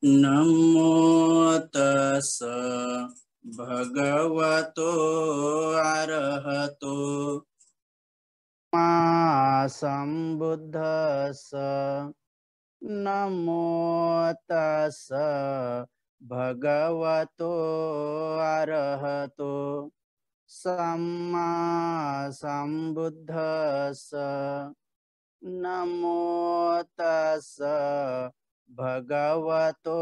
नमो तस्स भगवतो अरहतो संबुद्धस्स नमो तस्स भगवतो अरहतो सम्मा संबुद्धस्स नमो तस्स भगवतो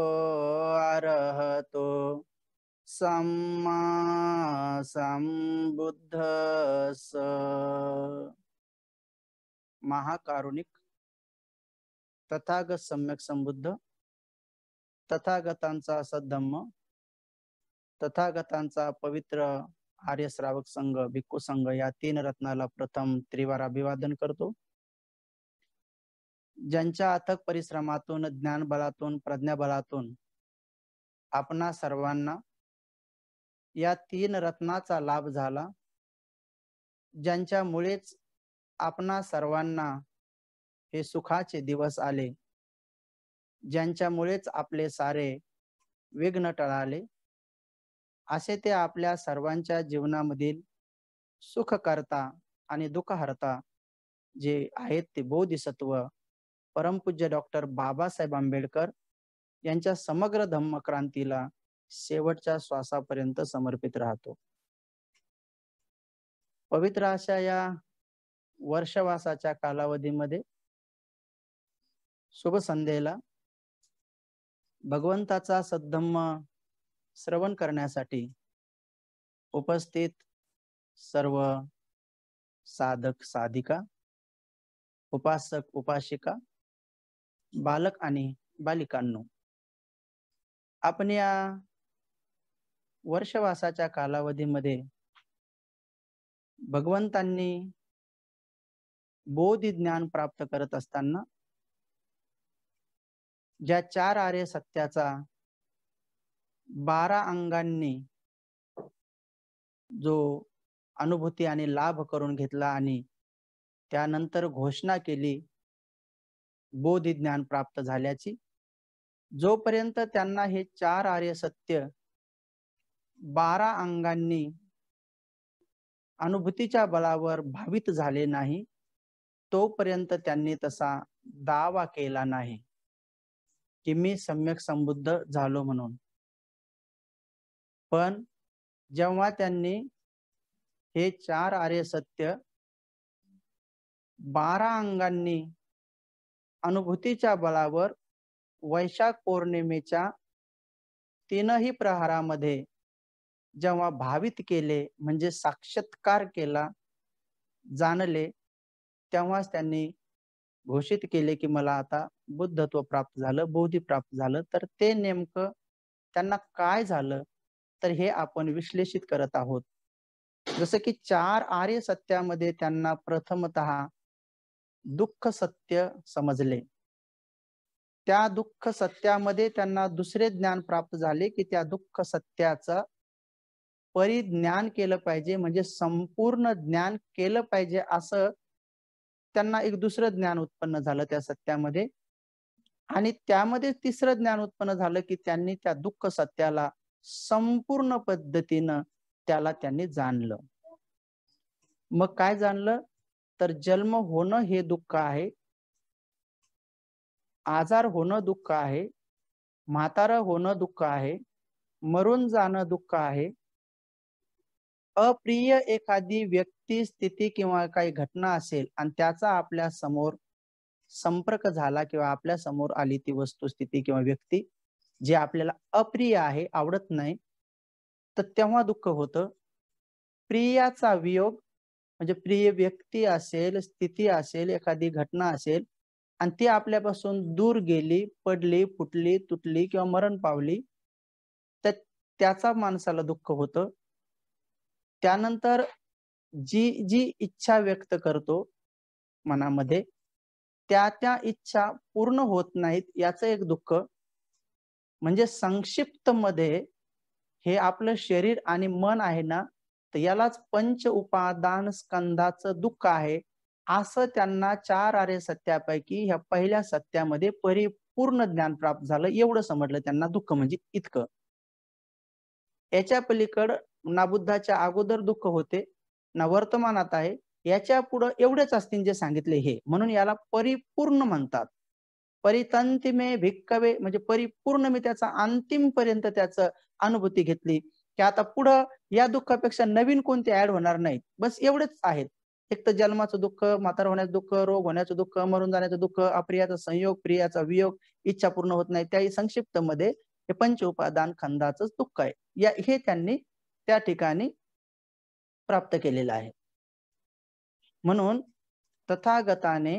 अरहतो सम्मा संबुद्धस्स। महाकारुणिक तथागत सम्यक संबुद्ध, तथागतांचा सद्धम्म, तथागतांचा पवित्र आर्य श्रावक संघ, भिक्खू संघ या तीन रत्नाला प्रथम त्रिवार अभिवादन करतो. ज्यांच्या अथक परिश्रमातून, ज्ञानबलातून, प्रज्ञाबलातून आपणा सर्वांना या तीन रत्नाचा लाभ झाला, ज्यांच्यामुळेच आपणा सर्वांना हे सुखाचे दिवस आले, ज्यांच्यामुळेच आपले सारे विघ्न टळाले, असे ते आपल्या सर्वांच्या जीवनामधील सुखकर्ता आणि दुःखहर्ता जे आहेत ते बोधिसत्व परमपूज्य डॉक्टर बाबासाहेब आंबेडकर यांच्या समग्र धम्मक्रांतीला शेवटच्या श्वासापर्यंत समर्पित राहतो. पवित्र अशा या वर्षवासाच्या कालावधीमध्ये शुभ संध्येला भगवंताचा सद्धम्म श्रवण करण्यासाठी उपस्थित सर्व साधक साधिका, उपासक उपासिका, बालक आणि बालिकांनो, आपण या वर्षवासाच्या कालावधीमध्ये भगवंतांनी बोधी ज्ञान प्राप्त करत असताना ज्या चार आर्य सत्याचा 12 अंगांनी जो अनुभूती आणि लाभ करून घेतला आणि त्यानंतर घोषणा केली बोधी ज्ञान प्राप्त झाल्याची, जोपर्यंत त्यांना हे चार आर्य सत्य 12 अंगांनी अनुभूतीच्या बळावर भावित झाले नाही, तोपर्यंत त्यांनी तसा दावा केला नाही की मी सम्यक संबुद्ध झालो म्हणून. पण जेव्हा त्यांनी हे चार आर्य सत्य 12 अंगांनी अनुभूतीच्या बळावर वैशाख पौर्णिमेच्या 3ही प्रहरामध्ये जेव्हा भावित केले, म्हणजे साक्षात्कार केला, जाणले, तेव्हाच त्यांनी घोषित केले की मला आता बुद्धत्व प्राप्त झालं, बोधी प्राप्त झालं. तर ते नेमकं त्यांना काय झालं, तर हे आपण विश्लेषित करत आहोत. जसं की चार आर्य सत्यामध्ये त्यांना प्रथमतः दुःख सत्य समजले, त्या दुःख सत्यामध्ये त्यांना दुसरे ज्ञान प्राप्त झाले की त्या दुःख सत्याचं परिज्ञान केलं पाहिजे, म्हणजे संपूर्ण ज्ञान केलं पाहिजे, असं त्यांना एक दुसरं ज्ञान उत्पन्न झालं त्या सत्यामध्ये. आणि त्यामध्ये तिसरं ज्ञान उत्पन्न झालं की त्यांनी त्या दुःख सत्याला संपूर्ण पद्धतीनं त्यांनी जाणलं. मग काय जाणलं, तर जन्म होणं हे दुःख आहे, आजार होणं दुःख आहे, म्हातारं होणं दुःख आहे, मरून जाणं दुःख आहे, अप्रिय एखादी व्यक्ती, स्थिती किंवा काही घटना असेल आणि त्याचा आपल्या समोर संपर्क झाला किंवा आपल्या समोर आली ती वस्तुस्थिती किंवा व्यक्ती जे आपल्याला अप्रिय आहे, आवडत नाही, तर तेव्हा दुःख होतं. प्रियाचा वियोग म्हणजे प्रिय व्यक्ती असेल, स्थिती असेल, एखादी घटना असेल आणि ती आपल्यापासून दूर गेली, पडली, फुटली, तुटली किंवा मरण पावली, तर त्याचा माणसाला दुःख होतं. त्यानंतर जी जी इच्छा व्यक्त करतो मनामध्ये, त्या इच्छा पूर्ण होत नाहीत, याचं एक दुःख. म्हणजे संक्षिप्त मध्ये हे आपलं शरीर आणि मन आहे ना, तर यालाच पंच उपादान स्कंधाचं दुःख आहे, असं त्यांना चार आर्य सत्यापैकी ह्या पहिल्या सत्यामध्ये पूर्ण ज्ञान प्राप्त झालं एवढं समजलं त्यांना दुःख म्हणजे इतकं. याच्या पलीकडं ना बुद्धाच्या अगोदर दुःख होते, ना वर्तमानात आहे. याच्या पुढं एवढेच असतील जे सांगितले हे. म्हणून याला परिपूर्ण म्हणतात. परितंतिमे भिक्खवे म्हणजे परिपूर्ण मी त्याचा अंतिमपर्यंत त्याचं अनुभूती घेतली, की आता पुढं या दुःखापेक्षा नवीन कोणते ॲड होणार नाहीत. बस एवढेच आहेत. एक तर जन्माचं दुःख, म्हातार होण्याचं दुःख, रोग होण्याचं दुःख, मरून जाण्याचं दुःख, अप्रियाचा संयोग, प्रियाचा वियोग, इच्छा पूर्ण होत नाही. त्याही संक्षिप्तमध्ये हे पंच उपादान खंडाचंच दुःख आहे. हे त्यांनी त्या ठिकाणी प्राप्त केलेलं आहे. म्हणून तथागताने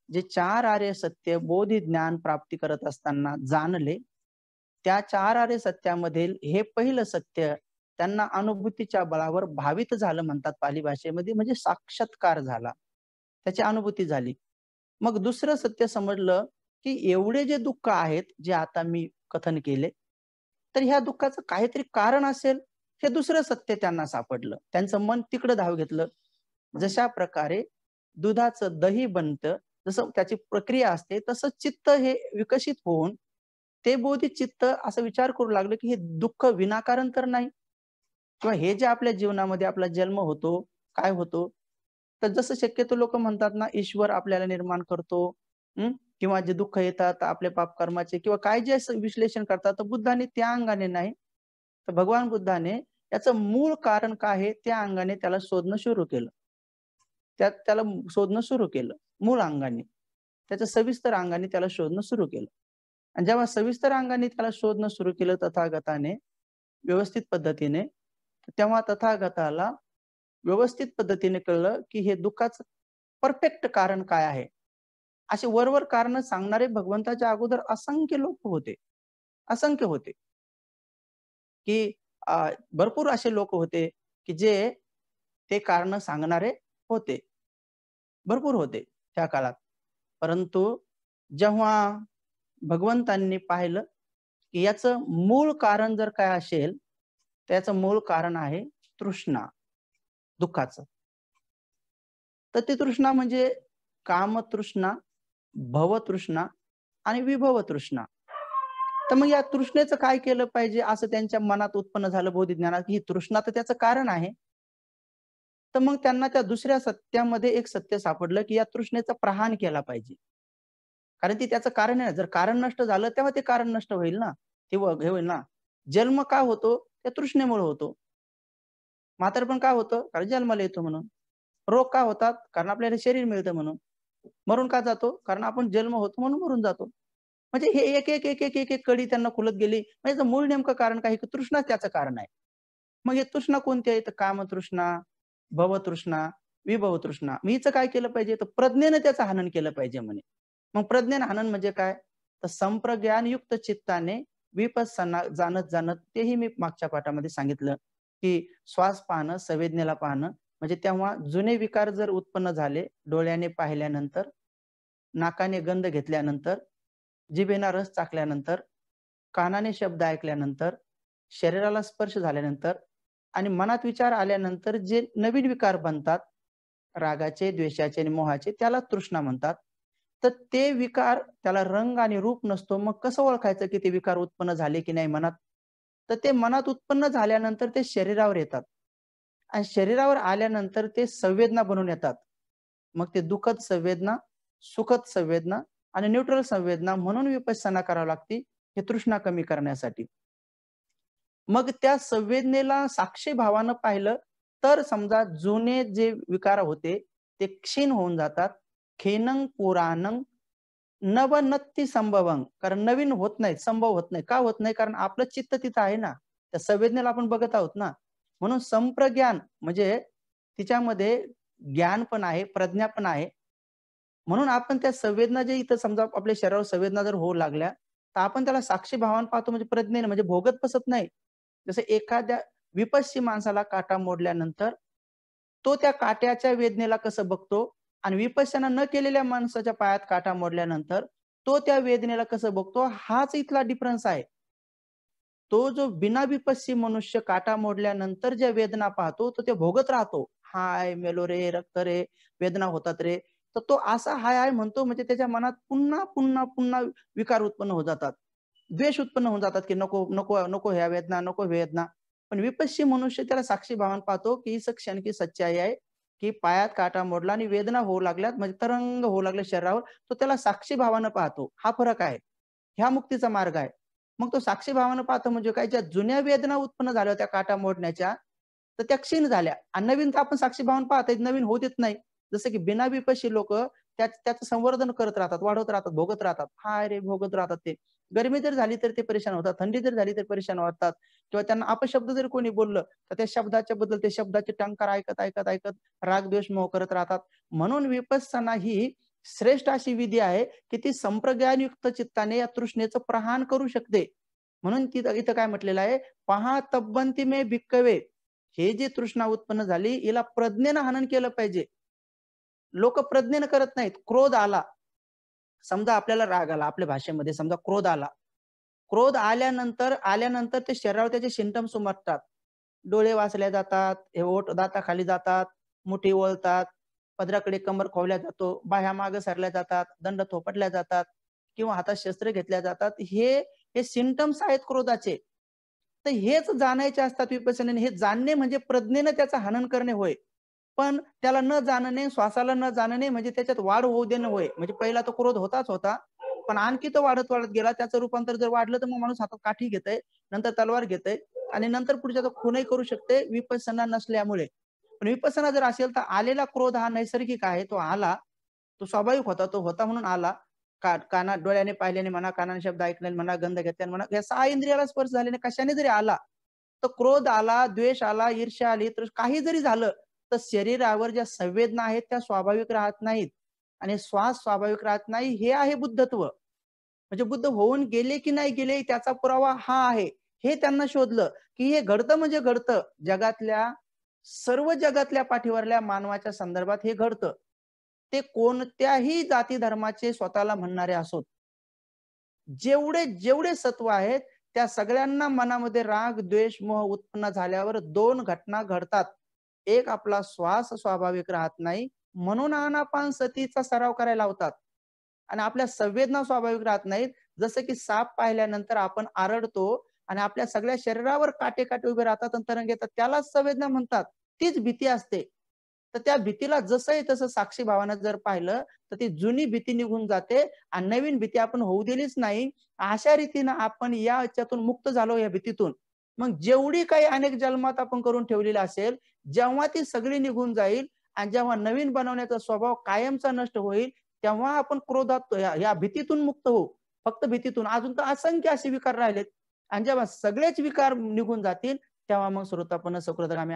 जे 4 आर्य सत्य बोधी ज्ञान प्राप्ती करत असताना जाणले, त्या 4 आर्य सत्यामधील हे पहिलं सत्य त्यांना अनुभूतीच्या बळावर भावित झालं म्हणतात पाली भाषेमध्ये, म्हणजे साक्षात्कार झाला. त्याची अनुभूती झाली. मग दुसरं सत्य समजलं, की एवढे जे दुःख आहेत, जे आता मी कथन केले, तर ह्या दुःखाचं काहीतरी कारण असेल, हे दुसरं सत्य त्यांना सापडलं. त्यांचं मन तिकडं धाव घेतलं. जशा प्रकारे दुधाचं दही बनतं, जसं त्याची प्रक्रिया असते, तसं चित्त हे विकसित होऊन ते बोधी चित्त असा विचार करू लागलं, की हे दुःख विनाकारण तर नाही किंवा हे जे आपल्या जीवनामध्ये आपला जन्म होतो, काय होतो, तर जसं शक्यतो लोकं म्हणतात ना, ईश्वर आपल्याला निर्माण करतो, किंवा जे दुःख येतात आपल्या पाप कर्माचे किंवा काय जे असं विश्लेषण करतात, तर बुद्धाने त्या अंगाने नाही, तर भगवान बुद्धाने याचं मूळ कारण काय आहे, त्या अंगाने त्याला शोधणं सुरू केलं. त्याला शोधणं सुरू केलं मूळ अंगाने. त्याच्या सविस्तर अंगाने त्याला शोधणं सुरू केलं. आणि जेव्हा सविस्तर अंगाने त्याला शोधणं सुरू केलं तथागताने, व्यवस्थित पद्धतीने, तेव्हा तथागताला व्यवस्थित पद्धतीने कळलं, की हे दुःखाचं परफेक्ट कारण काय आहे. असे वर कारण सांगणारे भगवंताच्या अगोदर असंख्य लोक होते. असंख्य होते, की भरपूर असे लोक होते, की जे ते कारण सांगणारे होते. भरपूर होते त्या काळात. परंतु जेव्हा भगवंतांनी पाहिलं, की याचं मूळ कारण जर काय असेल, त्याचं मूळ कारण आहे तृष्णा, दुःखाचं. तर ती तृष्णा म्हणजे कामतृष्णा, भवतृष्णा आणि विभवतृष्णा. तर मग या तृष्णेचं काय केलं पाहिजे असं त्यांच्या मनात उत्पन्न झालं बोधिज्ञानात, की ही तृष्णा तर त्याचं कारण आहे. तर मग त्यांना त्या दुसऱ्या सत्यामध्ये एक सत्य सापडलं, की या तृष्णेचा प्रहार केला पाहिजे. कारण ती त्याचं कारण आहे. जर कारण नष्ट झालं, तेव्हा ते कारण नष्ट होईल ना. ते हे होईल ना. जन्म का होतो? त्या तृष्णेमुळे होतो. म्हातारपण का होतं? कारण जन्माला येतो म्हणून. रोग का होतात? कारण आपल्याला शरीर मिळतं म्हणून. मरून का जातो? कारण आपण जन्म होतो म्हणून मरून जातो. म्हणजे हे एक कडी त्यांना खुलत गेली. म्हणजे याचं मूळ नेमकं कारण काय? की तृष्णा त्याचं कारण आहे. मग हे तृष्णा कोणती आहे? तर कामतृष्णा, भवतृष्णा, विभवतृष्णा. मी हिचं काय केलं पाहिजे? तर प्रज्ञेने त्याचं हनन केलं पाहिजे म्हणे. मग प्रज्ञेने हनन म्हणजे काय? तर संप्रज्ञानयुक्त चित्ताने विपස්සना जाणत तेही मी मागच्या पाठामध्ये सांगितलं, की श्वास पाहणं, संवेदनेला पाहणं म्हणजे तेव्हा जुने विकार जर उत्पन्न झाले, डोळ्याने पाहिल्यानंतर, नाकाने गंध घेतल्यानंतर, जिभेने रस चाखल्यानंतर, कानाने शब्द ऐकल्यानंतर, शरीराला स्पर्श झाल्यानंतर आणि मनात विचार आल्यानंतर जे नवीन विकार बनतात, रागाचे, द्वेषाचे आणि मोहाचे त्याला तृष्णा म्हणतात. तर ते विकार त्याला रंग आणि रूप नसतो. मग कसं ओळखायचं की ते विकार उत्पन्न झाले की नाही मनात? तर ते मनात उत्पन्न झाल्यानंतर ते शरीरावर येतात. आणि शरीरावर आल्यानंतर ते संवेदना बनून येतात. मग ते दुःखद संवेदना, सुखद संवेदना आणि न्यूट्रल संवेदना म्हणून विपश्यना करावी लागते, हे तृष्णा कमी करण्यासाठी. मग त्या संवेदनेला साक्षी भावानं पाहिलं, तर समजा जुने जे विकार होते, ते क्षीण होऊन जातात. खेनं पुराणं नवनत्ती संभवं. कारण नवीन होत नाहीत, संभव होत नाही. का होत नाही? कारण आपलं चित्त तिथं आहे ना. त्या संवेदनेला आपण बघत आहोत ना. म्हणून संप्रज्ञान म्हणजे तिच्यामध्ये ज्ञान पण आहे, प्रज्ञा पण आहे. म्हणून आपण त्या संवेदना जे इथं समजा आपल्या शरीरावर संवेदना जर होऊ लागल्या, तर आपण त्याला साक्षी भावानं पाहतो म्हणजे प्रज्ञेने म्हणजे भोगत बसत नाही. जसं एखाद्या विपश्यी माणसाला काटा मोडल्यानंतर तो त्या काट्याच्या वेदनेला कसं बघतो आणि विपश्यना न केलेल्या माणसाच्या पायात काटा मोडल्यानंतर तो त्या वेदनेला कसं बघतो, हाच इथला डिफरन्स आहे. तो जो बिना विपश्यी मनुष्य काटा मोडल्यानंतर ज्या वेदना पाहतो, तो ते भोगत राहतो. हाय, मेलो रे, रक्त रे, वेदना होतात रे. तर तो असा हाय हाय म्हणतो म्हणजे त्याच्या मनात पुन्हा पुन्हा पुन्हा विकार उत्पन्न होत जातात. द्वेष उत्पन्न होऊन जातात, की नको, नको, नको ह्या वेदना, नको वेदना. पण विपश्ची मनुष्य त्याला साक्षी भावानं पाहतो, की हीच क्षण की सच्चाई आहे, की पायात काटा मोडला आणि वेदना होऊ लागल्यात म्हणजे तरंग होऊ लागले शरीरावर. तो त्याला साक्षी भावानं पाहतो. हा फरक आहे. ह्या मुक्तीचा मार्ग आहे. मग तो साक्षी भावानं पाहतो म्हणजे काय, ज्या जुन्या वेदना उत्पन्न झाल्या होत्या काटा मोडण्याच्या, तर त्या क्षीण झाल्या आणि नवीन तर आपण साक्षी भावानं पाहत नवीन होऊ देत नाही. जसं की बिनाविपशी लोकं त्याचं संवर्धन करत राहतात, वाढवत राहतात, भोगत राहतात. हाय रे भोगत राहतात ते. गरमी जर झाली तर ते परेशान होतात, थंडी जर झाली तर परेशान होतात किंवा त्यांना अपशब्द जर कोणी बोललं, तर त्या शब्दाच्या बद्दल ते शब्दाचे टंकार ऐकत, ऐकत, ऐकत राग, द्वेष, मोह करत राहतात. म्हणून विपස්සना ही श्रेष्ठ अशी विधी आहे, की ती संप्रज्ञानयुक्त चित्ताने या तृष्णेचं प्रहाण करू शकते. म्हणून तिथं इथं काय म्हटलेलं आहे, "पहा तब्बंती मे भिक्कवे." हे जी तृष्णा उत्पन्न झाली, हिला प्रज्ञेनं हनन केलं पाहिजे. लोकं प्रज्ञेनं करत नाहीत. क्रोध आला, समजा आपल्याला राग आला, आपल्या भाषेमध्ये समजा क्रोध आला. क्रोध आल्यानंतर ते शरीरावर त्याचे सिम्प्टम्स उमटतात. डोळे वाचल्या जातात, हे ओठ दाताखाली जातात, मुठी वळतात, पदराकडे कंबर खोवल्या जातो, बाह्या मागे सरल्या जातात, दंड थोपटल्या जातात किंवा हातात शस्त्र घेतल्या जातात. हे सिम्प्टम्स आहेत क्रोधाचे. तर हेच जाणायचे असतात विपස්සनेने. हे जाणणे म्हणजे प्रज्ञेने त्याचं हनन करणे होय. पण त्याला न जाणणे, श्वासाला न जाणणे म्हणजे त्याच्यात वाढ होऊ देणं होय. म्हणजे पहिला तो क्रोध होताच होता. पण आणखी तो वाढत, वाढत गेला. त्याचं रूपांतर जर वाढलं, तर मग माणूस हातात काठी घेतंय, नंतर तलवार घेतंय आणि नंतर पुढच्याचा खूनही करू शकते विपස්සना नसल्यामुळे. पण विपස්සना जर असेल, तर आलेला क्रोध हा नैसर्गिक आहे. तो आला, तो स्वाभाविक होता, तो होता म्हणून आला. कानात डोळ्याने पाहिल्याने म्हणा, कानाने शब्द ऐकल्याने म्हणा, गंध घेतल्याने म्हणा, या 6 इंद्रियाला स्पर्श झाल्याने कशाने जरी आला, तर क्रोध आला, द्वेष आला, ईर्ष्या आली, तर काही जरी झालं, तर शरीरावर ज्या संवेदना आहेत त्या स्वाभाविक राहत नाहीत आणि श्वास स्वाभाविक राहत नाही. हे आहे बुद्धत्व. म्हणजे बुद्ध होऊन गेले की नाही गेले त्याचा पुरावा हा आहे. हे त्यांना शोधलं, की हे घडतं म्हणजे घडतं. सर्व जगातल्या पाठीवरल्या मानवाच्या संदर्भात हे घडतं. ते कोणत्याही जाती धर्माचे स्वतःला म्हणणारे असोत. जेवढे जेवढे सत्व आहेत, त्या सगळ्यांना मनामध्ये राग, द्वेष, मोह उत्पन्न झाल्यावर 2 घटना घडतात. एक आपला श्वास स्वाभाविक राहत नाही, म्हणून आनापानसतीचा सराव करायला लावतात. आणि आपल्या संवेदना स्वाभाविक राहत नाहीत. जसं की साप पाहिल्यानंतर आपण आरडतो आणि आपल्या सगळ्या शरीरावर काटे-काटे उभे राहतात आणि तरंग येतात. त्यालाच संवेदना म्हणतात. तीच भीती असते. तर त्या भीतीला जसं आहे तसं साक्षी भावानं जर पाहिलं, तर ती जुनी भीती निघून जाते आणि नवीन भीती आपण होऊ दिलीच नाही. अशा रीतीनं आपण या ह्याच्यातून मुक्त झालो या भीतीतून. मग जेवढी काही अनेक जन्मात आपण करून ठेवलेली असेल, जेव्हा ती सगळी निघून जाईल आणि जेव्हा नवीन बनवण्याचा स्वभाव कायमचा नष्ट होईल, तेव्हा आपण क्रोधात या भीतीतून मुक्त होऊ. फक्त भीतीतून. अजून तर असंख्य असे विकार राहिलेत आणि जेव्हा सगळेच विकार निघून जातील, तेव्हा मग श्रोतापन्न, सकृतगामी,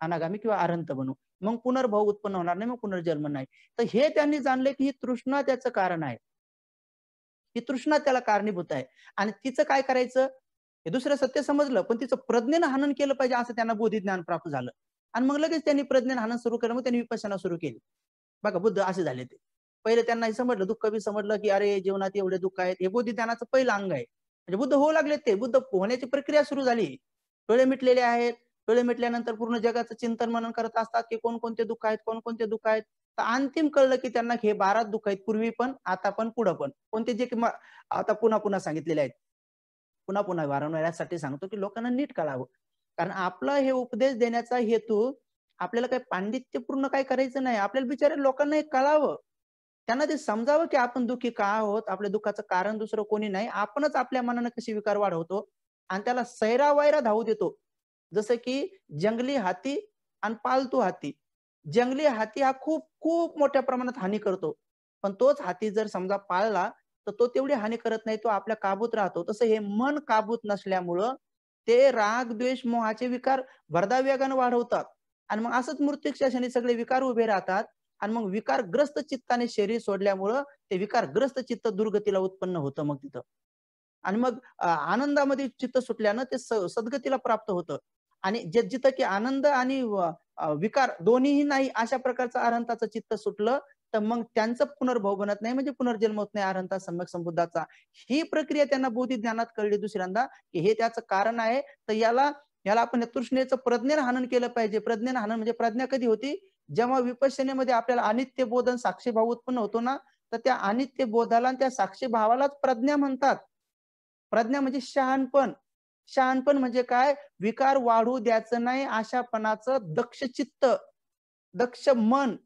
अनागामी किंवा अरहंत बनू. मग पुनर्भव उत्पन्न होणार नाही, मग पुनर्जन्म नाही. तर हे त्यांनी जाणले, की ही तृष्णा त्याचं कारण आहे. ही तृष्णा त्याला कारणीभूत आहे आणि तिचं काय करायचं? हे दुसरं सत्य समजलं, पण तिचं प्रज्ञेनं हनन केलं पाहिजे असं त्यांना बोधिज्ञान प्राप्त झालं. आणि मग लगेच त्यांनी प्रज्ञेनं हनन सुरू केलं. मग त्यांनी विपश्यना सुरू केली. बघा बुद्ध असे झाले ते. पहिले त्यांना हे समजलं, दुःख बी समजलं, की अरे जीवनात एवढे दुःख आहेत. हे बोधिज्ञानाचं पहिलं अंग आहे. म्हणजे बुद्ध होऊ लागले ते. बुद्ध होण्याची प्रक्रिया सुरू झाली. डोळे मिटलेले आहेत. डोळे मिटल्यानंतर पूर्ण जगाचं चिंतन मनन करत असतात, की कोणकोणते दुःख आहेत, कोणकोणते दुःख आहेत. तर अंतिम कळलं, की त्यांना हे 12 दुःख आहेत. पूर्वी पण, आता पण, पुढं पण. कोणते जे की आता पुन्हा-पुन्हा सांगितलेले आहेत. पुन्हा-पुन्हा वारंवार यासाठी सांगतो, की लोकांना नीट कळावं. कारण आपला हे उपदेश देण्याचा हेतू आपल्याला काही पांडित्यपूर्ण काही करायचं नाही. आपल्याला बिचाऱ्या लोकांना हे कळावं. त्यांना ते समजावं, की आपण दुःखी का आहोत? आपल्या दुःखाचं कारण दुसरं कोणी नाही. आपणच आपल्या मनानं कसे विकार वाढवतो आणि त्याला सैरा-वैरा धावू देतो. जसं की जंगली हाती आणि पालतू हाती. जंगली हाती हा खूप खूप मोठ्या प्रमाणात हानी करतो. पण तोच हाती जर समजा पाळला, तर तो तेवढी हानी करत नाही. तो आपल्या काबूत राहतो. तसं हे मन काबूत नसल्यामुळं ते राग, द्वेष, मोहाचे विकार भरधाव वेगानं वाढवतात. आणि मग असंच मृत्यूच्या क्षणी सगळे विकार उभे राहतात आणि मग विकारग्रस्त चित्ताने शरीर सोडल्यामुळं ते विकारग्रस्त चित्त दुर्गतीला उत्पन्न होतं मग तिथं. आणि मग आनंदामध्ये चित्त सुटल्यानं ते सद्गतीला प्राप्त होतं. आणि जिथं की आनंद आणि विकार दोन्हीही नाही अशा प्रकारचं अरहंताचं चित्त सुटलं, तर मग त्यांचं पुनर्भव बनत नाही म्हणजे पुनर्जन्म होत नाही अरहंता सम्यक संबुद्धाचा. ही प्रक्रिया त्यांना बोधिज्ञानात कळली दुसऱ्यांदा, की हे त्याचं कारण आहे. तर याला याला आपण तृष्णेचं प्रज्ञेनं हनन केलं पाहिजे. प्रज्ञेनं हनन म्हणजे प्रज्ञा कधी होती? जेव्हा विपश्यनेमध्ये आपल्याला अनित्य बोध आणि साक्षीभाव उत्पन्न होतो ना, तर त्या अनित्य बोधाला आणि त्या साक्षीभावालाच प्रज्ञा म्हणतात. प्रज्ञा म्हणजे शहाणपण. शहाणपण म्हणजे काय? विकार वाढू द्यायचं नाही अशापणाचं दक्ष चित्त, दक्ष मन,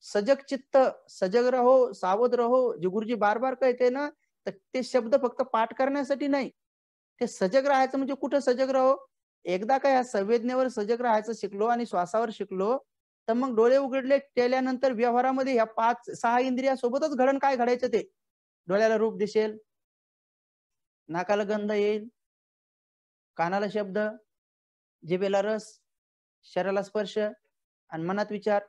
सजग चित्त, सजग रहो, सावध रहो. जे गुरुजी बार-बार कहते ना, तर ते शब्द फक्त पाठ करण्यासाठी नाही. ते सजग राहायचं म्हणजे कुठं सजग राहो? एकदा का या संवेदनेवर सजग राहायचं शिकलो आणि श्वासावर शिकलो, तर मग डोळे उघडले केल्यानंतर व्यवहारामध्ये ह्या 5-6 इंद्रियासोबतच घडण काय घडायचं ते. डोळ्याला रूप दिसेल, नाकाला गंध येईल, कानाला शब्द, जिभेला रस, शरीराला स्पर्श आणि मनात विचार.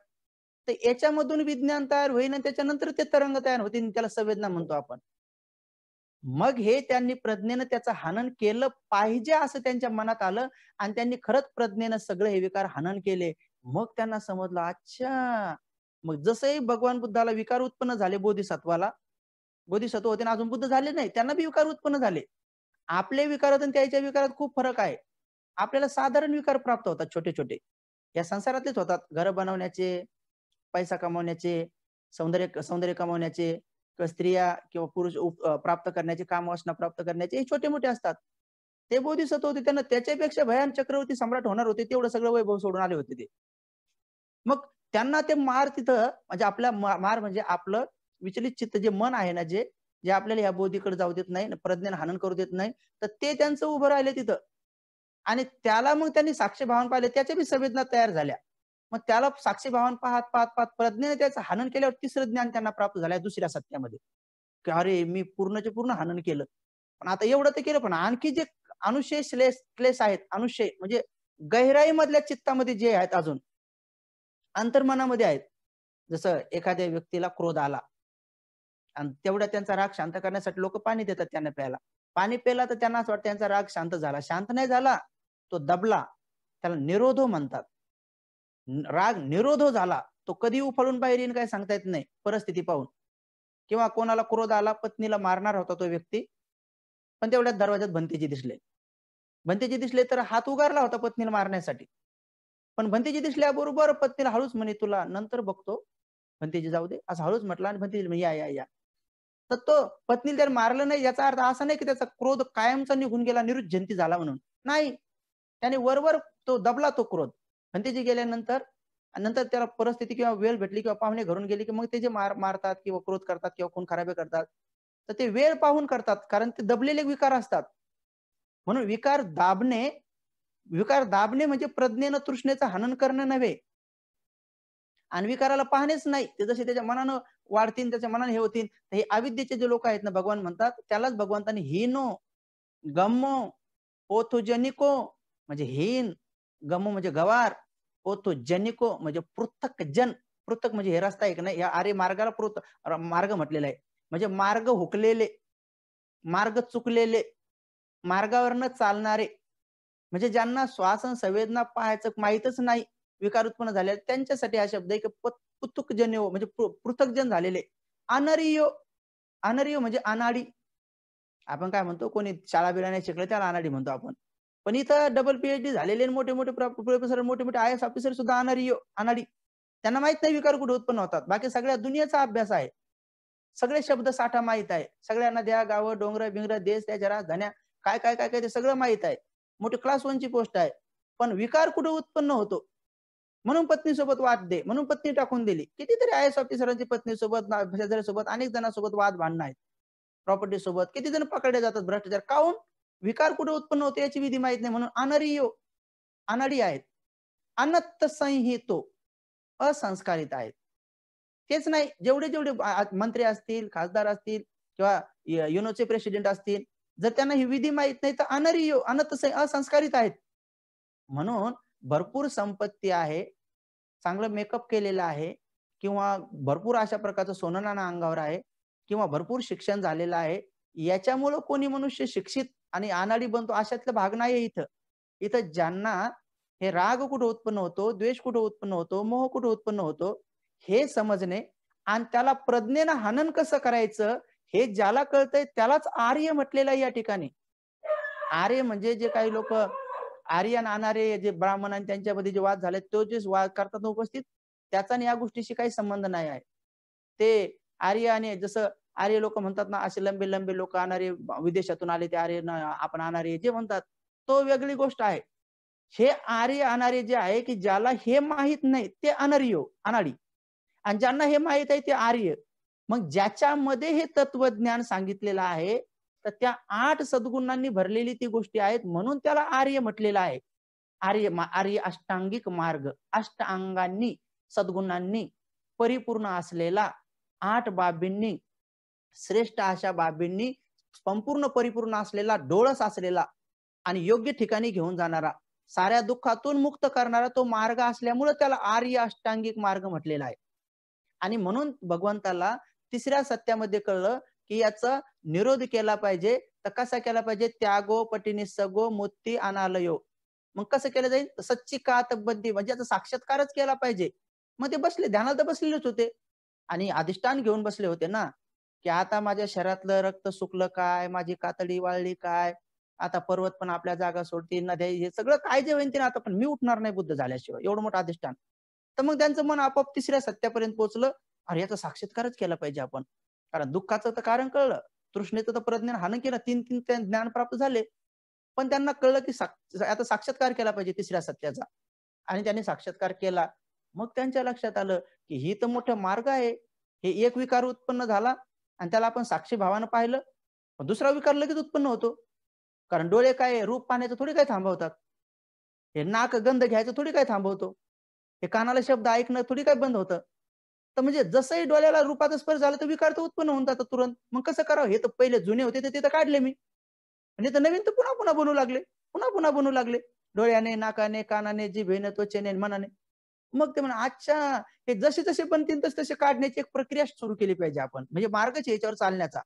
तर याच्यामधून विज्ञान तयार होईल आणि त्याच्यानंतर ते तरंग तयार होतील. त्याला संवेदना म्हणतो आपण. मग हे त्यांनी प्रज्ञेनं त्याचं हनन केलं पाहिजे असं त्यांच्या मनात आलं आणि त्यांनी खरंच प्रज्ञेनं सगळे हे विकार हनन केले. मग त्यांना समजलं, अच्छा. मग जसंही भगवान बुद्धाला विकार उत्पन्न झाले बोधिसत्वाला, बोधिसत्व होते ना, अजून बुद्ध झाले नाही, त्यांना बी विकार उत्पन्न झाले. आपले विकारात आणि त्याच्या विकारात खूप फरक आहे. आपल्याला साधारण विकार प्राप्त होतात छोटे-छोटे. या संसारातलेच होतात. घरं बनवण्याचे, पैसा कमवण्याचे, सौंदर्य सौंदर्य कमवण्याचे किंवा स्त्रिया किंवा पुरुष प्राप्त करण्याचे, कामवासना प्राप्त करण्याचे हे छोटे-मोठे असतात. ते बोधिसत्व होते त्यांना त्याच्यापेक्षा भयान चक्रवर्ती सम्राट होणार होते. तेवढं सगळं वैभव सोडून आले होते ते. मग त्यांना ते मार तिथं म्हणजे आपला मार म्हणजे आपलं विचलित चित्त जे मन आहे ना, जे जे आपल्याला ह्या बोधीकडे जाऊ देत नाही, प्रज्ञेनं हनन करू देत नाही, तर ते त्यांचं उभं राहिले तिथं. आणि त्याला मग त्यांनी साक्षीभावानं पाहिले, त्याच्या बी संवेदना तयार झाल्या. मग त्याला साक्षीभावानं पाहत, पाहत, पाहत प्रज्ञेने त्याचं हनन केल्यावर तिसरं ज्ञान त्यांना प्राप्त झालं दुसऱ्या सत्यामध्ये, की अरे मी पूर्णच्या पूर्ण हनन केलं. पण आता एवढं तर केलं, पण आणखी जे अनुशय क्लेश आहेत, अनुशय म्हणजे गहिराईमधल्या चित्तामध्ये जे आहेत अजून, अंतर्मनामध्ये आहेत. जसं एखाद्या व्यक्तीला क्रोध आला आणि तेवढ्या त्यांचा राग शांत करण्यासाठी लोक पाणी देतात त्यांना प्यायला. पाणी प्यायला तर त्यांना असं वाटतं त्यांचा राग शांत झाला. शांत नाही झाला, तो दबला. त्याला निरोधो म्हणतात. राग निरोधो झाला. तो कधी उफाळून बाहेर येईल काय सांगता येत नाही परिस्थिती पाहून. किंवा कोणाला क्रोध आला, पत्नीला मारणार होता तो व्यक्ती, पण तेवढ्यात दरवाजात भंतेजी दिसले. भंतेजी दिसले तर हात उगारला होता पत्नीला मारण्यासाठी. पण भंतेजी दिसल्याबरोबर पत्नीला हळूच म्हणे, "तुला नंतर बघतो." भंतेजी जाऊ दे असं हळूच म्हटलं आणि भंतेजी म्हणे, "या, या, या." तर तो पत्नीला त्याने मारलं नाही याचा अर्थ असा नाही की त्याचा क्रोध कायमचा निघून गेला, निरुज्जंती झाला म्हणून. नाही. त्याने वरवर तो दबला तो क्रोध. भंतेजी गेल्यानंतर आणि नंतर त्याला परिस्थिती किंवा वेळ भेटली किंवा पाहुणे घरून गेले की मग ते जे मारतात किंवा क्रोध करतात किंवा खून खराबे करतात. तर ते वेळ पाहून करतात कारण ते दबलेले विकार असतात. म्हणून विकार दाबणे म्हणजे प्रज्ञेनं तृष्णेचं हनन करणं नव्हे. आणि विकाराला पाहणेच नाही. ते जसे त्याच्या मनानं वाढतील, त्याच्या मनाने हे होतील. तर हे अविद्येचे जे लोक आहेत ना, भगवान म्हणतात, त्यालाच भगवंतांनी हीनो, गम्मो, पोथोजनिको म्हणजे हीन, गमो म्हणजे गवार, पोथोजनिको म्हणजे पृथक जन. पृथक म्हणजे हे रस्ता आहे की नाही, या आर्य मार्गाला मार्ग म्हटलेला आहे. म्हणजे मार्ग हुकलेले, मार्ग चुकलेले, मार्गावर न चालणारे, म्हणजे ज्यांना श्वास आणि संवेदना पाहायचं माहीतच नाही, विकार उत्पन्न झाले त्यांच्यासाठी हा शब्द आहे की पुतुकजन्य म्हणजे पृथकजन झालेले. अनरियो, अनरियो म्हणजे अनाडी. आपण काय म्हणतो कोणी शाळा-बिळा नाही शिकलं त्याला अनाडी म्हणतो आपण. पण इथं डबल पीएचडी झालेले मोठे-मोठे प्रोफेसर, मोठे-मोठे आय-एस ऑफिसर सुद्धा अनरियो, अनाडी. त्यांना माहित नाही विकार कुठे उत्पन्न होतात. बाकी सगळ्या दुनियेचा अभ्यास आहे. सगळे शब्द साठा माहित आहे. सगळ्या नद्या, गावं, डोंगर-बिंगर, देश, त्याच्या राजधान्या काय, काय, काय, काय ते सगळं माहित आहे. मोठी क्लास 1 ची पोस्ट आहे. पण विकार कुठे उत्पन्न होतो? म्हणून पत्नीसोबत वाद दे, म्हणून पत्नी टाकून दिली. कितीतरी आय-एस ऑफिसरांची पत्नीसोबत, शेजाऱ्यासोबत अनेक जणांसोबत वाद भांडणं आहेत. प्रॉपर्टी सोबत किती जण पकडले जातात भ्रष्टाचार. काहून? विकार कुठे उत्पन्न होतो याची विधी माहित नाही म्हणून अनरियो, अनाडी आहेत. अनत्त संहितो, असंस्कारित आहेत. तेच नाही जेवढे जेवढे मंत्री असतील, खासदार असतील किंवा युनोचे प्रेसिडेंट असतील, जर त्यांना ही विधी माहित नाही तर अनरियो, असंस्कारित आहेत. म्हणून भरपूर संपत्ती आहे, चांगलं मेकअप केलेलं आहे किंवा भरपूर अशा प्रकारचं सोनं-नाणं अंगावर आहे किंवा भरपूर शिक्षण झालेलं आहे. याच्यामुळं कोणी मनुष्य शिक्षित आणि अनाडी बनतो अशातला भाग नाहीये इथं. इथं ज्यांना हे राग कुठं उत्पन्न होतो, द्वेष कुठं उत्पन्न होतो, मोह कुठं उत्पन्न होतो, हे समजणे आणि त्याला प्रज्ञेनं हनन कसं करायचं हे ज्याला कळतंय त्यालाच आर्य म्हटलेलं आहे या ठिकाणी. आर्य म्हणजे जे काही लोक आर्य आणि अनार्य जे ब्राह्मण आणि त्यांच्यामध्ये जे वाद झाले तो जे वाद करतात उपस्थित त्याचा आणि या गोष्टीशी काही संबंध नाही आहे. ते आर्य आणि जसं आर्य लोक म्हणतात ना, असे लंबे लंबे लोक अनार्य विदेशातून आले ते आर्य आपण अनार्य जे म्हणतात, तो वेगळी गोष्ट आहे. हे आर्य अनार्य जे आहे की ज्याला हे माहित नाही ते अनार्य अनाडी आणि ज्यांना हे माहित आहे ते आर्य. मग ज्याच्यामध्ये हे तत्वज्ञान सांगितलेलं आहे, तर त्या 8 सद्गुणांनी भरलेली ती गोष्टी आहेत म्हणून त्याला आर्य म्हटलेलं आहे. आर्य अष्टांगिक मार्ग, अष्टांगांनी सद्गुणांनी परिपूर्ण असलेला 8 बाबींनी श्रेष्ठ अशा बाबींनी संपूर्ण परिपूर्ण असलेला, डोळस असलेला आणि योग्य ठिकाणी घेऊन जाणारा, साऱ्या दुःखातून मुक्त करणारा तो मार्ग असल्यामुळे त्याला आर्य अष्टांगिक मार्ग म्हटलेला आहे. आणि म्हणून भगवंताला तिसऱ्या सत्यामध्ये कळलं की याचा निरोध केला पाहिजे. तर कसा केला पाहिजे? त्यागो पटिनिस्सगो मुक्ती अनालयो. मग कसं केलं जाईल? सच्चिकातबद्धी म्हणजे याचा साक्षात्कारच केला पाहिजे. मग ते बसले ध्यानाला तर बसलेलेच होते आणि अधिष्ठान घेऊन बसले होते ना, की आता माझ्या शरीरातलं रक्त सुकलं काय, माझी कातडी वाळली काय, आता पर्वत पण आपल्या जागा सोडतील, नद्या हे सगळं काय जे होईल ते आता, पण मी उठणार नाही बुद्ध झाल्याशिवाय, एवढं मोठं अधिष्ठान. तर मग त्यांचं मन आपोआप तिसऱ्या सत्यापर्यंत पोहोचलं. अरे याचा साक्षात्कारच केला पाहिजे आपण. कारण दुःखाचं तर कारण कळलं, तृष्णेचं तर प्रज्ञान हानं केलं, 3 ज्ञान प्राप्त झाले. पण त्यांना कळलं की आता साक्षात्कार केला पाहिजे तिसऱ्या सत्याचा आणि त्यांनी साक्षात्कार केला. मग त्यांच्या लक्षात आलं की ही तर मोठा मार्ग आहे. हे एक विकार उत्पन्न झाला आणि त्याला आपण साक्षी भावानं पाहिलं, दुसरा विकार लगेच उत्पन्न होतो. कारण डोळे काय रूप पाहण्याचं थोडी काय थांबवतात. हे नाक गंध घ्यायचं थोडी काय थांबवतो. हे कानाला शब्द ऐकणं थोडी काय बंद होतं. तर म्हणजे जसंही डोळ्याला रूपाचा स्पर्श झाला तर विकार तर उत्पन्न होऊन जातात तुरंत. मग कसं करावं? हे तर पहिले जुने होते ते तर काढले मी. आणि तर नवीन तर पुन्हा पुन्हा बनवू लागले. पुन्हा पुन्हा बनवू लागले. डोळ्याने, नाकाने, कानाने, जिभेने, त्वचेने, मनाने. मग ते म्हणा अच्छा हे जसे जसे बनतील तसे तसे काढण्याची एक प्रक्रिया सुरू केली पाहिजे आपण. म्हणजे मार्गच याच्यावर चालण्याचा.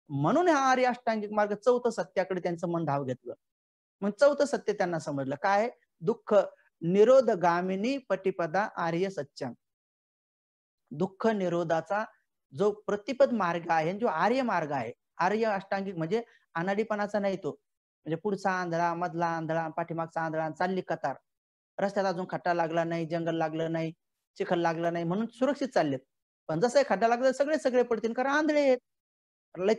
म्हणून हा आर्य अष्टांगिक मार्ग चौथं सत्याकडे त्यांचं मन धाव घेतलं. मग चौथं सत्य त्यांना समजलं काय? दुःख निरोधगामिनी पटिपदा आर्य सत्यम. दुःख निरोधाचा जो प्रतिपद मार्ग आहे, जो आर्य मार्ग आहे, आर्य अष्टांगिक म्हणजे अनाडीपणाचा नाही तो. म्हणजे पुढचा आंधळा, मधला आंधळा, पाठीमागचा आंधळा, चालली कतार. रस्त्यात अजून खड्डा लागला नाही, जंगल लागलं नाही, चिखल लागला नाही म्हणून सुरक्षित चाललेत. पण जसं खड्डा लागला सगळे सगळे पडतील कारण आंधळे आहेत.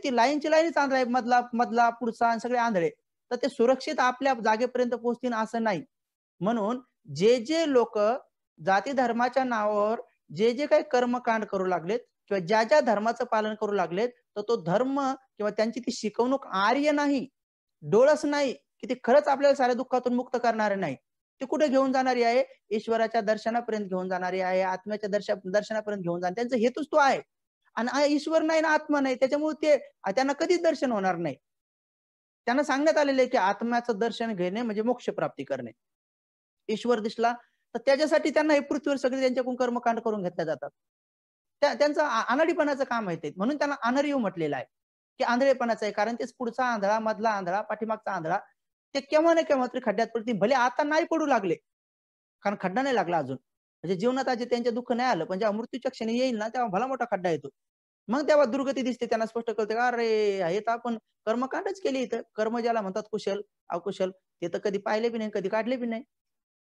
ती लाईनची लाईनच आंधळा आहे, मधला मधला पुढचा आणि सगळे आंधळे. तर ते सुरक्षित आपल्या जागेपर्यंत पोहोचतील असं नाही. म्हणून जे जे लोक जाती धर्माच्या नावावर जे जे काही कर्मकांड करू लागलेत किंवा ज्या ज्या धर्माचं पालन करू लागलेत, तर तो धर्म किंवा त्यांची ती शिकवणूक आर्य नाही, डोळस नाही, की ते खरंच आपल्याला साऱ्या दुःखातून मुक्त करणारे नाही. ते कुठे घेऊन जाणारी आहे? ईश्वराच्या दर्शनापर्यंत घेऊन जाणारी आहे, आत्म्याच्या दर्शनापर्यंत घेऊन जाणार. त्यांचा हेतूच तो आहे. आणि ईश्वर नाही ना आत्मा नाही, त्याच्यामुळे ते त्यांना कधीच दर्शन होणार नाही. त्यांना सांगण्यात आलेलं आहे की आत्म्याचं दर्शन घेणे म्हणजे मोक्ष प्राप्ती करणे. ईश्वर दिसला तर त्याच्यासाठी त्यांना हे पृथ्वीवर सगळे त्यांच्याकडून कर्मकांड करून घेतल्या जातात. त्यांचं अनाडीपणाचं काम आहे ते. म्हणून त्यांना अनर्य म्हटलेलं आहे, की आंधळेपणाचं आहे. कारण तेच पुढचा आंधळा, मधला आंधळा, पाठीमागचा आंधळा ते केव्हा ना केव्हा तरी खड्ड्यात पडतील. भले आता नाही पडू लागले, कारण खड्डा नाही लागला अजून. म्हणजे जीवनात आज त्यांच्या दुःख नाही आलं, पण जेव्हा मृत्यूच्या क्षणी येईल ना, तेव्हा भला मोठा खड्डा येतो. मग तेव्हा दुर्गती दिसते. त्यांना स्पष्ट कळते, अरे हे तर आपण कर्मकांडच केले इथं. कर्म ज्याला म्हणतात कुशल, अकुशल ते तर कधी पाहिले बी नाही, कधी काढले बी नाही.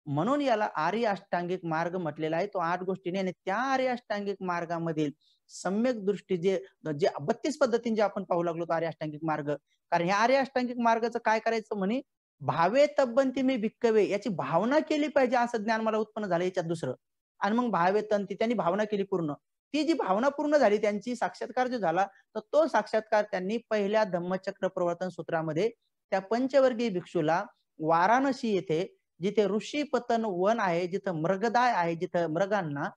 म्हणून याला आर्य अष्टांगिक मार्ग म्हटलेला आहे. तो 8 गोष्टीने आणि त्या आर्य अष्टांगिक मार्गामधील सम्यक दृष्टी जे जे 32 पद्धतीने जे आपण पाहू लागलो आर्य अष्टांगिक मार्ग. कारण ह्या आर्य अष्टांगिक मार्गाचं काय करायचं म्हणे? भावे तब्बंती मी भिक्कवे, याची भावना केली पाहिजे असं ज्ञान मला उत्पन्न झालं याच्यात दुसरं. आणि मग भावे तंती त्यांनी भावना केली पूर्ण. ती जी भावना पूर्ण झाली त्यांची साक्षात्कार जो झाला, तर तो साक्षात्कार त्यांनी पहिल्या धम्मचक्र प्रवर्तन सूत्रामध्ये त्या पंचवर्गीय भिक्षूला वाराणसी येथे जिथे ऋषी पतन वन आहे, जिथं मृगदाय आहे, जिथं मृगांना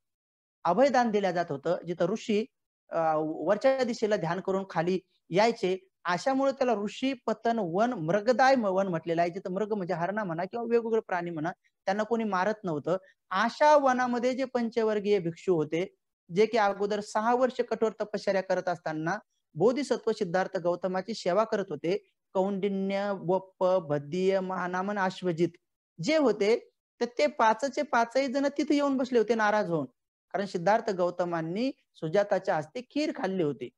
अभयदान दिलं जात होतं, जिथं ऋषी वरच्या दिशेला ध्यान करून खाली यायचे, अशामुळे त्याला ऋषी पतन वन मृगदाय वन म्हटलेलं आहे. जिथं मृग म्हणजे हरणा म्हणा किंवा वेगवेगळे प्राणी म्हणा, त्यांना कोणी मारत नव्हतं. अशा वनामध्ये जे पंचवर्गीय भिक्षू होते, जे की अगोदर 6 वर्ष कठोर तपश्चर्या करत असताना बोधिसत्व सिद्धार्थ गौतमाची सेवा करत होते. कौंडिन्य, वप्प, भद्दीय, महानामन, अश्वजित जे होते, तर ते 5चे 5ही जण तिथे येऊन बसले होते नाराज होऊन. कारण सिद्धार्थ गौतमांनी सुजाताच्या हस्ते खीर खाल्ली होती.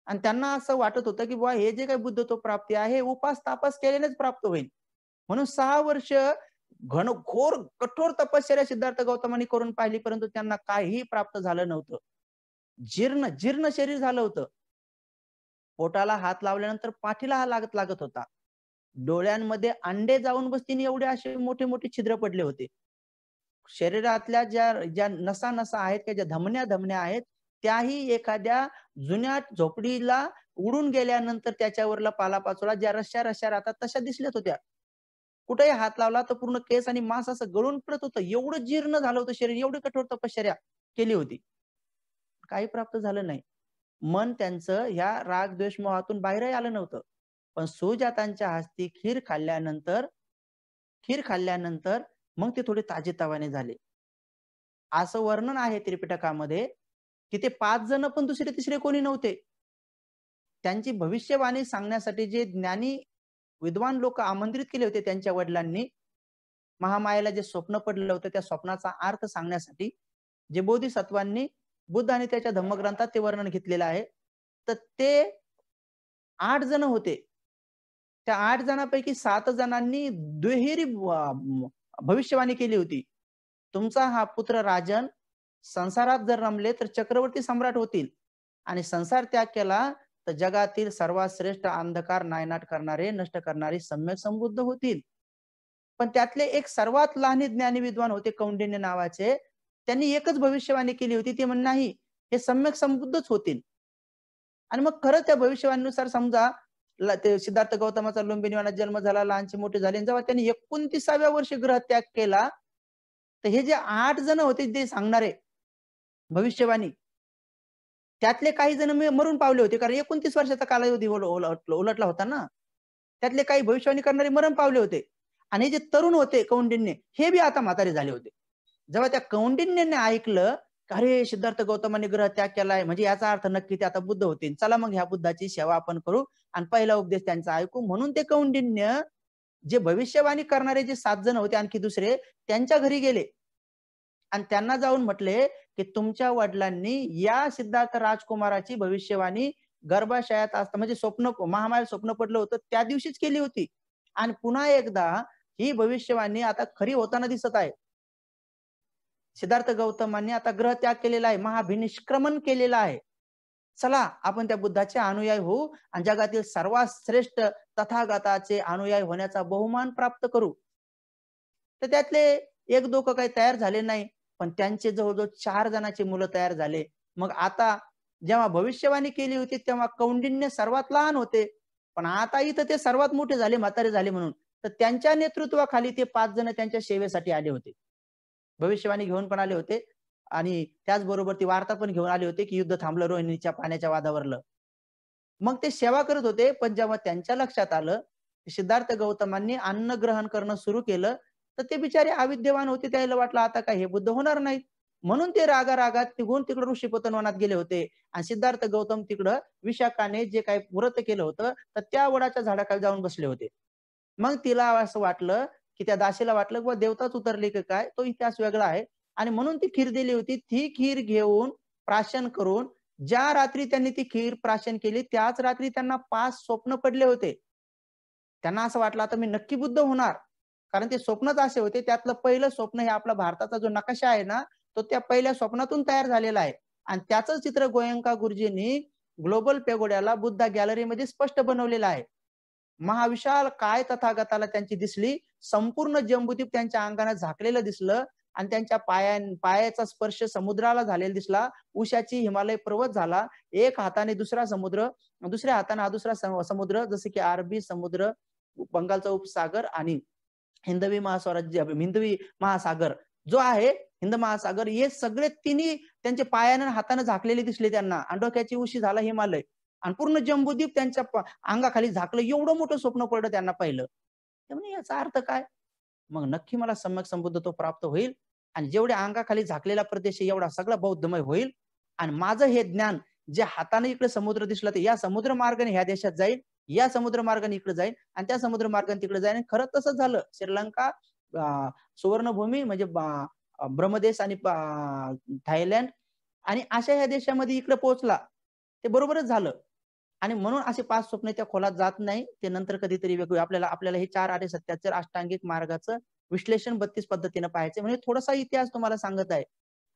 आणि त्यांना असं वाटत होतं की बुवा हे जे काही बुद्धत्व प्राप्ती आहे, उपास तापास केल्यानेच प्राप्त होईल. म्हणून 6 वर्ष घनघोर कठोर तपश्चर्या सिद्धार्थ गौतमांनी करून पाहिली, परंतु त्यांना काहीही प्राप्त झालं नव्हतं. जीर्ण जीर्ण शरीर झालं होतं. पोटाला हात लावल्यानंतर पाठीला हा लागत लागत होता. डोळ्यांमध्ये अंडे जाऊन बसतील एवढे असे मोठे मोठे छिद्र पडले होते. शरीरातल्या ज्या ज्या नसा नसा आहेत किंवा ज्या धमन्या धमन्या आहेत, त्याही एखाद्या जुन्या झोपडीला उडून गेल्यानंतर त्याच्यावरला पालापाचोळा ज्या रश्या रश्या राहतात तशा दिसल्यात होत्या. कुठेही हात लावला तर पूर्ण केस आणि मांस असं गळून पडत होतं. एवढं जीर्ण झालं होतं शरीर, एवढी कठोर तपश्चर्या केली होती. काही प्राप्त झालं नाही. मन त्यांचं ह्या राग द्वेष मोहातून बाहेरही आलं नव्हतं. पण सुजातांच्या हस्ती खीर खाल्ल्यानंतर मग ते थोडे ताजेतवाने झाले. असं वर्णन आहे त्रिपिटकामध्ये की ते 5 जण पण दुसरे तिसरे कोणी नव्हते. त्यांची भविष्यवाणी सांगण्यासाठी जे ज्ञानी विद्वान लोक आमंत्रित केले होते त्यांच्या वडिलांनी, महामायेला जे स्वप्न पडलं होतं त्या स्वप्नाचा अर्थ सांगण्यासाठी जे बोधिसत्वांनी बुद्ध आणि त्याच्या धम्मग्रंथात ते वर्णन घेतलेलं आहे. तर ते 8 जण होते. त्या 8 जणांपैकी 7 जणांनी दुहेरी भविष्यवाणी केली होती. तुमचा हा पुत्र राजन संसारात जर रमले तर चक्रवर्ती सम्राट होतील आणि संसार त्याग केला तर जगातील सर्वात श्रेष्ठ अंधकार नायनाट करणारे नष्ट करणारे सम्यक संबुद्ध होतील. पण त्यातले एक सर्वात लहान ज्ञानी विद्वान होते कौंडिन्य नावाचे. त्यांनी एकच भविष्यवाणी केली होती, ती म्हण नाही हे सम्यक संबुद्धच होतील. आणि मग खरंच त्या भविष्यवाणीनुसार समजा ते सिद्धार्थ गौतमाचा लुंबिनी वनात जन्म झाला, लहानचे मोठे झाले, जेव्हा त्यांनी 29व्या वर्षी ग्रहत्याग केला, तर हे जे 8 जण होते ते सांगणारे भविष्यवाणी, त्यातले काही जण मरून पावले होते, कारण 29 वर्षाचा कालावधी उलटला होता ना. त्यातले काही भविष्यवाणी करणारे मरण पावले होते. आणि जे तरुण होते कौंडिन्य, हे बी आता म्हातारे झाले होते. जेव्हा त्या कौंडिन्याने ऐकलं, अरे सिद्धार्थ गौतमांनी ग्रह त्याग केलाय, म्हणजे याचा अर्थ नक्की ते आता बुद्ध होतील. चला मग ह्या बुद्धाची सेवा आपण करू आणि पहिला उपदेश त्यांचा ऐकू. म्हणून ते कौंडिन्य जे भविष्यवाणी करणारे जे 7 जण होते आणखी दुसरे, त्यांच्या घरी गेले आणि त्यांना जाऊन म्हटले की तुमच्या वडिलांनी या सिद्धार्थ राजकुमाराची भविष्यवाणी गर्भाशयात असता म्हणजे स्वप्न महामाया स्वप्न पडलं होतं त्या दिवशीच केली होती आणि पुन्हा एकदा ही भविष्यवाणी आता खरी होताना दिसत आहे. सिद्धार्थ गौतमांनी आता ग्रह त्याग केलेला आहे, महाभिनिष्क्रमण केलेला आहे. चला आपण त्या बुद्धाचे अनुयायी होऊ आणि जगातील सर्वात श्रेष्ठ तथागताचे अनुयायी होण्याचा बहुमान प्राप्त करू. तर त्यातले एक दोघं काही तयार झाले नाही, पण त्यांचे जवळजवळ 4 जणांची मुलं तयार झाले. मग आता जेव्हा भविष्यवाणी केली होती तेव्हा कौंडिन्य सर्वात लहान होते, पण आता इथं ते सर्वात मोठे झाले, म्हातारे झाले म्हणून. तर त्यांच्या नेतृत्वाखाली ते 5 जण त्यांच्या सेवेसाठी आले होते. भविष्यवाणी घेऊन पण आले होते आणि त्याचबरोबर ती वार्ता पण घेऊन आले होते की युद्ध थांबलं रोहिणीच्या पाण्याच्या वादावरलं. मग ते सेवा करत होते, पण जेव्हा त्यांच्या लक्षात आलं सिद्धार्थ गौतमांनी अन्न ग्रहण करणं सुरू केलं, तर ते बिचारे अविद्यवान होते. त्याला वाटलं आता काय हे बुद्ध होणार नाहीत. म्हणून ते रागारागात निघून तिकडे ऋषीपतन वनात गेले होते आणि सिद्धार्थ गौतम तिकडं विशाखाने जे काही व्रत केलं होतं तर त्या वडाच्या झाडाखाली जाऊन बसले होते. मग तिला असं वाटलं की त्या दासीला वाटलं की देवताच उतरली की काय, तो इतिहास वेगळा आहे आणि म्हणून ती खीर दिली होती. ती खीर घेऊन प्राशन करून ज्या रात्री त्यांनी ती खीर प्राशन केली त्याच रात्री त्यांना 5 स्वप्न पडले होते. त्यांना असं वाटलं आता मी नक्की बुद्ध होणार, कारण ते स्वप्नच असे होते. त्यातलं पहिलं स्वप्न हे आपला भारताचा जो नकाशा आहे ना, तो त्या पहिल्या स्वप्नातून तयार झालेला आहे आणि त्याचं चित्र गोयंका गुरुजींनी ग्लोबल पेगोड्याला बुद्धा गॅलरीमध्ये स्पष्ट बनवलेलं आहे. महाविशाल काय तथागताला त्यांची दिसली, संपूर्ण जंबूद्वीप त्यांच्या अंगाने झाकलेलं दिसलं आणि त्यांच्या पायाचा स्पर्श समुद्राला झालेला दिसला. उशाची हिमालय पर्वत झाला. एक हाताने दुसरा समुद्र, दुसऱ्या हाताने हा दुसरा समुद्र, जसे की अरबी समुद्र, बंगालचा उपसागर आणि हिंदवी महासागर जो आहे, हिंद महासागर, हे सगळे तिन्ही त्यांचे पायाने हाताने झाकलेले दिसले त्यांना आणि डोक्याची उशी झाला हिमालय आणि पूर्ण जंबूद्वीप त्यांच्या अंगाखाली झाकलं. एवढं मोठं स्वप्न पडलं त्यांना पहिलं. त्यामुळे याचा अर्थ काय? मग नक्की मला सम्यक संबुद्ध तो प्राप्त होईल आणि जेवढ्या अंगाखाली झाकलेला प्रदेश एवढा सगळा बौद्धमय होईल आणि माझं हे ज्ञान जे हाताने इकडे समुद्र दिसला तर या समुद्र मार्गाने ह्या देशात जाईल, या समुद्र मार्गाने इकडे जाईल आणि त्या समुद्र मार्गाने तिकडे जाईल. आणि खरंच तसंच झालं. श्रीलंका, सुवर्णभूमी म्हणजे ब्रह्मदेश आणि थायलंड आणि अशा ह्या देशामध्ये इकडे पोहोचला. ते बरोबरच झालं. आणि म्हणून असे 5 स्वप्न त्या खोलात जात नाही. ते नंतर कधीतरी वेगळे आपल्याला हे 4 आर्य सत्याचे अष्टांगिक मार्गाचं विश्लेषण 32 पद्धतीनं पाहायचं म्हणजे थोडासा इतिहास तुम्हाला सांगत आहे.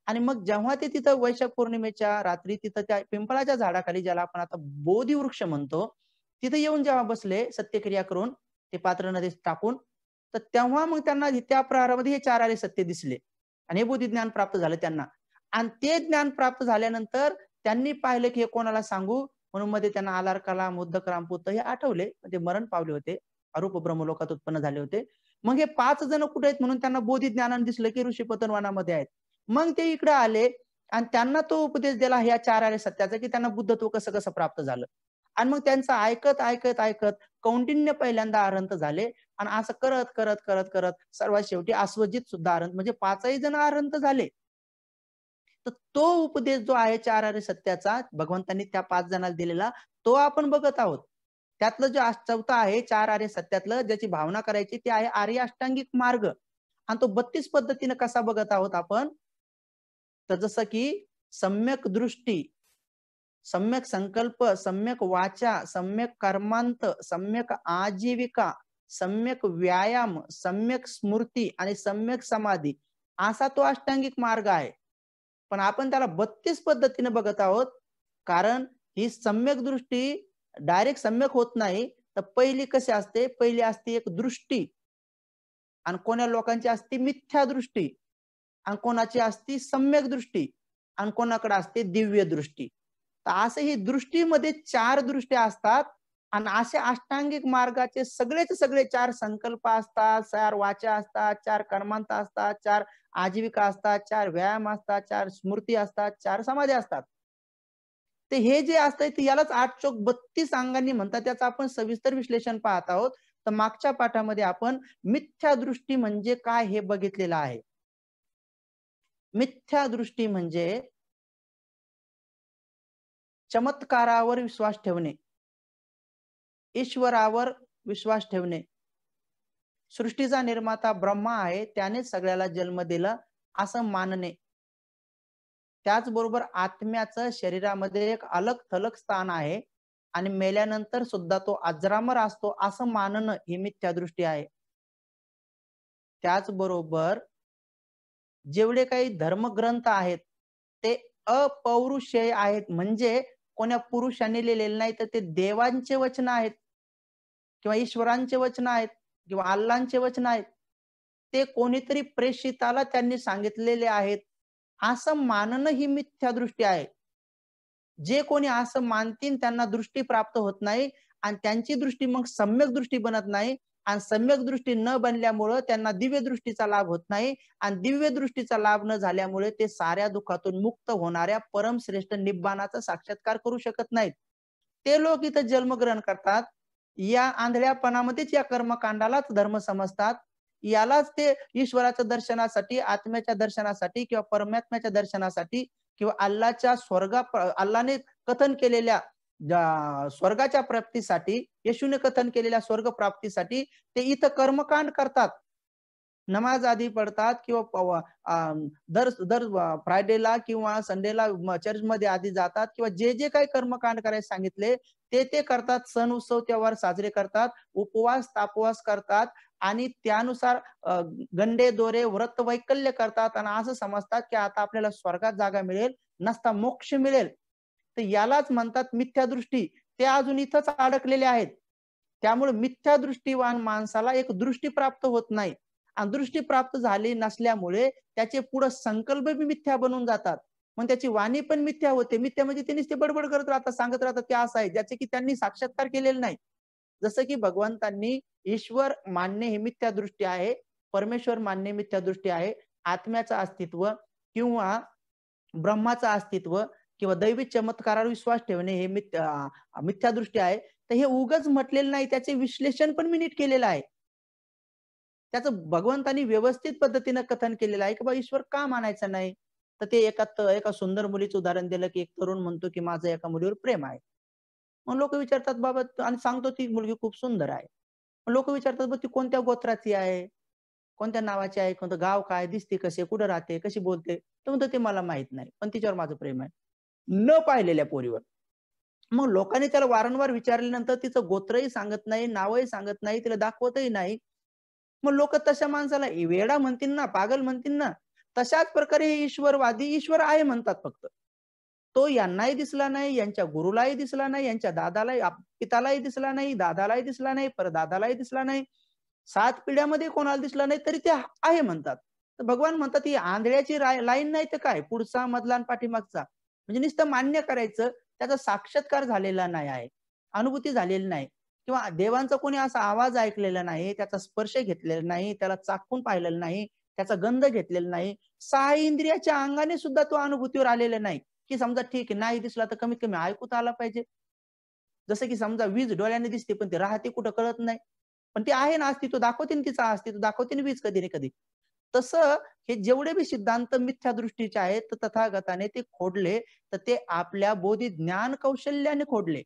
आणि मग जेव्हा ते तिथं वैशाख पौर्णिमेच्या रात्री तिथं त्या पिंपळाच्या झाडाखाली ज्याला आपण आता बोधिवृक्ष म्हणतो, तिथे येऊन जेव्हा बसले सत्यक्रिया करून ते पात्र नदीत टाकून, तर तेव्हा मग त्यांना त्या प्रहारामध्ये हे 4 आरे सत्य दिसले आणि हे बोधिज्ञान प्राप्त झालं त्यांना. आणि ते ज्ञान प्राप्त झाल्यानंतर त्यांनी पाहिलं की हे कोणाला सांगू म्हणून मध्ये त्यांना आलार कलाम, उद्धक रामपूत हे आठवले. ते मरण पावले होते. अरूप ब्रह्मलोकात उत्पन्न झाले होते. मग हे 5 जण कुठे आहेत म्हणून त्यांना बोधिज्ञानानं दिसलं की ऋषी पतनवनामध्ये आहेत. मग ते इकडे आले आणि त्यांना तो उपदेश दिला ह्या 4 आर्य सत्याचा की त्यांना बुद्धत्व कसं कसं प्राप्त झालं. आणि मग त्यांचं ऐकत, ऐकत, ऐकत कौंडिन्य पहिल्यांदा अरहंत झाले आणि असं करत, करत, करत, करत सर्वात शेवटी अश्वजित सुद्धा अरहंत म्हणजे 5ही जण अरहंत झाले. तर तो उपदेश जो आहे 4 आर्य सत्याचा भगवंतांनी त्या 5 जणांना दिलेला तो आपण बघत आहोत. त्यातलं जो चौथा आहे 4 आर्य सत्यातलं ज्याची भावना करायची ते आहे आर्य अष्टांगिक मार्ग आणि तो 32 पद्धतीने कसा बघत आहोत आपण तर जसं की सम्यक दृष्टी, सम्यक संकल्प, सम्यक वाचा, सम्यक कर्मांत, सम्यक आजीविका, सम्यक व्यायाम, सम्यक स्मृती आणि सम्यक समाधी असा तो अष्टांगिक मार्ग आहे. पण आपण त्याला 32 पद्धतीने बघत आहोत. कारण ही सम्यक दृष्टी डायरेक्ट सम्यक होत नाही. तर पहिली कशी असते? पहिली असते एक दृष्टी आणि कोण्या लोकांची असते मिथ्या दृष्टी आणि कोणाची असते सम्यक दृष्टी आणि कोणाकडे असते दिव्य दृष्टी. तर असं ही दृष्टीमध्ये 4 दृष्ट्या असतात आणि अशा अष्टांगिक मार्गाचे सगळेच सगळे 4 संकल्प असतात, 4 वाचा असतात, 4 कर्मांत असतात, 4 आजीविका असतात, 4 व्यायाम असतात, 4 स्मृती असतात, 4 समाधी असतात. तर हे जे असतंय ते यालाच 8 चोक 32 अंगांनी म्हणतात. त्याचं आपण सविस्तर विश्लेषण पाहत आहोत. तर मागच्या पाठामध्ये आपण मिथ्या दृष्टी म्हणजे काय हे बघितलेलं आहे. मिथ्या दृष्टी म्हणजे चमत्कारावर विश्वास ठेवणे, ईश्वरावर विश्वास ठेवणे. सृष्टीचा निर्माता ब्रह्मा आहे, त्यानेच सगळ्याला जन्म दिला असं मानणे. त्याचबरोबर आत्म्याचं शरीरामध्ये एक अलग-थलग स्थान आहे आणि मेल्यानंतर सुद्धा तो अजरामर असतो असं मानणं ही मिथ्या दृष्टी आहे. त्याचबरोबर जेवढे काही धर्मग्रंथ आहेत ते अपौरुषेय आहेत म्हणजे कोण्या पुरुषाने लिहिलेले नाही तर ते देवांचे वचन आहेत किंवा ईश्वरांचे वचन आहेत किंवा अल्लांचे वचन आहेत. ते कोणीतरी प्रेषिताला त्यांनी सांगितलेले आहेत असं मानणं ही मिथ्या दृष्टी आहे. जे कोणी असं मानतील त्यांना दृष्टी प्राप्त होत नाही आणि त्यांची दृष्टी मग सम्यक दृष्टी बनत नाही आणि सम्यक दृष्टी न बनल्यामुळं त्यांना दिव्य दृष्टीचा लाभ होत नाही आणि दिव्य दृष्टीचा लाभ न झाल्यामुळे ते साऱ्या दुःखातून मुक्त होणाऱ्या परमश्रेष्ठ निब्बाणाचा साक्षात्कार करू शकत नाहीत. ते लोक इथं जन्मग्रहण करतात. या आंधळ्यापणामध्येच या कर्मकांडालाच धर्म समजतात. यालाच ते ईश्वराच्या दर्शनासाठी, आत्म्याच्या दर्शनासाठी किंवा परमात्म्याच्या दर्शनासाठी किंवा अल्लाच्या अल्लाने कथन केलेल्या स्वर्गाच्या प्राप्तीसाठी, येशूने कथन केलेल्या स्वर्ग प्राप्तीसाठी ते इथं कर्मकांड करतात. नमाज आधी पडतात किंवा दर दर फ्रायडेला किंवा संडेला चर्चमध्ये आधी जातात किंवा जे जे काही कर्मकांड करायला सांगितले ते करतात. सण उत्सव त्योहार साजरे करतात, उपवास तापवास करतात आणि त्यानुसार गंडे दोरे व्रत वैकल्य करतात आणि असं समजतात की आता आपल्याला स्वर्गात जागा मिळेल, नसता मोक्ष मिळेल. तर यालाच म्हणतात मिथ्या दृष्टी. ते अजून इथंच अडकलेले आहेत. त्यामुळे मिथ्या दृष्टीवान माणसाला एक दृष्टी प्राप्त होत नाही आणि दृष्टी प्राप्त झाली नसल्यामुळे त्याचे पुढे संकल्प बी मिथ्या बनून जातात. मग त्याची वाणी पण मिथ्या होते. मिथ्या म्हणजे ते नुसते बडबड करत राहतात, सांगत राहतात ते असं आहे ज्याचे की त्यांनी साक्षात्कार केलेला नाही. जसं की भगवंतांनी ईश्वर मानणे ही मिथ्या दृष्टी आहे, परमेश्वर मानणे मिथ्या दृष्टी आहे, आत्म्याचं अस्तित्व किंवा ब्रह्माचं अस्तित्व किंवा दैवी चमत्कारावर विश्वास ठेवणे हे मिथ्या दृष्टी आहे. तर हे उगाच म्हटलेलं नाही, त्याचे विश्लेषण पण मी नीट केलेलं आहे. त्याचं भगवंतांनी व्यवस्थित पद्धतीनं कथन केलेलं आहे, की बा ईश्वर का मानायचा नाही? तर ते एका सुंदर मुलीचं उदाहरण दिलं, की एक तरुण म्हणतो, की माझं एका मुलीवर प्रेम आहे. मग लोकं विचारतात बाबा आणि सांगतो ती मुलगी खूप सुंदर आहे. मग लोकं विचारतात, "बघ ती कोणत्या गोत्राची आहे? कोणत्या नावाची आहे? कोणतं गाव काय? दिसते कशी? कुठं राहते? कशी बोलते?" तो म्हणतो, "ते मला माहीत नाही, पण तिच्यावर माझं प्रेम आहे." न पाहिलेल्या पोरीवर. मग लोकांनी त्याला वारंवार विचारल्यानंतर तिचं गोत्रही सांगत नाही, नावही सांगत नाही, तिला दाखवतही नाही. मग लोक तशा माणसाला वेडा म्हणतील ना, पागल म्हणतील ना. तशाच प्रकारे हे ईश्वरवादी ईश्वर आहे म्हणतात फक्त. तो यांनाही दिसला नाही, यांच्या गुरुलाही दिसला नाही, यांच्या दादालाही पितालाही दिसला नाही, दादालाही दिसला नाही, परदादालाही दिसला नाही. 7 पिढ्यामध्ये कोणाला दिसला नाही तरी ते आहे म्हणतात. तर भगवान म्हणतात ही आंधळ्याची लाईन नाही तर काय, पुढचा, मधला आणि पाठीमागचा. म्हणजे नुसतं मान्य करायचं, त्याचा साक्षात्कार झालेला नाही आहे. अनुभूती झालेली नाही किंवा देवांचा कोणी असा आवाज ऐकलेला नाही, त्याचा स्पर्श घेतलेला नाही, त्याला चाखून पाहिलेलं नाही, त्याचा गंध घेतलेला नाही. 6 इंद्रियाच्या अंगाने सुद्धा तो अनुभूतीवर आलेला नाही, की समजा ठीक आहे नाही दिसला तर कमीत कमी ऐकू तर आला पाहिजे. जसं की समजा वीज डोळ्याने दिसते पण ती राहते कुठं कळत नाही. पण ती आहे ना अस्तित्व दाखवते ना तिचं अस्तित्व दाखवते ना वीज कधी ना कधी. तसं हे जेवढे बी सिद्धांत मिथ्या दृष्टीचे आहेत तर तथागताने ते खोडले तर ते आपल्या बोधी ज्ञान कौशल्याने खोडले.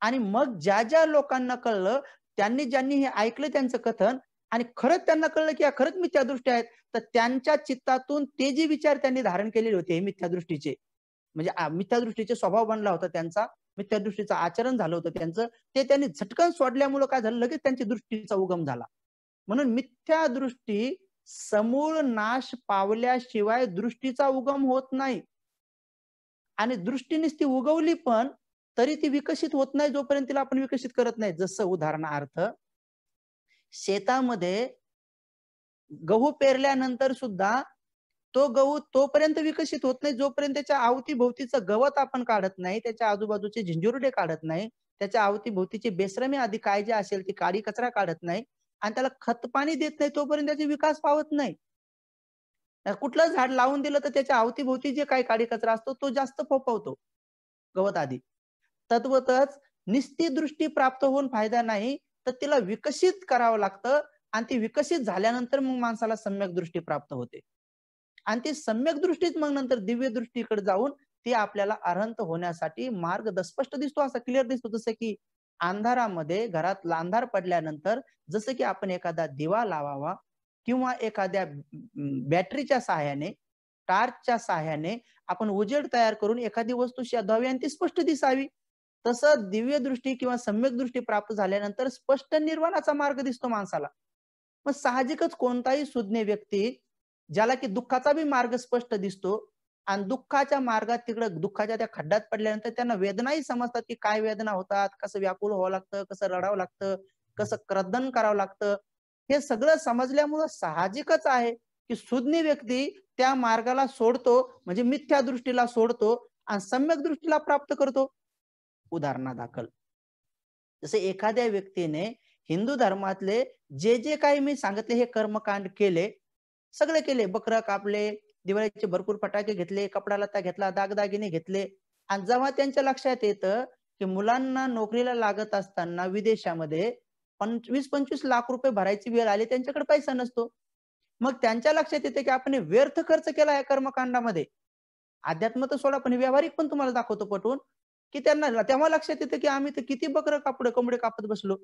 आणि मग ज्या लोकांना कळलं, ज्यांनी हे ऐकलं त्यांचं कथन आणि खरंच त्यांना कळलं की खरंच मिथ्या दृष्टी आहेत, तर त्यांच्या चित्तातून ते जे विचार त्यांनी धारण केलेले होते मिथ्या दृष्टीचे, म्हणजे मिथ्या दृष्टीचे स्वभाव बनला होता त्यांचा, मिथ्या दृष्टीचं आचरण झालं होतं त्यांचं, ते त्यांनी झटकन सोडल्यामुळं काय झालं, लगेच त्यांची दृष्टीचा उगम झाला. म्हणून मिथ्या दृष्टी समूळ नाश पावल्याशिवाय दृष्टीचा उगम होत नाही. आणि दृष्टीनेच ती उगवली पण तरी ती विकसित होत नाही जोपर्यंत तिला आपण विकसित करत नाही. जसं उदाहरणार्थ शेतामध्ये गहू पेरल्यानंतर सुद्धा तो गहू तोपर्यंत विकसित होत नाही जोपर्यंत त्याच्या अवतीभोवतीचं गवत आपण काढत नाही, त्याच्या आजूबाजूचे झिंजुरडे काढत नाही, त्याच्या अवतीभोवतीची बेश्रमी आधी काय जे असेल ती काडी कचरा काढत नाही आणि त्याला खत पाणी देत नाही तोपर्यंत त्याचे विकास पावत नाही. कुठलं झाड लावून दिलं तर त्याच्या अवतीभोवती जे काही काडी कचरा असतो तो जास्त फोफवतो गवत आधी. तद्वतच निस्ती दृष्टी प्राप्त होऊन फायदा नाही, तर तिला विकसित करावं लागतं आणि ती विकसित झाल्यानंतर मग माणसाला सम्यक दृष्टी प्राप्त होते. आणि ती सम्यक दृष्टीच मग नंतर दिव्य दृष्टीकडे जाऊन ती आपल्याला अरहंत होण्यासाठी मार्ग स्पष्ट दिसतो, असा क्लिअर दिसतो. जसं की अंधारामध्ये घरात अंधार पडल्यानंतर जसं की आपण एखादा दिवा लावावा किंवा एखाद्या बॅटरीच्या सहाय्याने, टॉर्चच्या सहाय्याने आपण उजेड तयार करून एखादी वस्तू शोधावी आणि ती स्पष्ट दिसावी. तसं दिव्य दृष्टी किंवा सम्यक दृष्टी प्राप्त झाल्यानंतर स्पष्ट निर्वाणाचा मार्ग दिसतो माणसाला. मग साहजिकच कोणताही सुज्ञ व्यक्ती ज्याला की दुःखाचा बी मार्ग स्पष्ट दिसतो आणि दुःखाच्या मार्गात तिकडं दुःखाच्या त्या खड्ड्यात पडल्यानंतर त्यांना वेदनाही समजतात की काय वेदना होतात, कसं व्याकुळ व्हावं लागतं, कसं रडावं लागतं, कसं क्रदन करावं लागतं. हे सगळं समजल्यामुळं साहजिकच आहे की सुज्ञ व्यक्ती त्या मार्गाला सोडतो, म्हणजे मिथ्या दृष्टीला सोडतो आणि सम्यक दृष्टीला प्राप्त करतो. उदाहरणादाखल जसे एखाद्या व्यक्तीने हिंदू धर्मातले जे काही मी सांगितले हे कर्मकांड केले, सगळे केले, बकरं कापले, दिवाळीचे भरपूर फटाके घेतले, कपडा लत्ता घेतला, दागदागिने घेतले आणि जेव्हा त्यांच्या लक्षात येतं की मुलांना नोकरीला लागत असताना विदेशामध्ये 25-25 लाख रुपये भरायची वेळ आली, त्यांच्याकडे पैसा नसतो. मग त्यांच्या लक्षात येते की आपण व्यर्थ खर्च केला या कर्मकांडामध्ये. अध्यात्म तर सोडा पण व्यावहारिक पण तुम्हाला दाखवतो पटवून, की त्यांना तेव्हा लक्षात येतं की आम्ही तर किती बकरं कोंबडे कापत बसलो.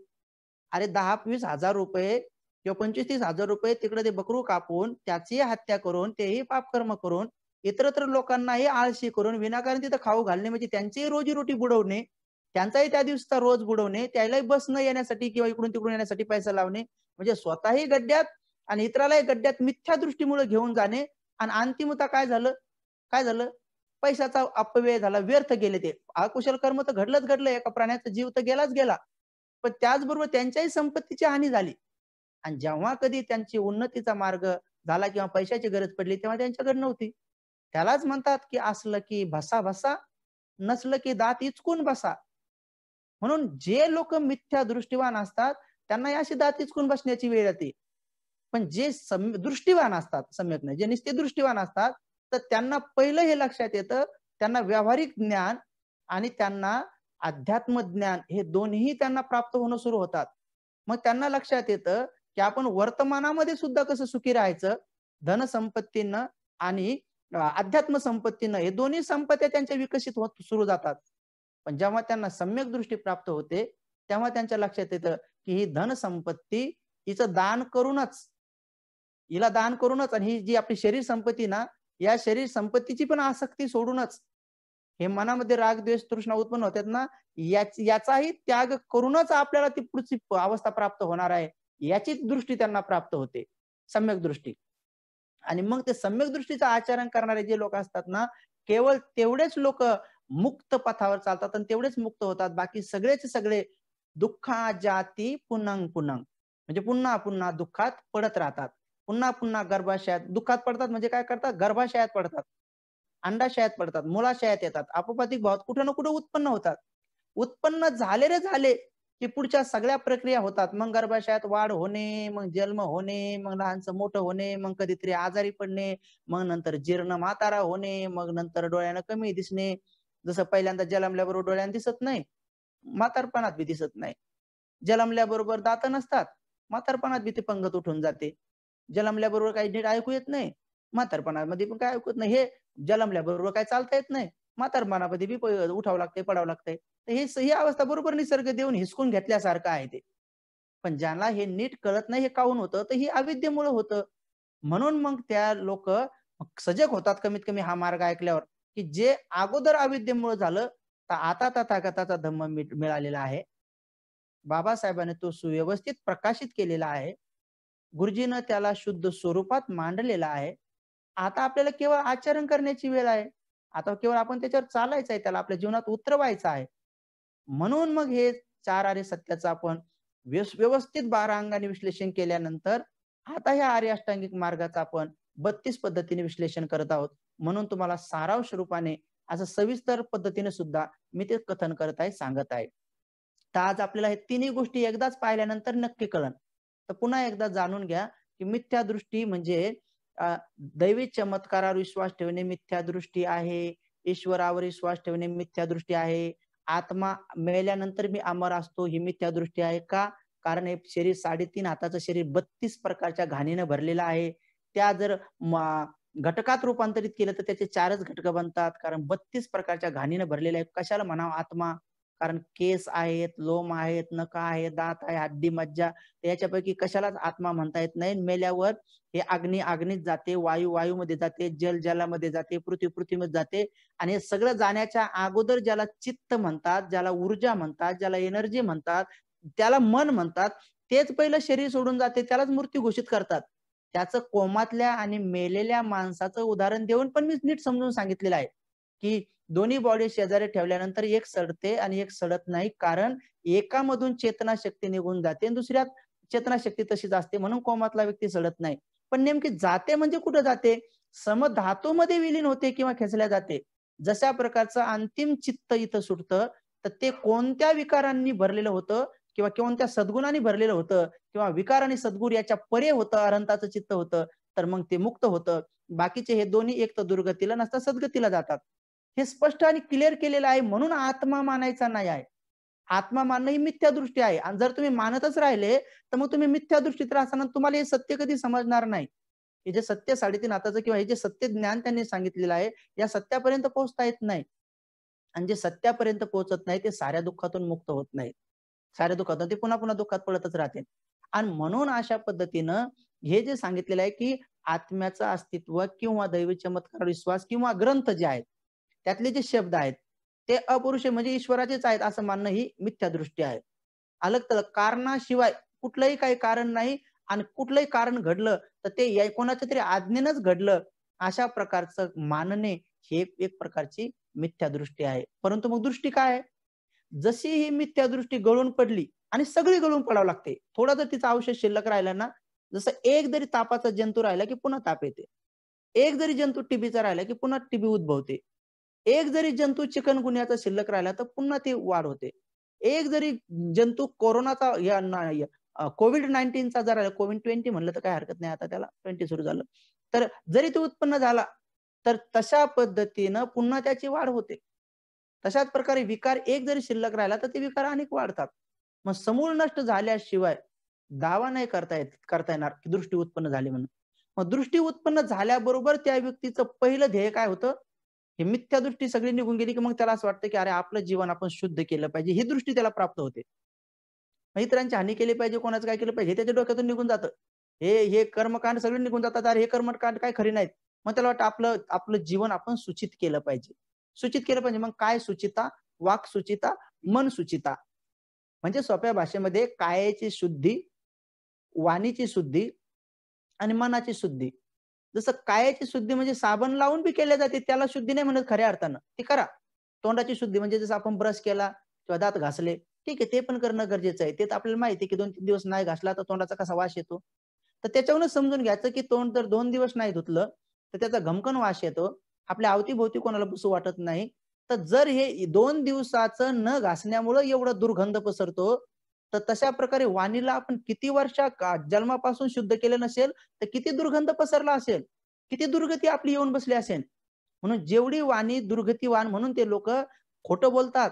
अरे 10-20 हजार रुपये किंवा 25-30 हजार रुपये तिकडे ते बकरू कापून त्याची हत्या करून तेही पापकर्म करून इतरत्र लोकांनाही आळशी करून विनाकारण तिथं खाऊ घालणे म्हणजे त्यांचीही रोजीरोटी बुडवणे, त्यांचाही त्या दिवसाचा रोज बुडवणे, त्यालाही बस न येण्यासाठी किंवा इकडून तिकडून येण्यासाठी पैसा लावणे, म्हणजे स्वतःही गड्ड्यात आणि इतरालाही गड्ड्यात मिथ्या दृष्टीमुळे घेऊन जाणे आणि अंतिमतः काय झालं? पैशाचा अपव्यय झाला, व्यर्थ गेले ते. अकुशल कर्म तर घडलं, एका प्राण्याचा जीव तर गेलाच गेला. पण त्याचबरोबर त्यांच्याही संपत्तीची हानी झाली. आणि जेव्हा कधी त्यांची उन्नतीचा मार्ग झाला किंवा पैशाची गरज पडली, तेव्हा त्यांच्याकडे नव्हती. त्यालाच म्हणतात, की असलं की भसा भसा, नसलं की दात इचकून बसा. म्हणून जे लोक मिथ्या दृष्टीवान असतात, त्यांना अशी दात इचकून बसण्याची वेळ येते. पण जे दृष्टीवान असतात, सम्यक नाही, जे निस्ते दृष्टीवान असतात, तर त्यांना पहिलं हे लक्षात येतं, त्यांना व्यावहारिक ज्ञान आणि त्यांना अध्यात्म ज्ञान हे दोन्ही त्यांना प्राप्त होणं सुरू होतात. मग त्यांना लक्षात येतं, की आपण वर्तमानामध्ये सुद्धा कसं सुखी राहायचं, धनसंपत्तीनं आणि अध्यात्म संपत्तीनं हे दोन्ही संपत्त्या त्यांच्या विकसित होत सुरू जातात. पण जेव्हा त्यांना सम्यक दृष्टी प्राप्त होते, तेव्हा त्यांच्या लक्षात येतं, की ही धनसंपत्ती हिचं दान करूनच हिला दान करूनच आणि ही जी आपली शरीर संपत्ती ना, या शरीर संपत्तीची पण आसक्ती सोडूनच हे मनामध्ये राग, द्वेष, तृष्णा उत्पन्न होतात ना, याचाही त्याग करूनच आपल्याला ती पुढची अवस्था प्राप्त होणार आहे. याची दृष्टी त्यांना प्राप्त होते, सम्यक दृष्टी. आणि मग ते सम्यक दृष्टीचं आचरण करणारे जे लोक असतात ना, केवळ तेवढेच लोक मुक्त पथावर चालतात आणि तेवढेच मुक्त होतात. बाकी सगळेच सगळे दुःखा जाती पुनंग पुनंग, म्हणजे पुन्हा पुन्हा दुःखात पडत राहतात. पुन्हा पुन्हा गर्भाशयात दुःखात पडतात, म्हणजे काय करतात, गर्भाशयात पडतात, अंडाशयात पडतात, मुळाशयात येतात, अपोपातिक भावात कुठे ना कुठे उत्पन्न होतात. उत्पन्न झाले रे झाले की पुढच्या सगळ्या प्रक्रिया होतात. मग गर्भाशयात वाढ होणे, मग जन्म होणे, मग लहानचं मोठं होणे, मग कधीतरी आजारी पडणे, मग नंतर जीर्ण म्हातारा होणे, मग नंतर डोळ्यानं कमी दिसणे. जसं पहिल्यांदा जन्मल्याबरोबर डोळ्यानं दिसत नाही, म्हातारपणात बी दिसत नाही. जन्मल्याबरोबर दात नसतात, म्हातारपणात बी ते पंगत उठून जाते. जन्मल्याबरोबर काही नीट ऐकू येत नाही, म्हातारपणामध्ये पण काय ऐकू येत नाही. हे जन्मल्याबरोबर काय चालता येत नाही, म्हातारपणामध्ये बी उठावं लागतंय, पडावं लागतंय. तर ही अवस्था बरोबर निसर्ग देऊन हिसकून घेतल्यासारखं आहे ते. पण ज्याला हे नीट कळत नाही हे काहून होतं, तर ही अविद्येमुळं होतं. म्हणून मग त्या लोक सजग होतात कमीत कमी हा मार्ग ऐकल्यावर, की जे अगोदर अविद्येमुळे झालं, तर आता तथागताचा धम्म मिळालेला आहे. बाबासाहेबांनी तो सुव्यवस्थित प्रकाशित केलेला आहे. गुरुजीनं त्याला शुद्ध स्वरूपात मांडलेला आहे. आता आपल्याला केवळ आचरण करण्याची वेळ आहे. आता केवळ आपण त्याच्यावर चालायचं आहे, त्याला आपल्या जीवनात उतरवायचं आहे. म्हणून मग हे 4 आर्य सत्याचं आपण व्यवस्थित 12 अंगाने विश्लेषण केल्यानंतर आता ह्या आर्य अष्टांगिक मार्गाचं आपण 32 पद्धतीने विश्लेषण करत आहोत. म्हणून तुम्हाला सारांश रूपाने असं सविस्तर पद्धतीने सुद्धा मी ते कथन करत आहे, सांगत आहे. तर आज आपल्याला हे तिन्ही गोष्टी एकदाच पाहिल्यानंतर नक्की कळन. तर पुन्हा एकदा जाणून घ्या, की मिथ्या दृष्टी म्हणजे दैवी चमत्कारावर विश्वास ठेवणे मिथ्या दृष्टी आहे. ईश्वरावर विश्वास ठेवणे मिथ्या दृष्टी आहे. आत्मा मेल्यानंतर मी अमर असतो ही मिथ्या दृष्टी आहे. का? कारण हे शरीर 3.5 हाताचं शरीर 32 प्रकारच्या घाणीनं भरलेलं आहे. त्या जर घटकात रूपांतरित केलं तर त्याचे 4च घटक बनतात. कारण 32 प्रकारच्या घाणीनं भरलेलं आहे. कशाला म्हणावं आत्मा? कारण केस आहेत, लोम आहेत, नख आहेत, दात आहे, हड्डी, मज्जा, याच्यापैकी कशालाच आत्मा म्हणता येत नाही. मेल्यावर हे अग्नी अग्नीत जाते, वायू वायूमध्ये जाते, जल जलामध्ये जाते, पृथ्वी पृथ्वीमध्ये जाते. आणि हे सगळं जाण्याच्या अगोदर ज्याला चित्त म्हणतात, ज्याला ऊर्जा म्हणतात, ज्याला एनर्जी म्हणतात, त्याला मन म्हणतात, तेच पहिलं शरीर सोडून जाते, त्यालाच मृत्यू घोषित करतात. त्याचं कोमातल्या आणि मेलेल्या माणसाचं उदाहरण देऊन पण मी नीट समजून सांगितलेलं आहे, की दोन्ही बॉडी शेजारी ठेवल्यानंतर एक सडते आणि एक सडत नाही. कारण एकामधून चेतना शक्ती निघून जाते आणि दुसऱ्यात चेतना शक्ती तशीच असते, म्हणून कोमातला व्यक्ती सडत नाही. पण नेमकी जाते म्हणजे कुठं जाते? समधातूमध्ये विलीन होते किंवा खेचल्या जाते. जशा प्रकारचं अंतिम चित्त इथं सुटतं, तर ते कोणत्या विकारांनी भरलेलं होतं किंवा कोणत्या सद्गुणांनी भरलेलं होतं किंवा विकार आणि सद्गुण याच्या परे होतं, अनंताचं चित्त होतं, तर मग ते मुक्त होतं. बाकीचे हे दोन्ही एक तर दुर्गतीला नसतात, सद्गतीला जातात. हे स्पष्ट आणि क्लिअर केलेलं आहे. म्हणून आत्मा मानायचा नाही आहे. आत्मा मानणं ही मिथ्या दृष्टी आहे. आणि जर तुम्ही मानतच राहिले, तर मग तुम्ही मिथ्या दृष्टीत राहताना तुम्हाला हे सत्य कधी समजणार नाही. हे जे सत्य 3.5 हाताचं किंवा हे जे सत्य ज्ञान त्यांनी सांगितलेलं आहे, या सत्यापर्यंत पोहोचता येत नाही. आणि जे सत्यापर्यंत पोहोचत नाही, ते साऱ्या दुःखातून मुक्त होत नाही. साऱ्या दुःखातून ते पुन्हा पुन्हा दुःखात पडतच राहते. आणि म्हणून अशा पद्धतीनं हे जे सांगितलेलं आहे, की आत्म्याचं अस्तित्व किंवा दैवी चमत्कार विश्वास किंवा ग्रंथ जे आहेत, त्यातले जे शब्द आहेत, ते अपरुष म्हणजे ईश्वराचेच आहेत असं मानणं ही मिथ्या दृष्टी आहे. अलग-तलग कारणाशिवाय कुठलंही काही कारण नाही आणि कुठलंही कारण घडलं, तर ते कोणाच्या तरी आज्ञेनंच घडलं, अशा प्रकारचं मानणे हे एक प्रकारची मिथ्या दृष्टी आहे. परंतु मग दृष्टी काय आहे? जशी ही मिथ्या दृष्टी गळून पडली आणि सगळी गळून पडावं लागते. थोडा जर तिचा अवशेष शिल्लक राहिला ना, जसं एक जरी तापाचा जंतू राहिला, की पुन्हा ताप येते. एक जरी जंतू टीबीचा राहिला, की पुन्हा टीबी उद्भवते. एक जरी जंतू चिकनगुन्याचा शिल्लक राहिला, तर पुन्हा ती वाढ होते. एक जरी जंतू कोरोनाचा कोव्हिड-19चा जर कोव्हिड-20 म्हणलं तर काही हरकत नाही, आता त्याला 20 सुरू झालं. तर जरी तो उत्पन्न झाला, तर तशा पद्धतीनं पुन्हा त्याची वाढ होते. तशाच प्रकारे विकार एक जरी शिल्लक राहिला, तर ते विकार अनेक वाढतात. मग समूळ नष्ट झाल्याशिवाय दावा नाही करता येणार, की दृष्टी उत्पन्न झाली म्हणून. मग दृष्टी उत्पन्न झाल्याबरोबर त्या व्यक्तीचं पहिलं ध्येय काय होतं? ही मिथ्या दृष्टी सगळी निघून गेली, की मग त्याला असं वाटतं, की अरे आपलं जीवन आपण शुद्ध केलं पाहिजे. ही दृष्टी त्याला प्राप्त होते. इतरांची हानी केली पाहिजे, कोणाचं काय केलं पाहिजे, हे त्याच्या डोक्यातून निघून जातं. हे कर्मकांड सगळे निघून जातात. अरे हे कर्मकांड काय खरी नाहीत. मग त्याला वाटतं आपलं आपलं जीवन आपण सूचित केलं पाहिजे. सूचित केलं पाहिजे. मग काय सुचिता? वाक सुचिता, मन सुचिता. म्हणजे सोप्या भाषेमध्ये कायाची शुद्धी, वाणीची शुद्धी आणि मनाची शुद्धी. जसं कायाची शुद्धी म्हणजे साबण लावून बी केल्या जाते, त्याला शुद्धी नाही म्हणत खऱ्या अर्थानं. ती करा. तोंडाची शुद्धी म्हणजे जसं आपण ब्रश केला किंवा दात घासले, ठीक आहे, ते पण करणं गरजेचं आहे. ते तर आपल्याला माहिती आहे, की 2-3 दिवस नाही घासला तर तोंडाचा कसा वास येतो. तर त्याच्यावरूनच समजून घ्यायचं, की तोंड जर 2 दिवस नाही धुतलं, तर त्याचा घमकन वास येतो. आपल्या अवती कोणाला पुसू वाटत नाही. तर जर हे 2 दिवसाचं न घासण्यामुळं एवढा दुर्गंध पसरतो, तर तशा प्रकारे वाणीला आपण किती जन्मापासून शुद्ध केलं नसेल, तर किती दुर्गंध पसरला असेल, किती दुर्गती आपली येऊन बसली असेल. म्हणून जेवढी वाणी दुर्गतीवान म्हणून ते लोकं खोटं बोलतात.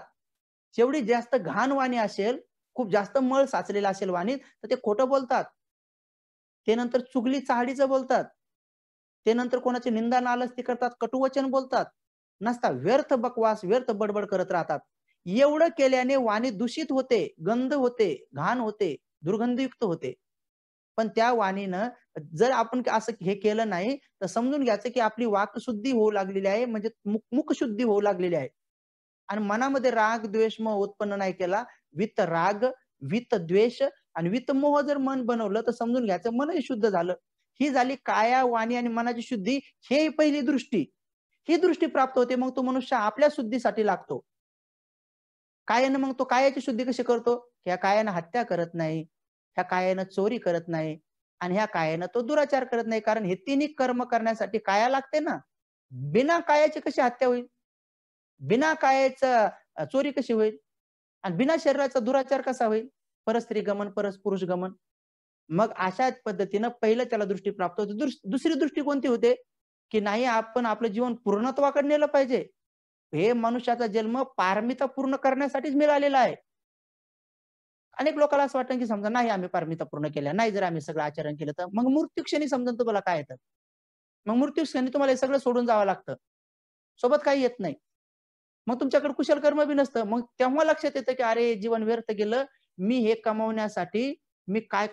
जेवढी जास्त घाण वाणी असेल, खूप जास्त मळ साचलेला असेल वाणीत, तर ते खोटं बोलतात. ते नंतर चुगली चहाडीचं बोलतात. ते नंतर कोणाची निंदा नालस्ती करतात, कटुवचन बोलतात. नसता व्यर्थ बकवास, व्यर्थ बडबड करत राहतात. एवढं केल्याने वाणी दूषित होते, गंध होते, घाण होते, दुर्गंधयुक्त होते. पण त्या वाणीनं जर आपण असं हे केलं नाही, तर समजून घ्यायचं की आपली वाकशुद्धी होऊ लागलेली आहे, म्हणजे मुखशुद्धी होऊ लागलेली आहे. आणि मनामध्ये राग, द्वेष, मोह उत्पन्न नाही केला. विथ राग, विथ द्वेष आणि विथ मोह जर मन बनवलं, तर समजून घ्यायचं मनही शुद्ध झालं. ही झाली काया, वाणी आणि मनाची शुद्धी. ही पहिली दृष्टी. ही दृष्टी प्राप्त होते. मग तो मनुष्य आपल्या शुद्धीसाठी लागतो. कायानं मग तो कायाची शुद्धी कशी करतो? ह्या कायानं हत्या करत नाही. ह्या कायानं चोरी करत नाही आणि ह्या कायानं तो दुराचार करत नाही. कारण हे तिन्ही कर्म करण्यासाठी काया लागते ना. बिना कायाची कशी हत्या होईल? बिना कायाचं चोरी कशी होईल? आणि बिना शरीराचा दुराचार कसा होईल? परस्त्री गमन, परपुरुष गमन. मग अशा पद्धतीनं पहिलं त्याला दृष्टी प्राप्त होते. दुसरी दृष्टी कोणती होते? की नाही आपण आपलं जीवन पूर्णत्वाकडे नेलं पाहिजे. हे मनुष्याचा जन्म पारमिता पूर्ण करण्यासाठीच मिळालेला आहे. अनेक लोकांना असं वाटतं की समजा नाही आम्ही पारमिता पूर्ण केल्या, नाही जर आम्ही सगळं आचरण केलं तर मग मृत्यूक्षणी समजा तुम्हाला काय येतं? मग मृत्यूक्षणी तुम्हाला हे सगळं सोडून जावं लागतं. सोबत काही येत नाही. मग तुमच्याकडे कुशल कर्म बी नसतं. मग तेव्हा लक्षात येतं की अरे जीवन व्यर्थ गेलं. मी हे कमवण्यासाठी मी काय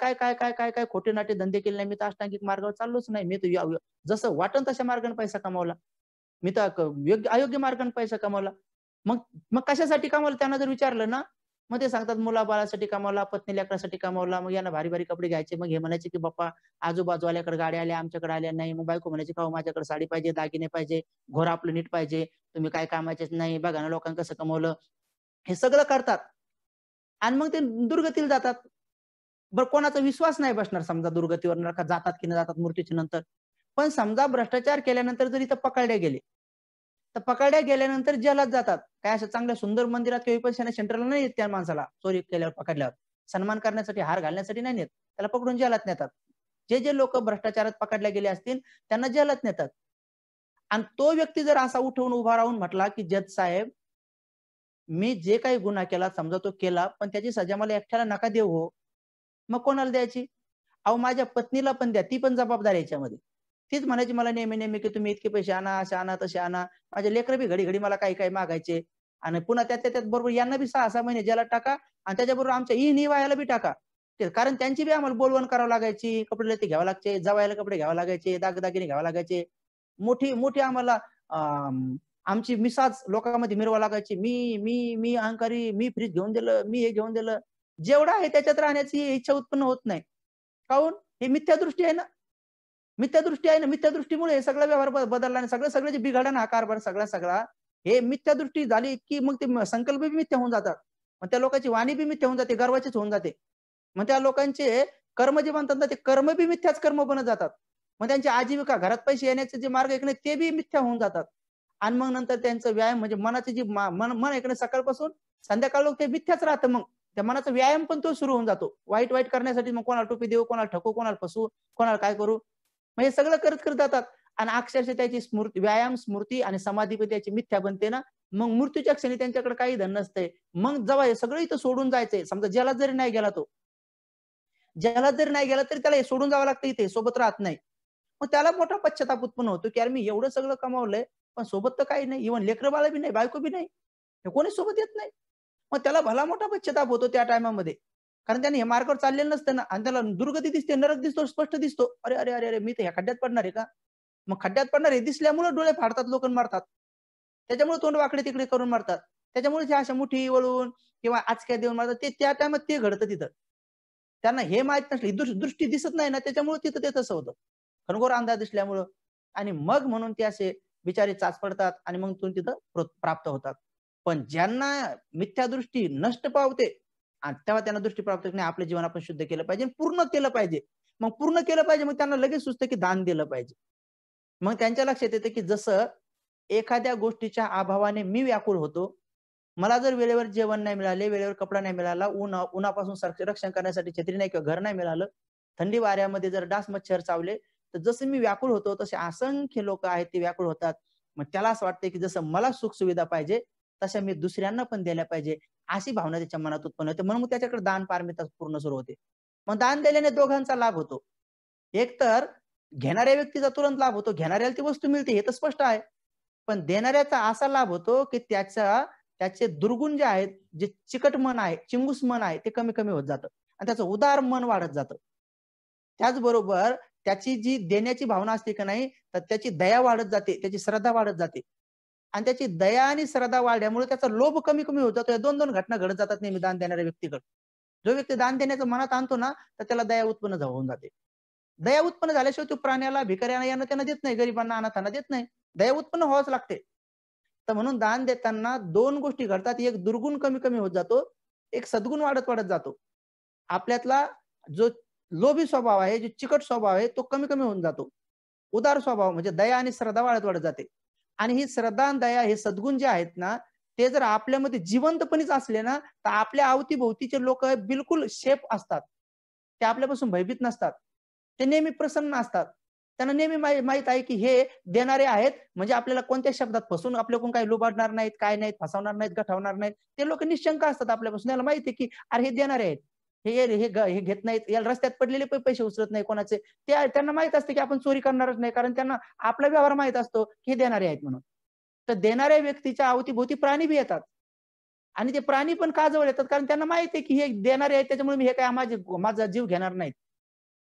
खोटे-नाटे धंदे केले नाही. मी तर अष्टांगिक मार्गावर चाललोच नाही. मी तर जसं वाटेल तशा मार्गाने पैसा कमावला. मी तर अयोग्य मार्गाने पैसा कमावला. मग मग कशासाठी कमावला त्यांना जर विचारलं ना, मग ते सांगतात मुलाबाळासाठी कमावला, पत्नी लेकरासाठी कमावला. मग यांना भारी-भारी कपडे घ्यायचे. मग हे म्हणायचे, की "बाप्पा आजूबाजूवाल्याकडे गाड्या आल्या, आमच्याकडे आल्या नाही." मग बायको म्हणायची, "का हो माझ्याकडे साडी पाहिजे, दागिने पाहिजे, घर आपलं नीट पाहिजे. तुम्ही काय कामाचेच नाही. बघा ना लोकांनी कसं कमवलं." हे सगळं करतात आणि मग ते दुर्गतीला जातात. बरं कोणाचा विश्वास नाही बसणार समजा दुर्गतीवर नरकात जातात की नाही जातात मृत्यूच्या नंतर. पण समजा भ्रष्टाचार केल्यानंतर जर इथं पकडले गेले, तर पकडल्या गेल्यानंतर जेलात जातात. काय असं चांगल्या सुंदर मंदिरात किंवा विपश्यना सेंटरला नाही येत त्या माणसाला चोरी केल्यावर पकडल्यावर. सन्मान करण्यासाठी, हार घालण्यासाठी नाही नेत. त्याला पकडून जेलात नेतात. जे लोकं भ्रष्टाचारात पकडले गेले असतील, त्यांना जेलात नेतात. आणि तो व्यक्ती जर असा उठून उभा राहून म्हटला, की "जज साहेब, मी जे काही गुन्हा केला समजा तो केला, पण त्याची सजा मला एकट्याला नका देऊ हो." मग कोणाला द्यायची? अहो माझ्या पत्नीला पण द्या, ती पण जबाबदार आहे याच्यामध्ये. तीच म्हणायची मला नेहमी-नेहमी, की "तुम्ही इतके पैसे आणा, असे आणा, तसे आणा." माझे लेकरं बी घडी-घडी मला काही-काही मागायचे आणि पुन्हा त्यातल्या त्यात बरोबर यांना बी 6-6 महिने जेलात टाका आणि त्याच्याबरोबर आमच्या ईन-इवायाला बी टाका. कारण त्यांची बी आम्हाला बोलवण करावं लागायची, कपडे-लत्ते घ्यावे लागायचे, जावयाला कपडे घ्यावे लागायचे, दागदागिने घ्यावे लागायचे. मोठी मोठी आम्हाला आमची मिसाज लोकांमध्ये मिरवावी लागायची. मी अहंकारी, मी फ्रिज घेऊन दिलं, मी हे घेऊन दिलं. जेवढं आहे त्याच्यात राहण्याची इच्छा उत्पन्न होत नाही. काहून? हे मिथ्यादृष्टी आहे ना. मिथ्यादृष्टी आहे ना. मिथ्यादृष्टीमुळे हे सगळा व्यवहार बदलला आणि सगळं जे बिघडला ना हा कारभार सगळा, हे मिथ्यादृष्टी झाली, की मग ते संकल्प बी मिथ्या होऊन जातात. मग त्या लोकांची वाणी बी मिथ्या होऊन जाते, गर्वाचीच होऊन जाते. मग त्या लोकांचे कर्म जे म्हणतात ना, ते कर्म बी मिथ्याच कर्म बनत जातात. मग त्यांची आजीविका, घरात पैसे येण्याचे जे मार्ग आहे की नाही, ते बी मिथ्या होऊन जातात. आणि मग नंतर त्यांचं व्यायाम म्हणजे मनाची जी मन आहे सकाळपासून संध्याकाळ ते मिथ्याच राहतं मग. त्या मनाचा व्यायाम पण तो सुरू होऊन जातो. वाईट करण्यासाठी मग कोणाला टोपी देऊ, कोणाला ठकू, कोणाला फसवू, कोणाला काय करू. मग हे सगळं करत जातात आणि अक्षरशः त्याची व्यायाम, स्मृती आणि समाधी पण त्याची मिथ्या बनते ना, मग मृत्यूच्या क्षणी त्यांच्याकडे काही धन नसतंय. मग जेव्हा हे सगळं इथं सोडून जायचंय, समजा जगात जरी नाही गेला तो, जगात जरी नाही गेला तरी त्याला हे सोडून जावं लागतं इथे, सोबत राहत नाही. मग त्याला मोठा पश्चाताप उत्पन्न होतो, की यार मी एवढं सगळं कमावलंय, पण सोबत तर काही नाही. इव्हन लेकरं-बाळ बी नाही, बायको बी नाही. हे कोणीच सोबत येत नाही. मग त्याला भला मोठा पश्चाताप होतो त्या टाईमामध्ये. कारण त्याने हे मार्गावर चाललेलं नसतं ना आणि त्याला दुर्गती दिसते, नरक दिसतो, स्पष्ट दिसतो. अरे, अरे, अरे, अरे! मी तर ह्या खड्ड्यात पडणार आहे का? मग खड्ड्यात पडणार हे दिसल्यामुळे डोळे फाडतात लोक मारतात. त्याच्यामुळे तोंड वाकडे-तिकडे करून मारतात. त्याच्यामुळे ह्या अशा मुठी वळून किंवा आचक्या देऊन मारतात. ते त्या टाईमात ते घडतं तिथं. त्यांना हे माहित नसलं, दृष्टी दिसत नाही ना, त्याच्यामुळे तिथं ते तसं होतं. घनघोर अंधार दिसल्यामुळं. आणि मग म्हणून ते असे बिचारे चाचपडतात आणि मग तिथं प्राप्त होतात. पण ज्यांना मिथ्यादृष्टी नष्ट पावते आणि तेव्हा त्यांना दृष्टी प्राप्त नाही, आपलं जीवन आपण शुद्ध केलं पाहिजे, पूर्ण केलं पाहिजे. मग पूर्ण केलं पाहिजे, मग त्यांना लगेच सुचतं की दान दिलं पाहिजे. मग त्यांच्या लक्षात येतं की जसं एखाद्या गोष्टीच्या अभावाने मी व्याकुळ होतो. मला जर वेळेवर जेवण नाही मिळाले, वेळेवर कपडा नाही मिळाला, उन्हापासून रक्षण करण्यासाठी छत्री नाही किंवा घर नाही मिळालं, थंडी वाऱ्यामध्ये जर डास मच्छर चावले, तर जसं मी व्याकुळ होतो तसे असंख्य लोक आहेत ते व्याकुळ होतात. मग त्याला असं वाटतं की जसं मला सुख-सुविधा पाहिजे, तशा मी दुसऱ्यांना पण द्यायला पाहिजे, अशी भावना त्याच्या मनात उत्पन्न होते. म्हणून मग त्याच्याकडे दान पारमिता पूर्ण सुरू होते. मग दान दिल्याने दोघांचा लाभ होतो. एकतर घेणाऱ्या व्यक्तीचा तुरंत लाभ होतो. घेणाऱ्याला ती वस्तू मिळते हे तर स्पष्ट आहे. पण देणाऱ्याचा असा लाभ होतो, की त्याचे दुर्गुण जे आहेत, जे चिकट मन आहे, चिंगूस मन आहे, ते कमी-कमी होत जातं आणि त्याचं उदार मन वाढत जातं. त्याचबरोबर त्याची जी देण्याची भावना असते की नाही, तर त्याची दया वाढत जाते, त्याची श्रद्धा वाढत जाते आणि त्याची दया आणि श्रद्धा वाढल्यामुळे त्याचा लोभ कमी-कमी होत जातो. या 2-2 घटना घडत जातात नेहमी दान देणाऱ्या व्यक्तीकडे. जो व्यक्ती दान देण्याचं मनात आणतो ना, तर त्याला दया उत्पन्न होऊन जाते. दया उत्पन्न झाल्याशिवाय तो प्राण्याला, भिकाऱ्यांना यांना त्यांना देत नाही, गरिबांना, अनाथांना देत नाही. दया उत्पन्न व्हावंच लागते. तर म्हणून दान देताना 2 गोष्टी घडतात. एक दुर्गुण कमी-कमी होत जातो, एक सद्गुण वाढत-वाढत जातो. आपल्यातला जो लोभी स्वभाव आहे, जो चिकट स्वभाव आहे, तो कमी-कमी होऊन जातो. उदार स्वभाव म्हणजे दया आणि श्रद्धा वाढत-वाढत जाते. आणि ही श्रद्धा आणि दया हे सद्गुण जे आहेत ना, ते जर आपल्यामध्ये जिवंतपणेच असले ना, तर आपल्या अवती-भोवतीचे लोकं बिलकुल सेफ असतात. ते आपल्यापासून भयभीत नसतात. ते नेहमी प्रसन्न असतात. त्यांना नेहमी माहीत आहे, की हे देणारे आहेत, म्हणजे आपल्याला कोणत्या शब्दात फसवून आपल्याकडून काही लुबाडणार नाहीत, काय नाहीत, फसवणार नाहीत, गठवणार नाहीत. ते लोकं निश्शंक असतात आपल्यापासून. त्याला माहिती आहे, की अरे हे देणारे आहेत. हे घेत नाहीत. याला रस्त्यात पडलेले पैसे उचलत नाही कोणाचे. त्यांना माहीत असतं, की आपण चोरी करणारच नाही. कारण त्यांना आपला व्यवहार माहीत असतो, की हे देणारे आहेत म्हणून. तर देणाऱ्या व्यक्तीच्या अवती-भोवती प्राणी बी येतात. आणि ते प्राणी पण का जवळ येतात? कारण त्यांना माहिती आहे, की हे देणारे आहेत त्याच्यामुळे मी हे काय माझा जीव घेणार नाहीत.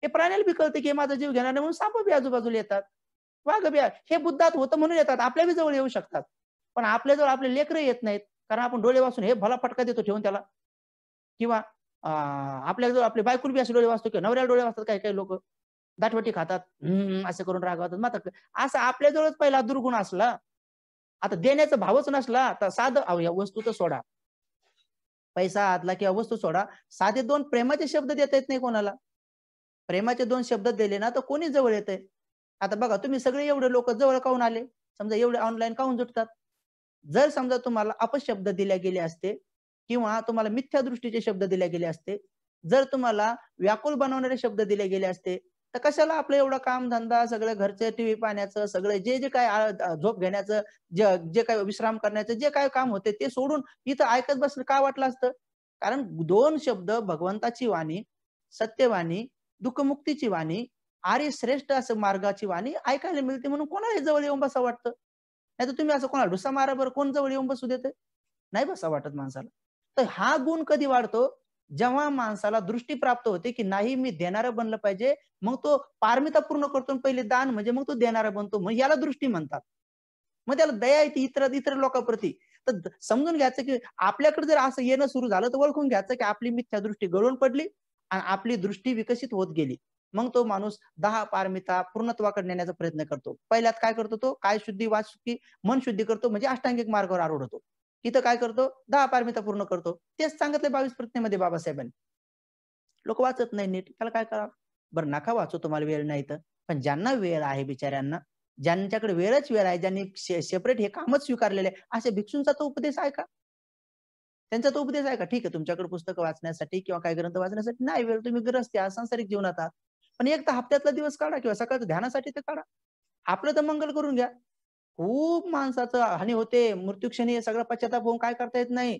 हे प्राण्याला बी कळतं, की हे माझा जीव घेणार नाही म्हणून साप बी आजूबाजूला येतात. वाघ बी हे बुद्धात होतं म्हणून येतात. आपल्या बी जवळ येऊ शकतात. पण आपल्याजवळ आपले लेकरं येत नाहीत. कारण आपण डोळे वाचून हे भला फटका देतो ठेवून त्याला. किंवा आपल्याजवळ आपली बायकोला बी असे डोळे वाचतो किंवा नवऱ्याला डोळे वाचतात काही-काही लोकं. दाटवटी खातात. असं करून रागावतात. मग आता असं आपल्याजवळच पहिला दुर्गुण असला, आता देण्याचा भावच नसला, तर साधं अहो या वस्तू तर सोडा. पैसा हातला किंवा वस्तू सोडा. साधे 2 प्रेमाचे शब्द देता येत नाही कोणाला. प्रेमाचे 2 शब्द दिले ना, तर कोणी जवळ येतंय. आता बघा तुम्ही सगळे एवढे लोकं जवळ काहून आले? समजा एवढे ऑनलाईन काहून जुटतात? जर समजा तुम्हाला अपशब्द दिले गेले असते किंवा तुम्हाला मिथ्या दृष्टीचे शब्द दिले गेले असते, जर तुम्हाला व्याकुळ बनवणारे शब्द दिले गेले असते, तर कशाला आपलं एवढं कामधंदा, सगळं घरचं टीव्ही पाहण्याचं, सगळं जे काही झोप घेण्याचं, जे जे काही विश्राम करण्याचं जे काही काम होते ते सोडून इथं ऐकत बसणं का वाटलं असतं? कारण 2 शब्द भगवंताची वाणी, सत्यवाणी, दुःखमुक्तीची वाणी, आर्य श्रेष्ठ असं मार्गाची वाणी ऐकायला मिळते म्हणून कोणाला जवळ येऊन बसावं वाटतं. नाहीतर तुम्ही असं कोणाला ढुसा मारा बरं, कोण जवळ येऊन बसू देतंय? नाही बसावं वाटत माणसाला. तर हा गुण कधी वाढतो? जेव्हा माणसाला दृष्टी प्राप्त होते, की नाही मी देणारं बनलं पाहिजे. मग तो पारमिता पूर्ण करतो आणि पहिले दान म्हणजे मग तो देणारा बनतो. मग याला दृष्टी म्हणतात. मग त्याला दया येते इतर इतर लोकांप्रती. तर समजून घ्यायचं, की आपल्याकडे जर असं येणं सुरू झालं, तर ओळखून घ्यायचं, की आपली मिथ्या दृष्टी गळून पडली आणि आपली दृष्टी विकसित होत गेली. मग तो माणूस 10 पारमिता पूर्णत्वाकडे नेण्याचा प्रयत्न करतो. पहिल्यात काय करतो तो? काय शुद्धी, वाच शुद्धी, मन शुद्धी करतो म्हणजे अष्टांगिक मार्गावर आरूढ होतो. इथं काय करतो? 10 पारमिता पूर्ण करतो. तेच सांगितलंय 22 प्रतिज्ञेमध्ये बाबासाहेबांनी. लोकं वाचत नाही नीट. त्याला काय करावं? बरं नका वाचू तुम्हाला वेळ नाही तर. पण ज्यांना वेळ आहे बिचाऱ्यांना, ज्यांच्याकडे वेळच वेळ आहे, ज्यांनी सेपरेट हे कामच स्वीकारलेलं आहे, अशा भिक्षूंचा तो उपदेश आहे का? त्यांचा तो उपदेश आहे का? ठीक आहे तुमच्याकडे पुस्तकं वाचण्यासाठी किंवा काही ग्रंथ वाचण्यासाठी नाही वेळ. तुम्ही ग्रस्ती आहात, सांसारिक जीवनात आहात. पण एक तर हप्त्यातला दिवस काढा किंवा सकाळचं ध्यानासाठी तर काढा. आपलं तर मंगल करून घ्या. खूप माणसाचं हानी होते. मृत्यूक्षणी सगळा पश्चाताप होऊन काय करता येत नाही.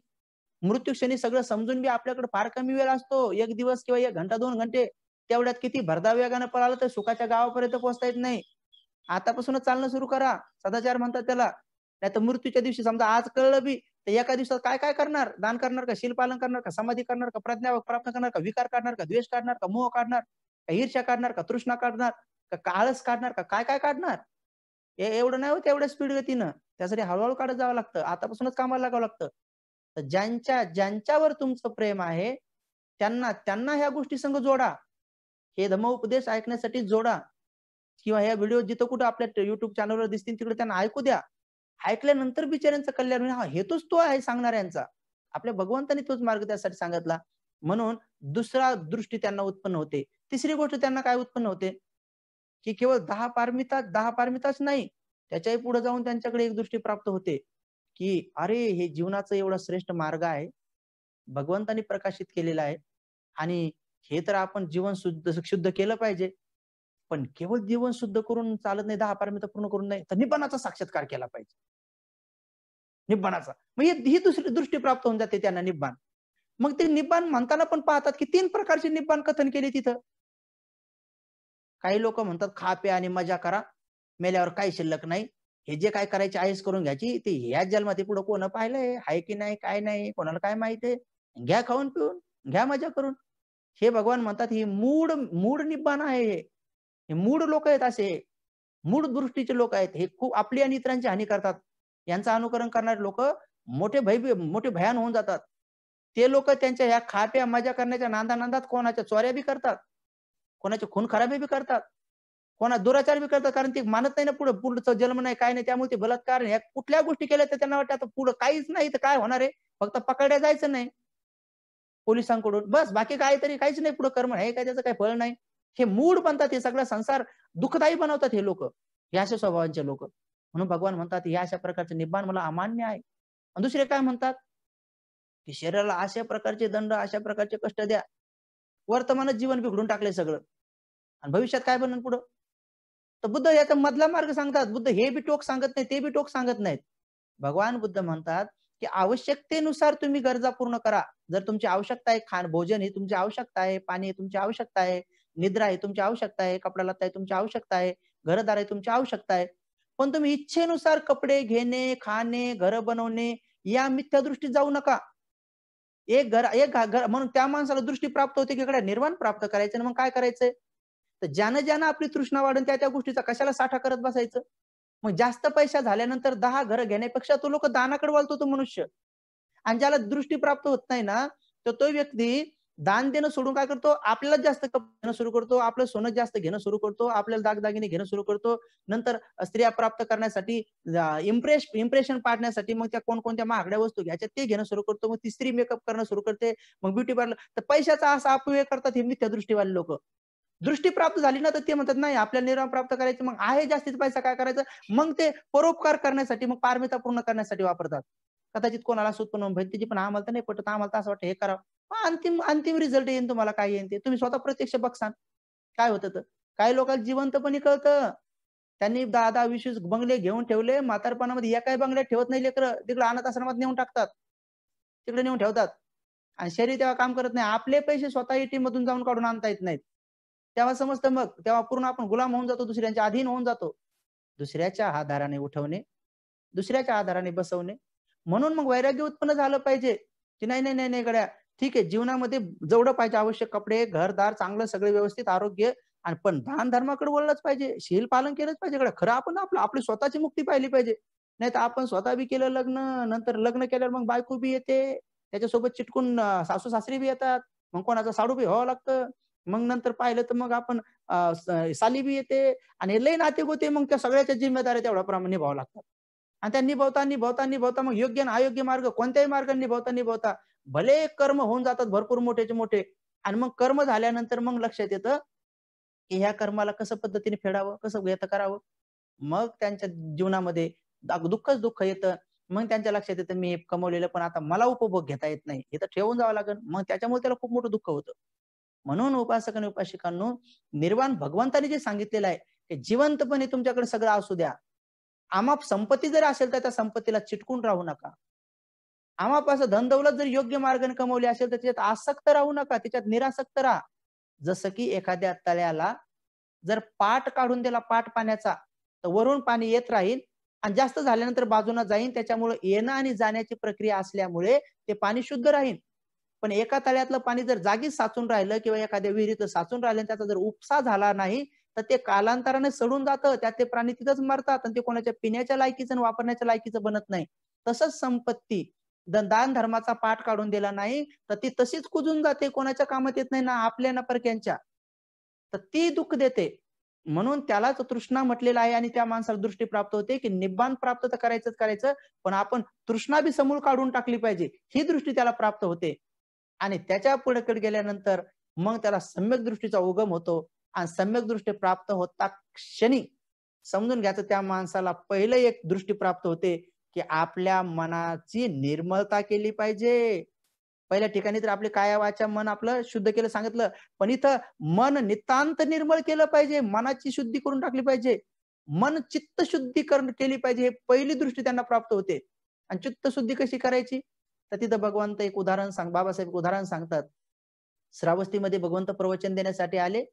मृत्यूक्षणी सगळं समजून बी आपल्याकडे फार कमी वेळ असतो. 1 दिवस किंवा 1 घंटा, 2 घंटे. तेवढ्यात किती भरधाव वेगानं पळालं तर सुखाच्या गावापर्यंत पोहोचता येत नाही. आतापासूनच चालणं सुरू करा. सदाचार म्हणतात त्याला. नाहीतर मृत्यूच्या दिवशी समजा आज कळलं बी, तर एका दिवसात काय-काय करणार? दान करणार का? शीलपालन करणार का? समाधी करणार का? प्रज्ञा प्राप्त करणार का? विकार काढणार का? द्वेष काढणार का? मोह काढणार? का ईर्ष्या काढणार का? तृष्णा काढणार? का आळस काढणार का? काय-काय काढणार? एवढं नाही होत एवढ्या स्पीड गतीनं. त्यासाठी हळू काढत जावं लागतं. आतापासूनच कामाला लागावं लागतं. तर ज्यांच्यावर तुमचं प्रेम आहे, त्यांना त्यांना ह्या गोष्टी संग जोडा. हे धम्मोपदेश ऐकण्यासाठी जोडा किंवा ह्या व्हिडिओ जिथं कुठं आपल्या YouTube चॅनलवर दिसतील तिकडे त्यांना ऐकू द्या. ऐकल्यानंतर बिचाऱ्यांचं कल्याण होईल. हां, हेतूच तो आहे सांगणाऱ्यांचा. आपल्या भगवंतांनी तोच मार्ग त्यासाठी सांगितला. म्हणून दुसरा दृष्टी त्यांना उत्पन्न होते. तिसरी गोष्ट त्यांना काय उत्पन्न होते, की केवळ 10 पारमिताच नाही, त्याच्याही पुढे जाऊन त्यांच्याकडे एक दृष्टी प्राप्त होते, की अरे, हे जीवनाचा एवढा श्रेष्ठ मार्ग आहे. भगवंतांनी प्रकाशित केलेला आहे आणि हे तर आपण जीवन शुद्ध केलं पाहिजे. पण केवळ जीवन शुद्ध करून चालत नाही, 10 पारमिता पूर्ण करून नाही, तर निब्बाणाचा साक्षात्कार केला पाहिजे. निब्बाणाचा. मग ही दुसरी दृष्टी प्राप्त होऊन जाते त्यांना निब्बाण. मग ते निब्बाण म्हणताना पण पाहतात, की 3 प्रकारचे निब्बाण कथन केले तिथं. काही लोकं म्हणतात, खा, प्या आणि मजा करा. मेल्यावर काही शिल्लक नाही. हे जे काय करायची ऐश करून घ्यायची, ते ह्याच जन्मात पुढं कोण पाहिलंय, आहे की नाही, काय नाही, कोणाला काय माहिती आहे. घ्या खाऊन पिऊन, घ्या मजा करून. हे भगवान म्हणतात, ही मूढ मूढ निब्बाण आहे हे. हे मूढ लोक आहेत असे. मूढ दृष्टीचे लोक आहेत. हे खूप आपली आणि इतरांची हानी करतात. यांचं अनुकरण करणारे लोक मोठे भयान होऊन जातात. ते लोक त्यांच्या ह्या खा-प्या मजा करण्याच्या नादानादात कोणाच्या चोऱ्या बी करतात. कोणाचे खून खराबी बी करतात. कोणा दुराचार बी करतात. कारण ते मानत नाही ना पुढचा जन्म नाही, काय नाही. त्यामुळे ते बलात्कार ह्या कुठल्या गोष्टी केल्या तर त्यांना वाटतं आता पुढं काहीच नाही तर काय होणार आहे? फक्त पकडल्या जायचं नाही पोलिसांकडून. बस बाकी काहीतरी काहीच नाही पुढे कर्म आहे काय त्याचं काही फळ नाही. हे मूढ बनतात. हे सगळा संसार दुःखदायी बनवतात हे लोक. हे अशा स्वभावांचे लोक. म्हणून भगवान म्हणतात, "या अशा प्रकारचे निब्बाण मला अमान्य आहे." आणि दुसरे काय म्हणतात, की शरीराला अशा प्रकारचे दंड, अशा प्रकारचे कष्ट द्या. वर्तमानात जीवन बिघडून टाकलंय सगळं. आणि भविष्यात काय बनन पुढं? तर बुद्ध याचा मधला मार्ग सांगतात. बुद्ध हे बी टोक सांगत नाही, ते बी टोक सांगत नाहीत. भगवान बुद्ध म्हणतात, की आवश्यकतेनुसार तुम्ही गरजा पूर्ण करा. जर तुमची आवश्यकता आहे, भोजन ही तुमची आवश्यकता आहे, पाणी ही तुमची आवश्यकता आहे, निद्रा ही तुमची आवश्यकता आहे, कपडा-लत्ता ही तुमची आवश्यकता आहे, घरदार ही तुमची आवश्यकता आहे. पण तुम्ही इच्छेनुसार कपडे घेणे, खाणे, घरं बनवणे या मिथ्या दृष्टीत जाऊ नका. एक घर म्हणून त्या माणसाला दृष्टी प्राप्त होते, की इकडे निर्वाण प्राप्त करायचं आणि मग काय करायचंय? तर ज्यानं आपली तृष्णा वाढेल त्या गोष्टीचा कशाला साठा करत बसायचं? मग जास्त पैसा झाल्यानंतर 10 घरं घेण्यापेक्षा तो लोक दानाकडे वळतो तो मनुष्य. आणि ज्याला दृष्टी प्राप्त होत नाही ना, तर तो व्यक्ती दान देणं सोडून काय करतो? आपल्यालाच जास्त घेणं सुरू करतो, आपलं सोनं जास्त घेणं सुरू करतो, आपल्याला दागदागिने घेणं सुरू करतो. नंतर स्त्रिया प्राप्त करण्यासाठी इम्प्रेशन पाडण्यासाठी मग त्या कोणकोणत्या महागड्या वस्तू घ्यायच्या ते घेणं सुरू करतो. मग ती स्त्री मेकअप करणं सुरू करते. मग ब्युटी पार्लर. तर पैशाचा असा अपव्यय करतात हे मिथ्या दृष्टीवाले लोकं. दृष्टी प्राप्त झाली ना, तर ते म्हणतात नाही आपल्याला निर्वाण प्राप्त करायचं. मग आहे जास्तीचा पैसा काय करायचं? मग ते परोपकार करण्यासाठी, मग पारमिता पूर्ण करण्यासाठी वापरतात. कदाचित कोणाला सूत पण भलतीची पण आम्हाला तर नाही पटत. आम्हाला तर असं वाटतं हे करावं. मग अंतिम अंतिम रिझल्ट येईन तुम्हाला काय येईन ते. तुम्ही स्वतः प्रत्यक्ष बघसान काय होतं तर. काही लोकांना जिवंतपणी कळतं. त्यांनी 10-10, 20-20 बंगले घेऊन ठेवले. म्हातारपणामध्ये एकाही बंगल्यात ठेवत नाही लेकरं. तिकडे अनाथ आश्रमात नेऊन टाकतात. तिकडे नेऊन ठेवतात. आणि शरीर तेव्हा काम करत नाही. आपले पैसे स्वतः एटीएम मधून जाऊन काढून आणता येत नाहीत. तेव्हा समजतं मग. तेव्हा पूर्ण आपण गुलाम होऊन जातो, दुसऱ्यांच्या अधीन होऊन जातो. दुसऱ्याच्या आधाराने उठवणे, दुसऱ्याच्या आधाराने बसवणे. म्हणून मग वैराग्य उत्पन्न झालं पाहिजे, की नाही, नाही, नाही, नाही गड्या, ठीक आहे जीवनामध्ये जेवढं पाहिजे आवश्यक कपडे, घर चांगलं सगळं व्यवस्थित आरोग्य आणि पण दान धर्माकडे वळलंच पाहिजे. शील पालन केलंच पाहिजे गड्या. खरं आपण आपली स्वतःची मुक्ती पाहिली पाहिजे. नाहीतर आपण स्वतः बी केलं लग्न, नंतर लग्न केल्यावर मग बायको बी येते. त्याच्यासोबत चिटकून सासू-सासरे बी येतात. मग कोणाचा साडू बी व्हावं लागतं. मग नंतर पाहिलं तर मग आपण साली बी येते आणि लय नाते-गोते मग त्या सगळ्याच्या जिम्मेदाऱ्या तेवढ्या प्रमाणे निभावाव्या लागतात. आणि त्या निभवता मग योग्य आणि अयोग्य मार्ग कोणत्याही मार्गाने निभवता भले कर्म होऊन जातात भरपूर मोठेचे मोठे आणि मग कर्म झाल्यानंतर मग लक्षात येतं, की ह्या कर्माला कसं पद्धतीने फेडावं, कसं व्यर्थ करावं. मग त्यांच्या जीवनामध्ये दुःखच दुःख येतं. मग त्यांच्या लक्षात येतं मी हे कमवलेलं पण आता मला उपभोग घेता येत नाही. हे तर ठेवून जावं लागेल. मग त्याच्यामुळे त्याला खूप मोठं दुःख होतं. म्हणून उपासक आणि उपासिकांनो, निर्वाण भगवंताने जे सांगितलेलं आहे, ते जिवंतपणे तुमच्याकडे सगळं असू द्या. अमाप संपत्ती जर असेल तर त्या संपत्तीला चिटकून राहू नका. अमाप असं धन-दौलत जर योग्य मार्गाने कमवली असेल तर त्याच्यात आसक्त राहू नका, त्याच्यात निरासक्त राहा. जसं की एखाद्या तळ्याला जर पाट काढून दिला पाट पाण्याचा, तर वरून पाणी येत राहील आणि जास्त झाल्यानंतर बाजूला जाईन. त्याच्यामुळे येणं आणि जाण्याची प्रक्रिया असल्यामुळे ते पाणी शुद्ध राहील. पण एका तळ्यातलं पाणी जर जागीच साचून राहिलं किंवा एखाद्या विहिरीत साचून राहिलं त्याचा जर उपसा झाला नाही, तर ते कालांतराने सडून जातं. त्यातले प्राणी तिथंच मरतात आणि ते कोणाच्या पिण्याच्या लायकीचं आणि वापरण्याच्या लायकीचं बनत नाही. तसंच संपत्ती दान धर्माचा पाठ काढून दिला नाही तर ती तशीच कुजून जाते, कोणाच्या कामात येत नाही, ना आपल्या ना परक्यांच्या. तर ती दुःख देते. म्हणून त्यालाच तृष्णा म्हटलेलं आहे आणि त्या माणसाला दृष्टी प्राप्त होते, की निब्बाण प्राप्त तर करायचंच करायचं, पण आपण तृष्णा बी समूळ काढून टाकली पाहिजे. ही दृष्टी त्याला प्राप्त होते. आणि त्याच्या पुढे गेल्यानंतर मग त्याला सम्यक दृष्टीचा उगम होतो आणि सम्यक दृष्टी प्राप्त होता क्षणी समजून घ्यायचं त्या माणसाला पहिलं एक दृष्टी प्राप्त होते, की आपल्या मनाची निर्मलता केली पाहिजे. पहिल्या ठिकाणी तर आपले काया वाचा मन आपलं शुद्ध केलं सांगितलं. पण इथं मन नितांत निर्मळ केलं पाहिजे. मनाची शुद्धी करून टाकली पाहिजे. मन चित्त शुद्धीकरण केली पाहिजे. हे पहिली दृष्टी त्यांना प्राप्त होते. आणि चित्त शुद्धी कशी करायची? तर तिथं भगवंत एक उदाहरण बाबासाहेब उदाहरण सांगतात. श्रावस्तीमध्ये भगवंत प्रवचन देण्यासाठी आले.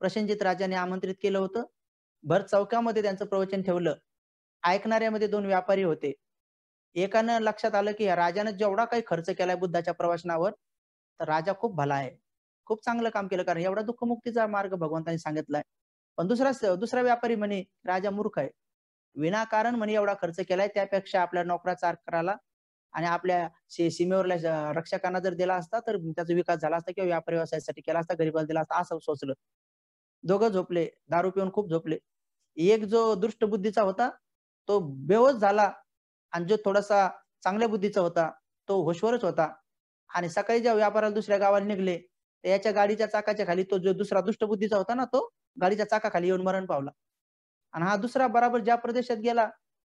प्रसेनजित राजाने आमंत्रित केलं होतं. भर चौकामध्ये त्यांचं प्रवचन ठेवलं. ऐकणाऱ्यामध्ये 2 व्यापारी होते. एकानं लक्षात आलं, की राजानं जेवढा काही खर्च केलाय बुद्धाच्या प्रवचनावर, तर राजा खूप भला आहे. खूप चांगलं काम केलं कारण एवढा दुःखमुक्तीचा मार्ग भगवंतांनी सांगितलाय. पण दुसरा व्यापारी म्हणे, राजा मूर्ख आहे. विनाकारण म्हणे एवढा खर्च केलाय त्यापेक्षा आपल्या नोकरा-चाकराला आणि आपल्या सीमेवरल्या रक्षकांना जर दिला असता, तर त्याचा विकास झाला असता किंवा व्यापार व्यवसायासाठी केला असता, गरिबाला दिला असता असं सोचलं. दोघं झोपले, दारू पिऊन खूप झोपले. एक जो दुष्ट बुद्धीचा होता, तो बेहोश झाला आणि जो थोडासा चांगल्या बुद्धीचा होता, तो होशवरच होता. आणि सकाळी जेव्हा व्यापाराला दुसऱ्या गावाला निघले, तर याच्या गाडीच्या चाकाच्या खाली तो जो दुसरा दुष्ट बुद्धीचा होता ना, तो गाडीच्या चाकाखाली येऊन मरण पावला. आणि हा दुसरा बराबर ज्या प्रदेशात गेला,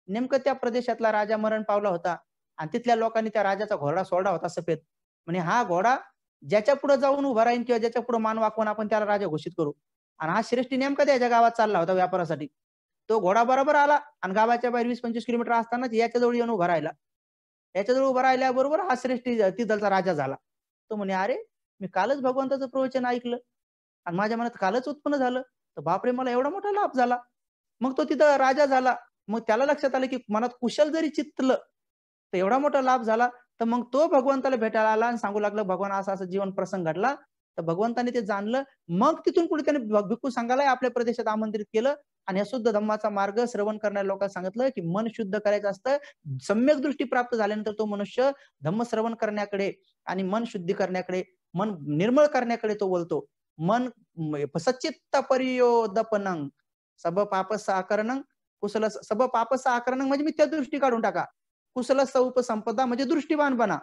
नेमकं त्या प्रदेशातला राजा मरण पावला होता आणि तिथल्या लोकांनी त्या राजाचा घोडा सोडला होता सफेद. म्हणे हा घोडा ज्याच्या पुढे जाऊन उभा राहील किंवा ज्याच्या पुढे मान वाकवून आपण त्याला राजा घोषित करू. आणि हा श्रेष्ठी नेमका त्याच्या गावात चालला होता व्यापारासाठी. तो घोडा बरोबर आला आणि गावाच्या बाहेर 20-25 किलोमीटर असतानाच याच्याजवळ येऊन उभा राहिला. याच्याजवळ उभा राहिल्याबरोबर हा श्रेष्ठी तिथलचा राजा झाला. तो म्हणे, "अरे, मी कालच भगवंताचं प्रवचन ऐकलं आणि माझ्या मनात कालच उत्पन्न झालं. तर बापरे! मला एवढा मोठा लाभ झाला." मग तो तिथं राजा झाला. मग त्याला लक्षात आलं, की मनात कुशल जरी चित्तलं, तर एवढा मोठा लाभ झाला. तर मग तो भगवंताला भेटायला आला आणि सांगू लागला, "भगवान असा-असा जीवन प्रसंग घडला." तर भगवंताने ते जाणलं. मग तिथून पुढे त्याने भिक्खू संघालाही आपल्या प्रदेशात आमंत्रित केलं आणि या शुद्ध धम्माचा मार्ग श्रवण करणाऱ्या लोकांना सांगितलं, की मन शुद्ध करायचं असतं. सम्यक दृष्टी प्राप्त झाल्यानंतर तो मनुष्य धम्म श्रवण करण्याकडे आणि मन शुद्धी करण्याकडे, मन निर्मळ करण्याकडे तो वळतो. मन सच्चित्त परियोदपनं सब पापस आकरणं कुशल सब पापस आकरणं म्हणजे मिथ्या दृष्टी काढून टाका. कुशल उपसंपदा म्हणजे दृष्टीवान बना.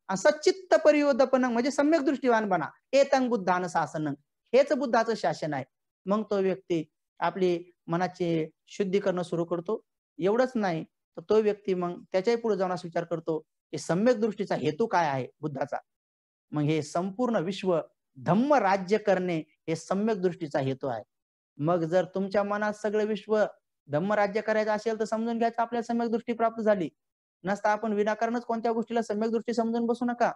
आणि सच्चित्त परियोदपनं म्हणजे सम्यक दृष्टीवान बना. एतं बुद्धान शासनं. हेच बुद्धाचं शासन आहे. मग तो व्यक्ती आपली मनाची शुद्धी करणं सुरू करतो. एवढंच नाही, तर तो व्यक्ती मग त्याच्याही पुढे जाऊन असा विचार करतो, की सम्यक दृष्टीचा हेतू काय आहे बुद्धाचा? मग हे संपूर्ण विश्व धम्म राज्य करणे हे सम्यक दृष्टीचा हेतू आहे. मग जर तुमच्या मनात सगळं विश्व धम्म राज्य करायचं असेल तर समजून घ्यायचं आपल्याला सम्यक दृष्टी प्राप्त झाली. नसता आपण विनाकारणच कोणत्या गोष्टीला सम्यक दृष्टी समजून बसू नका.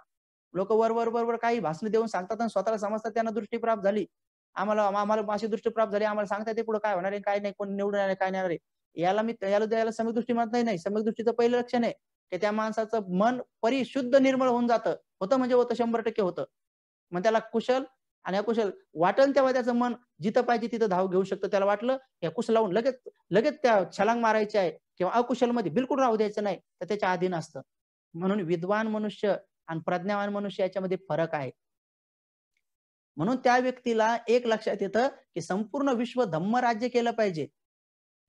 लोकं वर काही भाषण देऊन सांगतात आणि स्वतःला समजतात त्यांना दृष्टी प्राप्त झाली. आम्हाला आम्हाला अशी दृष्टी प्राप्त झाली, आम्हाला सांगता येते पुढे काय होणार आहे, काय नाही, कोण निवडून येणार आहे, काय नाही येणार आहे. याला सम्यक दृष्टी म्हणत नाही. सम्यक दृष्टीचं पहिलं लक्षण आहे, की त्या माणसाचं मन परिशुद्ध निर्मळ होऊन जातं. होतं म्हणजे होतं 100% होतं. मग त्याला कुशल आणि अकुशल वाटेल तेव्हा त्याचं मन जिथं पाहिजे तिथं धाव घेऊ शकतं. त्याला वाटलं या कुशलाहून लगेच लगेच त्या छलांग मारायची आहे किंवा अकुशलमध्ये बिलकुल राहू द्यायचं नाही, तर त्याच्या अधीन असतं. म्हणून विद्वान मनुष्य आणि प्रज्ञावान मनुष्य याच्यामध्ये फरक आहे. म्हणून त्या व्यक्तीला एक लक्षात येतं, की संपूर्ण विश्व धम्म राज्य केलं पाहिजे.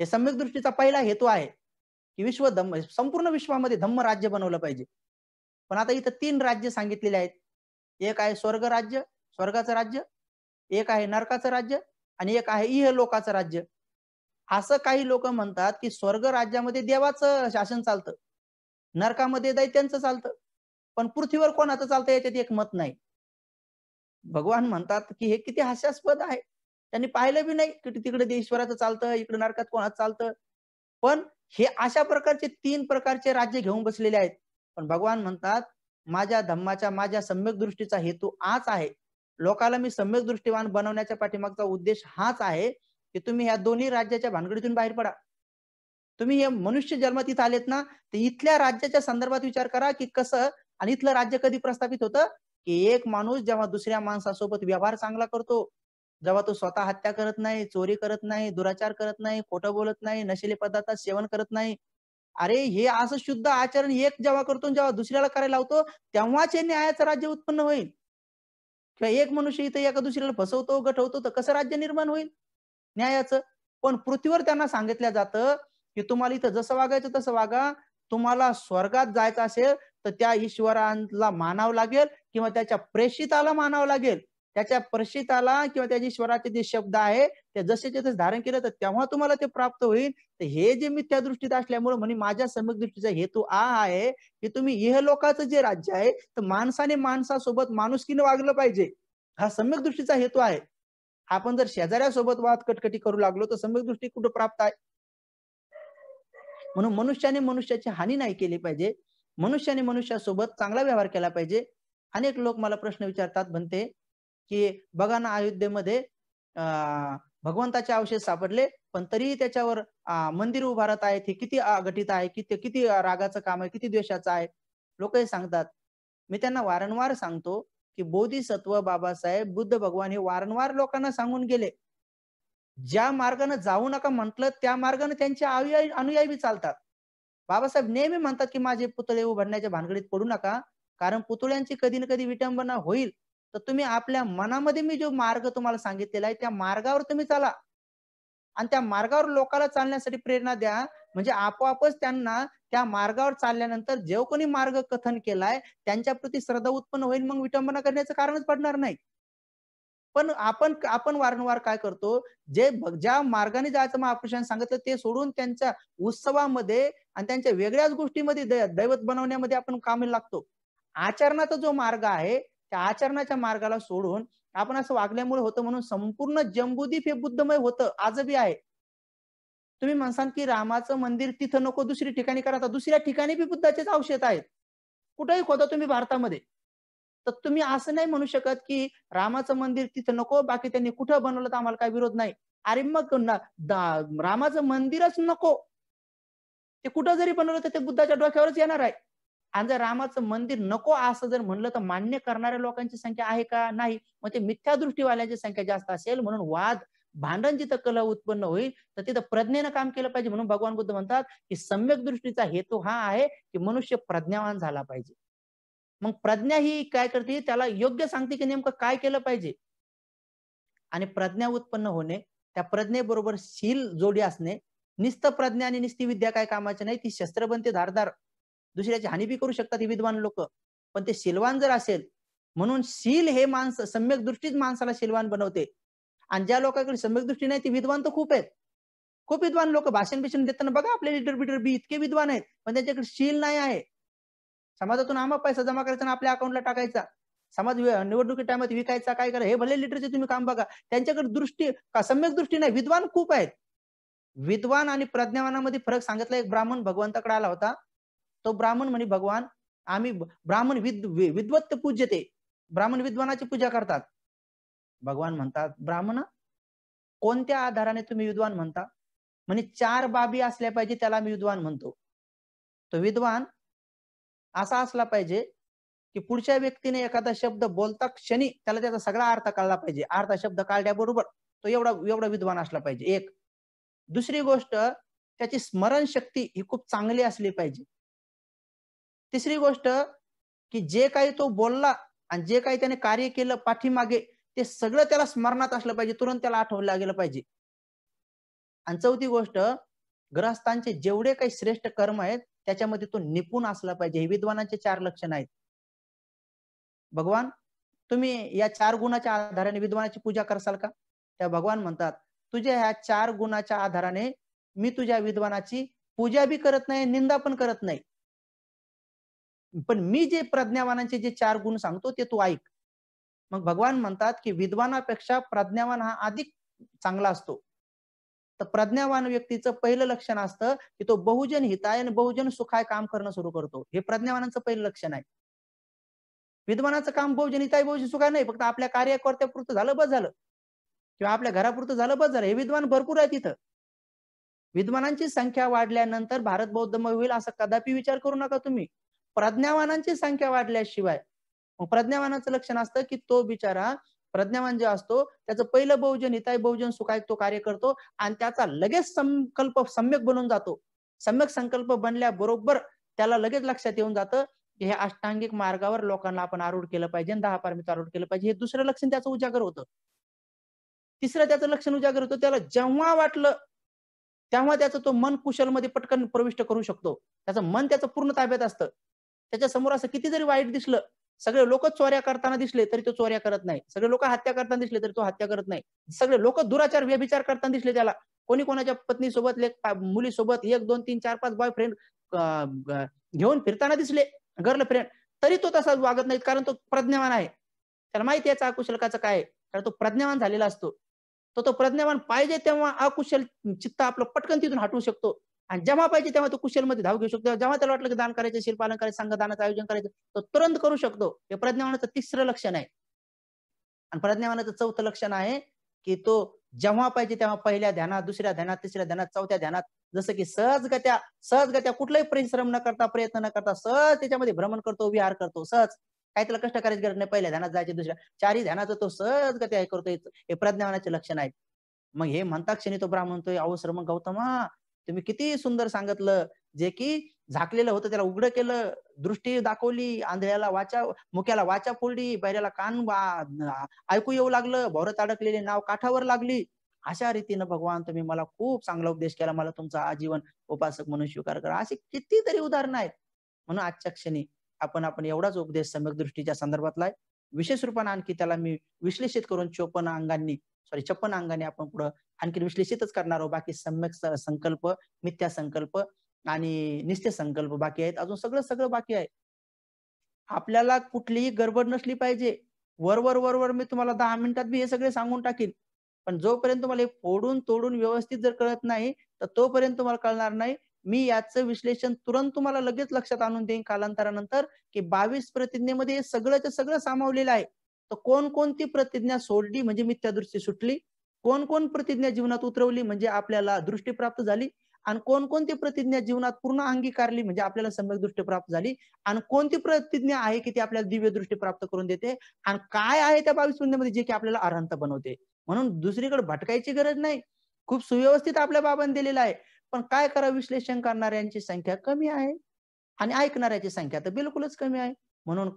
हे सम्यक दृष्टीचा पहिला हेतू आहे, की संपूर्ण विश्वामध्ये धम्म राज्य बनवलं पाहिजे. पण आता इथं 3 राज्य सांगितलेले आहेत. एक आहे स्वर्ग राज्य, स्वर्गाचं राज्य, एक आहे नरकाचं राज्य आणि एक आहे इहलोकाचं राज्य. असं काही लोकं म्हणतात, की स्वर्ग राज्यामध्ये देवाचं शासन चालतं. नरकामध्ये दैत्यांचं चालतं. पण पृथ्वीवर कोणाचं चालतं याच्यात एक मत नाही. भगवान म्हणतात, की हे किती हास्यास्पद आहे. त्यांनी पाहिलं बी नाही, की तिकडे ईश्वराचं चालतं, इकडे नरकात कोणाचं चालतं. पण हे अशा प्रकारचे 3 प्रकारचे राज्य घेऊन बसलेले आहेत. पण भगवान म्हणतात, माझ्या धम्माच्या, माझ्या सम्यक दृष्टीचा हेतू हाच आहे. लोकाला मी सम्यक दृष्टीवान बनवण्याच्या पाठीमागचा उद्देश हाच आहे, की तुम्ही ह्या दोन्ही राज्याच्या भानगडीतून बाहेर पडा. तुम्ही हे मनुष्य जन्मात इथं आलेत ना, तर इथल्या राज्याच्या संदर्भात विचार करा, की कसं आणि इथलं राज्य कधी प्रस्थापित होतं, की एक माणूस जेव्हा दुसऱ्या माणसासोबत व्यवहार चांगला करतो, जेव्हा तो स्वतः हत्या करत नाही, चोरी करत नाही, दुराचार करत नाही, खोटं बोलत नाही, नशिले पदार्थात सेवन करत नाही, अरे हे असं शुद्ध आचरण एक जेव्हा करतो आणि जेव्हा दुसऱ्याला करायला लावतो, तेव्हाच हे न्यायाचं राज्य उत्पन्न होईल. किंवा एक मनुष्य इथे एका दुसऱ्याला फसवतो, गठवतो, तर कसं राज्य निर्माण होईल न्यायाचं? पण पृथ्वीवर त्यांना सांगितलं जातं, की तुम्हाला इथं जसं वागायचं तसं वागा. तुम्हाला स्वर्गात जायचं असेल, तर त्या ईश्वराला मानावं लागेल किंवा त्याच्या प्रेषिताला मानावं लागेल. त्याच्या प्रेषिताला किंवा त्या ईश्वराचे जे शब्द आहे, ते जसेच्या तसे धारण केलं, तर तेव्हा तुम्हाला ते प्राप्त होईल. तर हे जे मिथ्या दृष्टीत असल्यामुळे म्हणे माझ्या सम्यक दृष्टीचा हेतू हा आहे, की तुम्ही इहलोकाचं जे राज्य आहे, तर माणसाने माणसासोबत माणुसकीने वागलं पाहिजे. हा सम्यक दृष्टीचा हेतू आहे. आपण जर शेजाऱ्यासोबत वाद कटकटी करू लागलो, तर सम्यक दृष्टी कुठं प्राप्त आहे? म्हणून मनुष्याने मनुष्याची हानी नाही केली पाहिजे. मनुष्याने मनुष्यासोबत चांगला व्यवहार केला पाहिजे. अनेक लोक मला प्रश्न विचारतात म्हणते, की बघा ना अयोध्येमध्ये अ, भगवंताचे अवशेष सापडले, पण तरीही त्याच्यावर मंदिर उभारत आहेत. हे किती अघटित आहे, किती रागाचं काम आहे, किती द्वेषाचं आहे. लोक हे सांगतात. मी त्यांना वारंवार सांगतो, की बोधिसत्व बाबासाहेब बुद्ध भगवान हे वारंवार लोकांना सांगून गेले. ज्या मार्गाने जाऊ नका म्हटलं, त्या मार्गाने त्यांचे अनुयायी बी चालतात. बाबासाहेब नेहमी म्हणतात, की माझे पुतळे उभारण्याच्या भानगडीत पडू नका. कारण पुतळ्यांची कधी ना कधी विटंबना होईल. तर तुम्ही आपल्या मनामध्ये मी जो मार्ग तुम्हाला सांगितलेला आहे, त्या मार्गावर तुम्ही चाला. आणि त्या मार्गावर लोकांना चालण्यासाठी प्रेरणा द्या. म्हणजे आपोआपच त्यांना त्या मार्गावर चालल्यानंतर जो कोणी मार्ग कथन केलाय, त्यांच्याप्रती श्रद्धा उत्पन्न होईल. मग विटंबना करण्याचं कारणच पडणार नाही. पण आपण आपण वारंवार काय करतो, ज्या मार्गाने जायचं महापुरुषांनी सांगितलं ते सोडून त्यांच्या उत्सवामध्ये आणि त्यांच्या वेगळ्याच गोष्टीमध्ये दैवत बनवण्यामध्ये आपण कामी लागतो. आचरणाचा जो मार्ग आहे, त्या आचरणाच्या मार्गाला सोडून आपण असं वागल्यामुळे होतं म्हणून संपूर्ण जम्बूद्वीप हे बुद्धमय होतं, आजही आहे. तुम्ही म्हणसाल की रामाचं मंदिर तिथं नको दुसरी ठिकाणी करा, तर दुसऱ्या ठिकाणी बी बुद्धाचेच अवशेष आहेत. कुठेही खोदा तुम्ही भारतामध्ये. तर तुम्ही असं नाही म्हणू शकत, की रामाचं मंदिर तिथं नको, बाकी त्यांनी कुठं बनवलं तर आम्हाला काही विरोध नाही. अरे मग रामाचं मंदिरच नको. ते कुठं जरी बनवलं तर ते बुद्धाच्या डोक्यावरच येणार आहे. आणि जर रामाचं मंदिर नको असं जर म्हणलं तर मान्य करणाऱ्या लोकांची संख्या आहे का? नाही. मग ते मिथ्या दृष्टीवाल्यांची संख्या जास्त असेल म्हणून वाद, भांडण जिथं कलह उत्पन्न होईल, तर तिथं प्रज्ञेनं काम केलं पाहिजे. म्हणून भगवान बुद्ध म्हणतात, की सम्यक दृष्टीचा हेतू हा आहे, की मनुष्य प्रज्ञावान झाला पाहिजे. मग प्रज्ञा ही काय करते? त्याला योग्य सांगते, की नेमकं काय केलं पाहिजे. आणि प्रज्ञा उत्पन्न होणे, त्या प्रज्ञेबरोबर शील जोडी असणे, नुसतं प्रज्ञा आणि नुसती विद्या काय कामाची नाही. ती शस्त्र बनते धारदार. दुसऱ्याची हानी बी करू शकतात ही विद्वान लोक. पण ते शीलवान जर असेल, म्हणून शील हे माणसं सम्यक दृष्टीच माणसाला शीलवान बनवते. आणि ज्या लोकांकडे सम्यक दृष्टी नाही ती विद्वान तर खूप आहेत. खूप विद्वान लोक भाषण-बिषण देताना बघा आपले लीडर-बिडर बी इतके विद्वान आहेत, पण त्यांच्याकडे शील नाही आहे. समाजातून आम्हा पैसा जमा करायचा आणि आपल्या अकाउंटला टाकायचा. समाज निवडणुकी टायमात विकायचा काय करा हे भले लीडरचे तुम्ही काम बघा. त्यांच्याकडे दृष्टी का सम्यक दृष्टी नाही. विद्वान खूप आहेत. विद्वान आणि प्रज्ञावानामध्ये फरक सांगितला. एक ब्राह्मण भगवंताकडे आला होता. तो ब्राह्मण म्हणे भगवान आम्ही ब्राह्मण विद्वत्त पूज्यते. ब्राह्मण विद्वानाची पूजा करतात. भगवान म्हणतात, ब्राह्मण कोणत्या आधाराने तुम्ही विद्वान म्हणता? म्हणे 4 बाबी असल्या पाहिजे त्याला मी विद्वान म्हणतो. तो विद्वान असा असला पाहिजे, की पुढच्या व्यक्तीने एखादा शब्द बोलता क्षणी त्याला त्याचा सगळा अर्थ कळला पाहिजे. अर्धा शब्द काढल्याबरोबर तो एवढा एवढा विद्वान असला पाहिजे. एक. दुसरी गोष्ट त्याची स्मरणशक्ती ही खूप चांगली असली पाहिजे. तिसरी गोष्ट, की जे काही तो बोलला आणि जे काही त्याने कार्य केलं पाठीमागे, ते सगळं त्याला स्मरणात असलं पाहिजे. तुरंत त्याला आठवलं गेलं पाहिजे. आणि चौथी गोष्ट, गृहस्थांचे जेवढे काही श्रेष्ठ कर्म आहेत, त्याच्यामध्ये तो निपुण असला पाहिजे. हे विद्वानांचे 4 लक्षण आहेत. भगवान, तुम्ही या 4 गुणाच्या आधाराने विद्वानाची पूजा करसाल का? त्या भगवान म्हणतात, तुझ्या ह्या 4 गुणाच्या आधाराने मी तुझ्या विद्वानाची पूजा बी करत नाही, निंदा पण करत नाही. पण मी जे प्रज्ञावानांचे जे 4 गुण सांगतो ते तू ऐक. मग भगवान म्हणतात, की विद्वानापेक्षा प्रज्ञावान हा अधिक चांगला असतो. तर प्रज्ञावान व्यक्तीचं पहिलं लक्षण असतं, की तो बहुजन हिताय आणि बहुजन सुखाय काम करणं सुरू करतो. हे प्रज्ञावानाचं पहिलं लक्षण आहे. विद्वानाचं काम बहुजन हिताय, बहुजन सुखाय नाही. फक्त आपल्या कार्यकर्त्यापुरतं झालं बस झालं. किंवा आपल्या घरापुरतं झालं बस झालं. हे विद्वान भरपूर आहे तिथं. विद्वानांची संख्या वाढल्यानंतर भारत बौद्धमय होईल असा कदापि विचार करू नका तुम्ही. प्रज्ञावानांची संख्या वाढल्याशिवाय. मग प्रज्ञावानाचं लक्षण असतं, की तो बिचारा प्रज्ञावान जे असतो त्याचं पहिलं बहुजन हिताय बहुजन सुखाय तो कार्य करतो आणि त्याचा लगेच संकल्प सम्यक बनून जातो. सम्यक संकल्प बनल्याबरोबर त्याला लगेच लक्षात येऊन जातं, की हे अष्टांगिक मार्गावर लोकांना आपण आरूढ केलं पाहिजे आणि 10 पारमिता आरूढ केलं पाहिजे. हे दुसरं लक्षण त्याचं उजागर होतं. तिसरं त्याचं लक्षण उजागर होतं. त्याला जेव्हा वाटलं, तेव्हा त्याचं तो मन कुशलमध्ये पटकन प्रविष्ट करू शकतो. त्याचं मन त्याचं पूर्ण ताब्यात असतं. त्याच्या समोर असं किती जरी वाईट दिसलं, सगळे लोकं चोऱ्या करताना दिसले, तरी तो चोऱ्या करत नाही. सगळे लोकं हत्या करताना दिसले, तरी तो हत्या करत नाही. सगळे लोकं दुराचार, व्यभिचार करताना दिसले त्याला. कोणी कोणाच्या पत्नीसोबत, मुलीसोबत 1, 2, 3, 4, 5 बॉयफ्रेंड घेऊन फिरताना दिसले, गर्लफ्रेंड, तरी तो तसा वागत नाही. कारण तो प्रज्ञावान आहे. त्याला माहिती आहे याचं अकुशलकाचं काय आहे. कारण तो प्रज्ञावान झालेला असतो. तो प्रज्ञावान पाहिजे तेव्हा अकुशल चित्त आपलं पटकन तिथून हटवू शकतो. आणि जेव्हा पाहिजे तेव्हा तो कुशलमध्ये धाव घेऊ शकतो. जेव्हा त्याला वाटलं की दान करायचं, शीलपालन करायचं, संघदानाचं आयोजन करायचं, तो तुरंत करू शकतो. हे प्रज्ञावानाचं तिसरं लक्षण आहे. आणि प्रज्ञावानाचं चौथं लक्षण आहे, की तो जेव्हा पाहिजे तेव्हा पहिल्या ध्यानात, दुसऱ्या ध्यानात, तिसऱ्या ध्यानात, चौथ्या ध्यानात, जसं की सहजगत्या कुठलाही परिश्रम न करता, प्रयत्न न करता सहज त्याच्यामध्ये भ्रमण करतो, विहार करतो सहज. काही त्याला कष्ट करायची गरज नाही. पहिल्या ध्यानात जायचे, दुसऱ्या, चारही ध्यानाचं तो सहजगत्या हे करतो. हे प्रज्ञावानाचे लक्षण आहे. मग हे म्हणता क्षणी तो ब्राह्मण म्हणतोय, "अहो श्रमण गौतमा, तुम्ही किती सुंदर सांगितलं. जे की झाकलेलं होतं त्याला उघडं केलं, दृष्टी दाखवली, आंधळ्याला वाचा, मुक्याला वाचा फोडली, बहिऱ्याला ऐकू येऊ लागलं, भोवऱ्यात अडकलेली नाव काठावर लागली. अशा रीतीनं भगवान तुम्ही मला खूप चांगला उपदेश केला. मला तुमचा आजीवन उपासक म्हणून स्वीकार करा." अशी कितीतरी उदाहरणं आहेत. म्हणून आजच्या क्षणी आपण एवढाच उपदेश सम्यक दृष्टीच्या संदर्भातला आहे. विशेष रूपाने आणखी त्याला मी विश्लेषित करून 56 अंगांनी आपण पुढं आणखी विश्लेषितच करणार आहोत. बाकी सम्यक संकल्प, मिथ्या संकल्प आणि निश्चय संकल्प बाकी आहेत. अजून सगळं सगळं बाकी आहे. आपल्याला कुठलीही गडबड नसली पाहिजे. वर मी तुम्हाला 10 मिनिटात मी हे सगळे सांगून टाकीन. पण जोपर्यंत तुम्हाला हे फोडून तोडून व्यवस्थित जर कळत नाही, तर तोपर्यंत तुम्हाला कळणार नाही. मी याचं विश्लेषण तुरंत तुम्हाला लगेच लक्षात आणून देईन कालांतरानंतर, की 22 प्रतिज्ञेमध्ये हे सगळंच्या सगळं सामावलेलं आहे. तर कोणकोणती प्रतिज्ञा सोडली म्हणजे मिथ्या दृष्टी सुटली, कोण प्रतिज्ञा जीवनात उतरवली म्हणजे आपल्याला दृष्टी प्राप्त झाली, आणि कोणकोणती प्रतिज्ञा जीवनात पूर्ण अंगीकारली म्हणजे आपल्याला सम्यक दृष्टी प्राप्त झाली, आणि कोणती प्रतिज्ञा आहे की ती आपल्याला दिव्य दृष्टी प्राप्त करून देते, आणि काय आहे त्या 22 प्रतिज्ञेमध्ये जे की आपल्याला अरहंत बनवते. म्हणून दुसरीकडे भटकायची गरज नाही. खूप सुव्यवस्थित आपल्या बाबांनी दिलेलं आहे. पण काय करा, विश्लेषण करणाऱ्यांची संख्या कमी आहे आणि ऐकणाऱ्याची संख्या तर बिलकुलच कमी आहे. म्हणून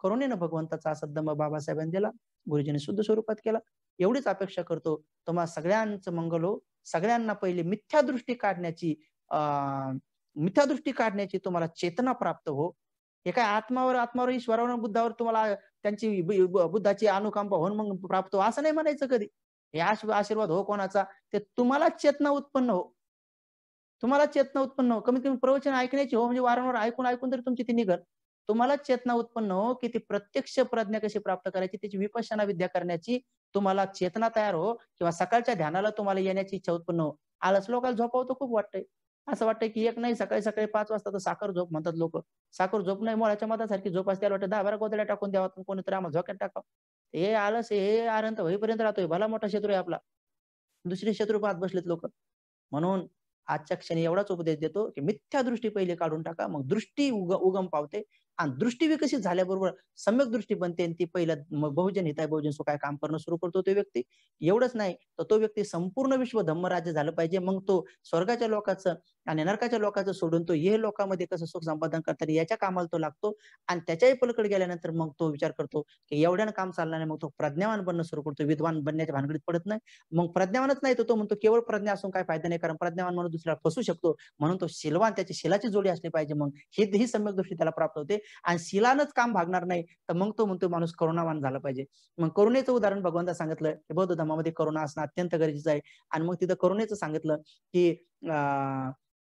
करुणेनं भगवंताचा असा दम बाबासाहेबांनी दिला, गुरुजींनी शुद्ध स्वरूपात केला. एवढीच अपेक्षा करतो. तुम्हा सगळ्यांचं मंगल हो. सगळ्यांना पहिले मिथ्या दृष्टी काढण्याची तुम्हाला चेतना प्राप्त हो. हे काय आत्मावर ईश्वरावर बुद्धावर तुम्हाला त्यांची बुद्धाची अनुकंपा होऊन मग प्राप्त हो असं नाही म्हणायचं कधी. हे आशीर्वाद हो कोणाचा, ते तुम्हालाच चेतना उत्पन्न हो. तुम्हालाच चेतना उत्पन्न हो. कमीत कमी प्रवचन ऐकण्याची हो, म्हणजे वारंवार ऐकून ऐकून तरी तुमची ती निघल. तुम्हालाच चेतना उत्पन्न हो, की ती प्रत्यक्ष प्रज्ञा कशी प्राप्त करायची, त्याची विपश्यना विद्या करण्याची तुम्हाला चेतना तयार हो, किंवा सकाळच्या ध्यानाला तुम्हाला येण्याची इच्छा उत्पन्न हो. आळस लोकांना झोपावं तर खूप वाटतंय. असं वाटतंय की एक नाही, सकाळी 5 वाजता तर साखर झोप म्हणतात लोकं. साखर झोप नाही, मोळ्याच्या मधासारखी झोप असते. त्याला वाटतं 10-12 गोधड्या टाकून द्यावा, कोणीतरी आम्हाला झोक्यात टाकावं. हे आळस, हे आरंत होईपर्यंत राहतोय. भला मोठा शत्रू आहे आपला. दुसरे शत्रू पाहत बसलेत लोकं. म्हणून आजच्या क्षणी एवढाच उपदेश देतो, की मिथ्या दृष्टी पहिले काढून टाका. मग दृष्टी उगम पावते, आणि दृष्टी विकसित झाल्याबरोबर सम्यक दृष्टी बनते, आणि ती पहिलं मग बहुजन हिताय बहुजन सुखाय काम करणं सुरू करतो तो व्यक्ती. एवढंच नाही तर तो व्यक्ती संपूर्ण विश्व धम्मराज्य झालं पाहिजे. मग तो स्वर्गाच्या लोकाचं आणि नरकाच्या लोकांचं सोडून तो हे लोकांमध्ये कसं सुख संपादन करता याच्या कामाला तो लागतो. आणि त्याच्याही पलीकडे गेल्यानंतर मग तो विचार करतो, की एवढ्यानं काम चालणार नाही. मग तो प्रज्ञावान बनणं सुरू करतो. विद्वान बनण्याच्या भानगडीत पडत नाही. मग प्रज्ञावानच नाही तर तो म्हणतो केवळ प्रज्ञा असून काय फायदा नाही, कारण प्रज्ञावान म्हणून दुसऱ्याला फसू शकतो. म्हणून तो शीलवान, त्याची शीलाची जोडी असली पाहिजे. मग ही सम्यक दृष्टी त्याला प्राप्त होते. आणि शीलानच काम भागणार नाही तर मग तो म्हणतो माणूस करुणावान झाला पाहिजे. मग करुणेचं उदाहरण भगवंता सांगितलं, की बौद्ध धर्मामध्ये करुणा असणं अत्यंत गरजेचं आहे. आणि मग तिथं करुणेचं सांगितलं, की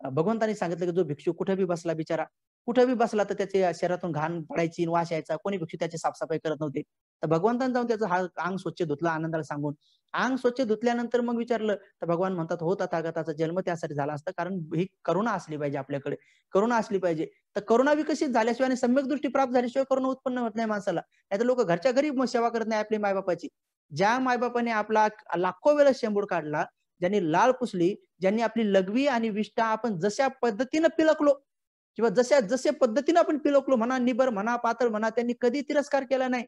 भगवंतांनी सांगितलं की जो भिक्षू कुठे बी बसला बिचारा, कुठे बी बसला तर त्याच्या शरीरातून घाण पडायची, वास यायचा. कोणी भिक्षू त्याची साफसफाई करत नव्हते. तर भगवंतांनी जाऊन त्याचं अंग स्वच्छ धुतलं आनंदाला सांगून. अंग स्वच्छ धुतल्यानंतर मग विचारलं तर भगवान म्हणतात, हो तथागताचा जन्म त्यासाठी झाला असता, कारण ही करुणा असली पाहिजे आपल्याकडे, करुणा असली पाहिजे. तर करुणा विकसित झाल्याशिवाय आणि सम्यक दृष्टी प्राप्त झाल्याशिवाय करुणा उत्पन्न होत नाही माणसाला. नाहीतर लोक घरच्या घरी सेवा करत नाही आपली मायबापाची. ज्या मायबापाने आपला लाखो वेळा शेंबूड काढला, ज्यांनी लाळ पुसली, ज्यांनी आपली लघवी आणि विष्ठा आपण जशा पद्धतीनं पिलकलो, किंवा जशा पद्धतीनं आपण पिलकलो, म्हणा निबर म्हणा पातळ म्हणा, त्यांनी कधी तिरस्कार केला नाही.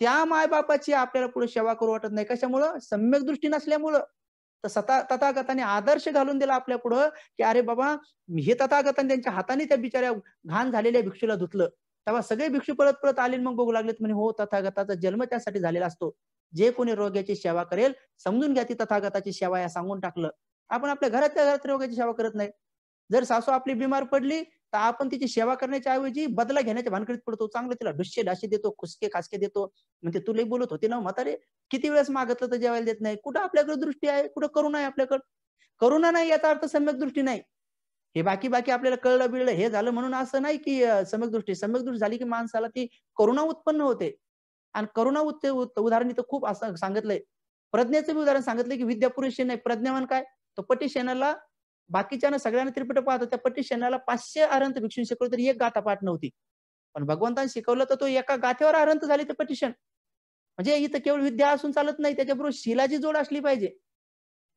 त्या मायबापाची आपल्याला पुढे सेवा करू वाटत नाही. कशामुळं? सम्यक दृष्टी नसल्यामुळं. तर तथागताने आदर्श घालून दिला आपल्या पुढं, की अरे बाबा हे तथागताने त्यांच्या हाताने त्या बिचाऱ्या घाण झालेल्या भिक्षूला धुतलं. तेव्हा सगळे भिक्षू पळत आले मग बघू लागलेत म्हणे हो तथागताचा जन्म त्यासाठी झालेला असतो. जे कोणी रोग्याची सेवा करेल समजून घ्या ती तथागताची सेवा या सांगून टाकलं. आपण आपल्या घरातल्या घरात रोग्याची सेवा करत नाही. जर सासू आपली बिमार पडली तर आपण तिची सेवा करण्याच्या ऐवजी बदला घेण्याच्या भानगडीत पडतो. चांगलं तिला ढुसके ढाशे देतो, खुसके खासके देतो. म्हणते तू लई बोलत होती ना म्हातारे, किती वेळेस मागितलं तर जेवायला देत नाही. कुठं आपल्याकडे दृष्टी आहे, कुठं करुणा आहे आपल्याकडे. करुणा नाही याचा अर्थ सम्यक दृष्टी नाही. हे बाकी आपल्याला कळलं बिळलं हे झालं म्हणून असं नाही की सम्यक दृष्टी. सम्यक दृष्टी झाली की माणसाला ती करुणा उत्पन्न होते. आणि करुणा उदाहरण इथं खूप असं सांगितलंय. प्रज्ञेचं बी उदाहरण सांगितलंय की विद्या पुरुषी नाही, प्रज्ञावान काय? तो पटीशेनाला बाकीच्यानं सगळ्यांना त्रिपिटक पाहत होत्या. पटीशेनाला 500 अरहंत भिक्षूंनी शिकवलं तरी एक गाथा पाठ नव्हती. पण भगवंताने शिकवलं तर तो एका गाथेवर अरहंत झाले ते पटीशन. म्हणजे इथं केवळ विद्या असून चालत नाही, त्याच्याबरोबर शीलाची जोड असली पाहिजे.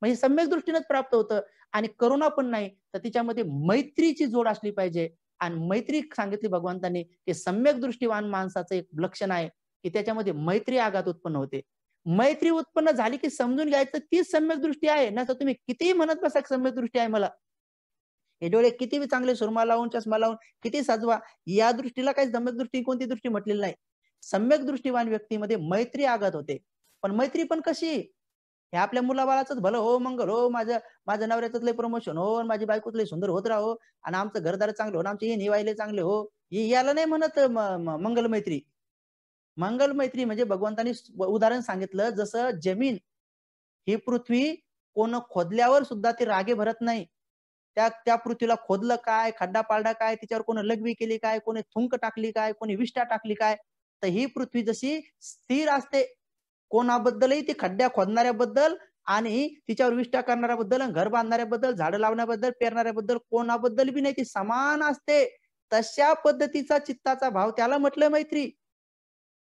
म्हणजे सम्यक दृष्टीनंच प्राप्त होतं. आणि करुणा पण नाही तर तिच्यामध्ये मैत्रीची जोड असली पाहिजे. आणि मैत्री सांगितली भगवंतांनी की सम्यक दृष्टीवान माणसाचं एक लक्षण आहे की त्याच्यामध्ये मैत्री आघात उत्पन्न होते. मैत्री उत्पन्न झाली की समजून घ्यायचं तीच सम्यक दृष्टी आहे. नाही तर तुम्ही कितीही म्हणत बसा सम्यक दृष्टी आहे मला. हे डोळे किती चांगले सुरमा लावून चष्मा लावून किती सजवा, या दृष्टीला काही सम्यक दृष्टी कोणती दृष्टी म्हटलेली नाही. सम्यक दृष्टीवान व्यक्तीमध्ये मैत्री आघात होते. पण मैत्री पण कशी? हे आपल्या मुलाबाळाचंच भलं हो, मंगल हो, माझ्या नवऱ्याचं लय प्रमोशन हो, माझी बायकोच लय सुंदर होत राहो आणि आमचं घरदार चांगलं हो, आमचे हे निवायले चांगले हो. याला नाही म्हणत मंगल मैत्री. मंगल मैत्री म्हणजे भगवंतांनी उदाहरण सांगितलं जसं जमीन ही पृथ्वी कोण खोदल्यावर सुद्धा ती रागे भरत नाही. त्या पृथ्वीला खोदलं काय, खड्डा पाडला काय, तिच्यावर कोणी लघवी केली काय, कोणी थुंक टाकली काय, कोणी विष्ठा टाकली काय, तर ही पृथ्वी जशी स्थिर असते कोणाबद्दलही ती खड्ड्या खोदणाऱ्याबद्दल आणि तिच्यावर विष्ठा करणाऱ्याबद्दल, घर बांधणाऱ्याबद्दल, झाडं लावण्याबद्दल, पेरणाऱ्याबद्दल कोणाबद्दल बी नाही, ती समान असते. तशा पद्धतीचा चित्ताचा भाव त्याला म्हटलं मैत्री.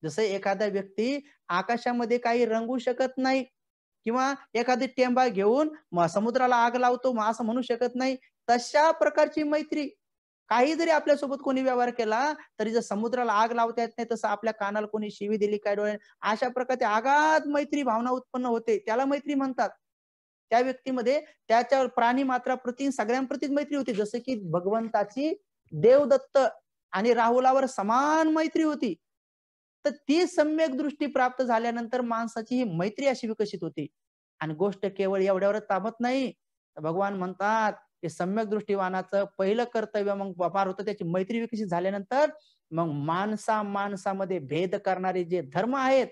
जसं एखादा व्यक्ती आकाशामध्ये काही रंगू शकत नाही किंवा एखादी टेंबा घेऊन समुद्राला आग लावतो मग असं म्हणू शकत नाही. तशा प्रकारची मैत्री. काही जरी आपल्यासोबत कोणी व्यवहार केला तरी जर समुद्राला आग लावता येत नाही तसं आपल्या कानाला कोणी शिवी दिली काय डोळ्याने, अशा प्रकारची आगाध मैत्री भावना उत्पन्न होते. त्याला मैत्री म्हणतात. त्या व्यक्तीमध्ये त्याच्या प्राणी मात्राप्रती सगळ्यांप्रती मैत्री होती. जसं की भगवंताची देवदत्त आणि राहुलावर समान मैत्री होती. तर ती सम्यक दृष्टी प्राप्त झाल्यानंतर माणसाची ही मैत्री अशी विकसित होती. आणि गोष्ट केवळ एवढ्यावरच थांबत नाही. भगवान म्हणतात की सम्यक दृष्टीवानाचं पहिलं कर्तव्य मग पार होतं त्याची मैत्री विकसित झाल्यानंतर मग माणसामध्ये भेद करणारे जे धर्म आहेत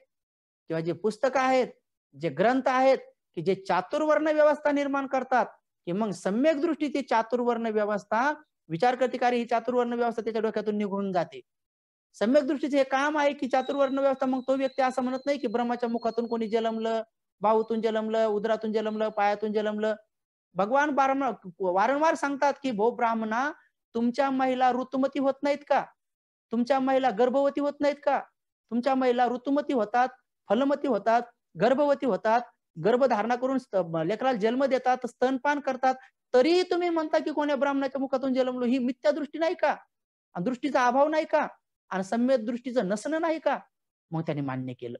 किंवा जे पुस्तकं आहेत, जे ग्रंथ आहेत की जे चातुर्वर्ण व्यवस्था निर्माण करतात, की मग सम्यक दृष्टीची चातुर्वर्ण व्यवस्था विचार करते का रे ही चातुर्वर्ण व्यवस्था त्याच्या डोक्यातून निघून जाते. सम्यक दृष्टीचे हे काम आहे की चातुर्वर्ण व्यवस्था. मग तो व्यक्ती असं म्हणत नाही की ब्रह्माच्या मुखातून कोणी जन्मलं, बाहूतून जन्मलं, उदरातून जन्मलं, पायातून जन्मलं. भगवान वारंवार सांगतात की भो ब्राह्मणा, तुमच्या महिला ऋतुमती होत नाहीत का? तुमच्या महिला गर्भवती होत नाहीत का? तुमच्या महिला ऋतुमती होतात, फलमती होतात, गर्भवती होतात, गर्भधारणा करून लेकराला जन्म देतात, स्तनपान करतात. तरी तुम्ही म्हणता की कोण्या ब्राह्मणाच्या मुखातून जन्मलो. ही मिथ्या दृष्टी नाही का? दृष्टीचा अभाव नाही का? आणि सम्यक दृष्टीचं नसणं नाही का? मग त्याने मान्य केलं.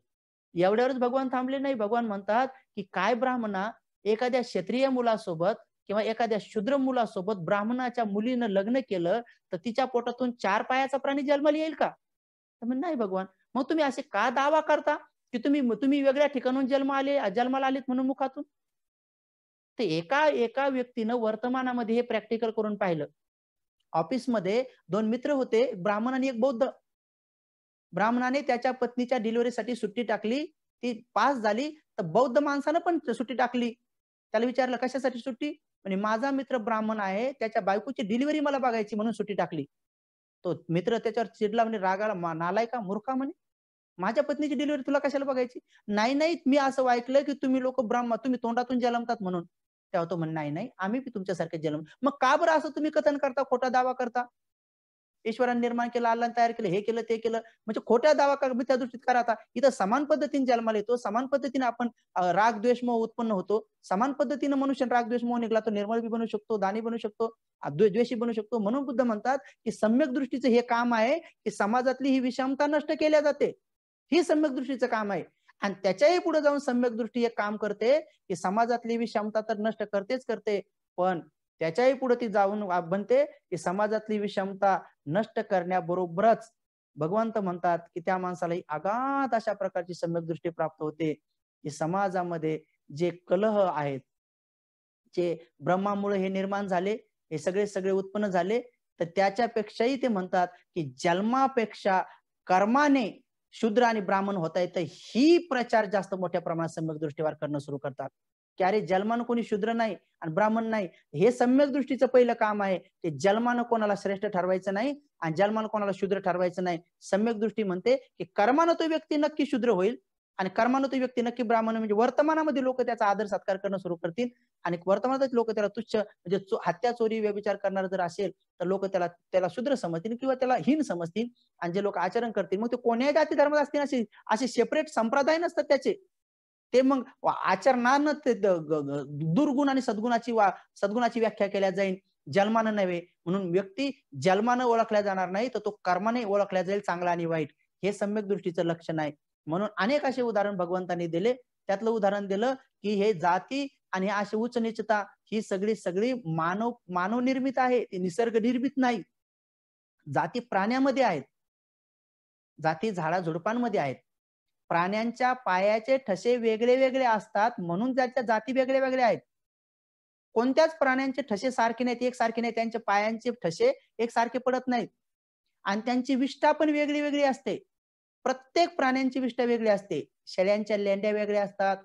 एवढ्यावरच भगवान थांबले नाही. भगवान म्हणतात की काय ब्राह्मणा, एखाद्या क्षत्रिय मुलासोबत किंवा एखाद्या शूद्र मुलासोबत ब्राह्मणाच्या मुलीनं लग्न केलं तर तिच्या पोटातून 4 पायाचा प्राणी जन्माला येईल का? तर म्हणे नाही भगवान. मग तुम्ही असे का दावा करता की तुम्ही वेगळ्या ठिकाणून जन्माला आलेत म्हणून मुखातून? तर एका व्यक्तीनं वर्तमानामध्ये हे प्रॅक्टिकल करून पाहिलं. ऑफिसमध्ये 2 मित्र होते, ब्राह्मण आणि एक बौद्ध. ब्राह्मणाने त्याच्या पत्नीच्या डिलिव्हरीसाठी सुट्टी टाकली. ती पास झाली तर बौद्ध माणसानं पण सुट्टी टाकली. त्याला विचारलं कशासाठी सुट्टी? म्हणे माझा मित्र ब्राह्मण आहे, त्याच्या बायकोची डिलिव्हरी मला बघायची म्हणून सुट्टी टाकली. तो मित्र त्याच्यावर चिडला, म्हणे रागाला, नालायका मूर्खा म्हणे, माझ्या पत्नीची डिलिव्हरी तुला कशाला बघायची? नाही नाही, मी असं ऐकलंय की तुम्ही लोक तुम्ही तोंडातून जन्मतात म्हणून. तेव्हा तो म्हणे नाही नाही, आम्ही तुमच्यासारखे जन्म. मग का बरं असं तुम्ही कथन करता, खोटा दावा करता? ईश्वराने निर्माण केलं, अल्लाने तयार केलं, हे केलं ते केलं, म्हणजे खोट्या दावा का मिथ्या दृष्टीत करा. आता इथं समान पद्धतीने जन्माला येतो, समान पद्धतीने आपण राग द्वेष मोह उत्पन्न होतो. समान पद्धतीने मनुष्य राग द्वेष मोह निघाला तो निर्मळ बी बनू शकतो, दानी बनू शकतो, द्वेषी बनू शकतो. म्हणून बुद्ध म्हणतात की सम्यक दृष्टीचं हे काम आहे की समाजातली ही विषमता नष्ट केल्या जाते. ही सम्यक दृष्टीचं काम आहे. आणि त्याच्याही पुढे जाऊन सम्यक दृष्टी एक काम करते, की समाजातली विषमता तर नष्ट करतेच करते, पण त्याच्याही पुढे ती जाऊन बनते, की समाजातली विषमता नष्ट करण्याबरोबरच भगवंत म्हणतात, की त्या माणसाला अगाध अशा प्रकारची सम्यक दृष्टी प्राप्त होते, की समाजामध्ये जे कलह आहेत, जे ब्रह्मामुळे हे निर्माण झाले, हे सगळे सगळे उत्पन्न झाले, तर त्याच्यापेक्षाही ते म्हणतात, की जन्मापेक्षा कर्माने शूद्र आणि ब्राह्मण होता येतं, ही प्रचार जास्त मोठ्या प्रमाणात सम्यक दृष्टीवर करणं सुरू करतात, की अरे जन्मानं कोणी शूद्र नाही आणि ब्राह्मण नाही. हे सम्यक दृष्टीचं पहिलं काम आहे. ते जन्मानं कोणाला श्रेष्ठ ठरवायचं नाही आणि जन्मानं कोणाला शूद्र ठरवायचं नाही. सम्यक दृष्टी म्हणते, की कर्मानं तो व्यक्ती नक्की शूद्र होईल आणि कर्मानं तो व्यक्ती नक्की ब्राह्मण, म्हणजे वर्तमानामध्ये लोक त्याचा आदर सत्कार करणं सुरू करतील आणि वर्तमानातच लोक त्याला तुच्छ, म्हणजे हत्या चोरी व्यभिचार करणार जर असेल तर लोक त्याला त्याला शूद्र समजतील किंवा त्याला हीन समजतील. आणि जे लोक आचरण करतील मग ते कोण्याही जाती धर्मात असतील, असे असे सेपरेट संप्रदाय नसतात त्याचे. ते मग आचरणानं ते दुर्गुण आणि सद्गुणाची व्याख्या केल्या जाईल, जन्मानं नव्हे. म्हणून व्यक्ती जन्मानं ओळखल्या जाणार नाही, तर तो कर्माने ओळखल्या जाईल, चांगला आणि वाईट. हे सम्यक दृष्टीचं लक्षण आहे. म्हणून अनेक असे उदाहरण भगवंतांनी दिले. त्यातलं उदाहरण दिलं, की हे जाती आणि अशी उच्च नीचता ही सगळी सगळी मानव निर्मित आहे, ती निसर्ग निर्मित नाही. जाती प्राण्यामध्ये आहेत, जाती झाडाझुडपांमध्ये आहेत. प्राण्यांच्या पायाचे ठसे वेगळे वेगळे असतात, म्हणून त्याच्या जाती वेगळ्या वेगळ्या आहेत. कोणत्याच प्राण्यांचे ठसे सारखे नाहीत, एकसारखे नाहीत. त्यांच्या पायांचे ठसे एकसारखे पडत नाहीत आणि त्यांची विष्ठा पण वेगळी वेगळी असते. प्रत्येक प्राण्यांची विष्ठा वेगळी असते. शेळ्यांच्या लेंड्या वेगळ्या असतात,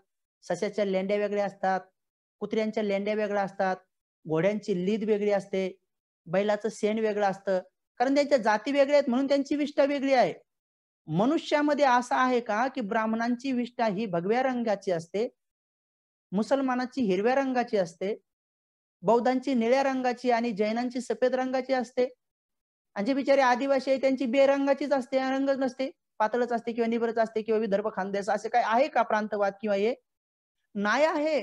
सश्याच्या लेंड्या वेगळ्या असतात, कुत्र्यांच्या लेंड्या वेगळ्या असतात, घोड्यांची लीद वेगळी असते, बैलाचं शेण वेगळं असतं. कारण त्यांच्या जाती वेगळ्या आहेत म्हणून त्यांची विष्ठा वेगळी आहे. मनुष्यामध्ये असं आहे का, की ब्राह्मणांची विष्ठा ही भगव्या रंगाची असते, मुसलमानाची हिरव्या रंगाची असते, बौद्धांची निळ्या रंगाची आणि जैनांची सफेद रंगाची असते. आणि जे बिचारे आदिवासी आहे त्यांची बेरंगाचीच असते, रंग नसते, पातळच असते किंवा निबरच असते किंवा विदर्भ खानदेश असे काय आहे का प्रांतवाद किंवा हे? नाही आहे.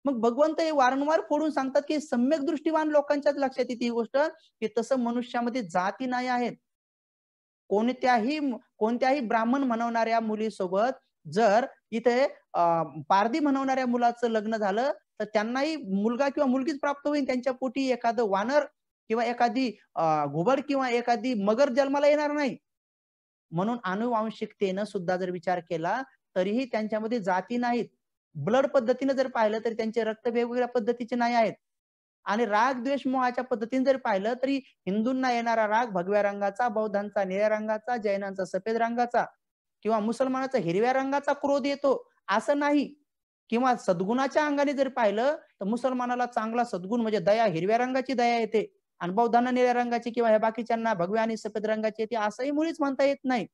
मग भगवंत हे वारंवार फोडून सांगतात, की सम्यक दृष्टीवान लोकांच्याच लक्षात येते ही गोष्ट, की तसं मनुष्यामध्ये जाती नाही आहेत. कोणत्याही कोणत्याही ब्राह्मण म्हणवणाऱ्या मुलीसोबत जर इथे पारधी म्हणवणाऱ्या मुलाचं लग्न झालं, तर त्यांनाही मुलगा किंवा मुलगीच प्राप्त होईल. त्यांच्या पोटी एखादं वानर किंवा एखादी घुबड किंवा एखादी मगर जन्माला येणार नाही. म्हणून आनुवांशिकतेनं सुद्धा जर विचार केला, तरीही त्यांच्यामध्ये जाती नाहीत. ब्लड पद्धतीने जर पाहिलं, तरी त्यांचे रक्त वेगवेगळ्या पद्धतीचे नाही आहेत. आणि राग, द्वेष, मोहाच्या पद्धतीने जर पाहिलं, तरी हिंदूंना येणारा राग भगव्या रंगाचा, बौद्धांचा निळ्या रंगाचा, जैनांचा सफेद रंगाचा किंवा मुसलमानाचा हिरव्या रंगाचा क्रोध येतो, असं नाही. किंवा सद्गुणाच्या अंगाने जर पाहिलं, तर मुसलमानाला चांगला सद्गुण म्हणजे दया, हिरव्या रंगाची दया येते आणि बौद्धांना निळ्या रंगाची किंवा ह्या बाकीच्यांना भगव्या आणि सफेद रंगाची येते, असंही मुळीच म्हणता येत नाही.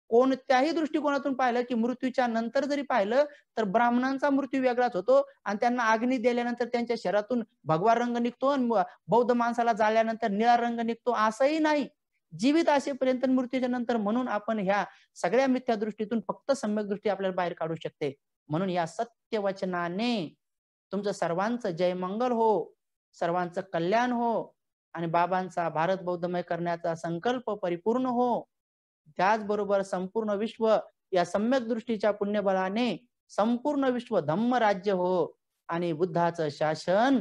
कोणत्याही दृष्टिकोनातून पाहिलं, की मृत्यूच्या नंतर जरी पाहिलं, तर ब्राह्मणांचा मृत्यू वेगळाच होतो आणि त्यांना अग्नी दिल्यानंतर त्यांच्या शरीरातून भगवा रंग निघतो आणि बौद्ध माणसाला जाळल्यानंतर निळा रंग निघतो, असंही नाही. जीवित असेपर्यंत मृत्यूच्या नंतर. म्हणून आपण ह्या सगळ्या मिथ्या दृष्टीतून फक्त सम्यक दृष्टी आपल्याला बाहेर काढू शकते. म्हणून या सत्य वचनाने तुमचं सर्वांचं जयमंगल हो, सर्वांचं कल्याण हो आणि बाबांचा भारत बौद्धमय करण्याचा संकल्प परिपूर्ण हो. त्याचबरोबर संपूर्ण विश्व या सम्यक दृष्टीच्या पुण्यबळाने संपूर्ण विश्व धम्म राज्य हो आणि बुद्धाचं शासन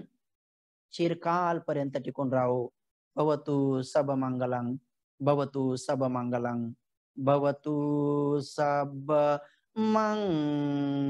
चिरकालपर्यंत टिकून राहो. भवतु सब मंगलं, भवतु सब मंगलं, भवतु सब मंगलं.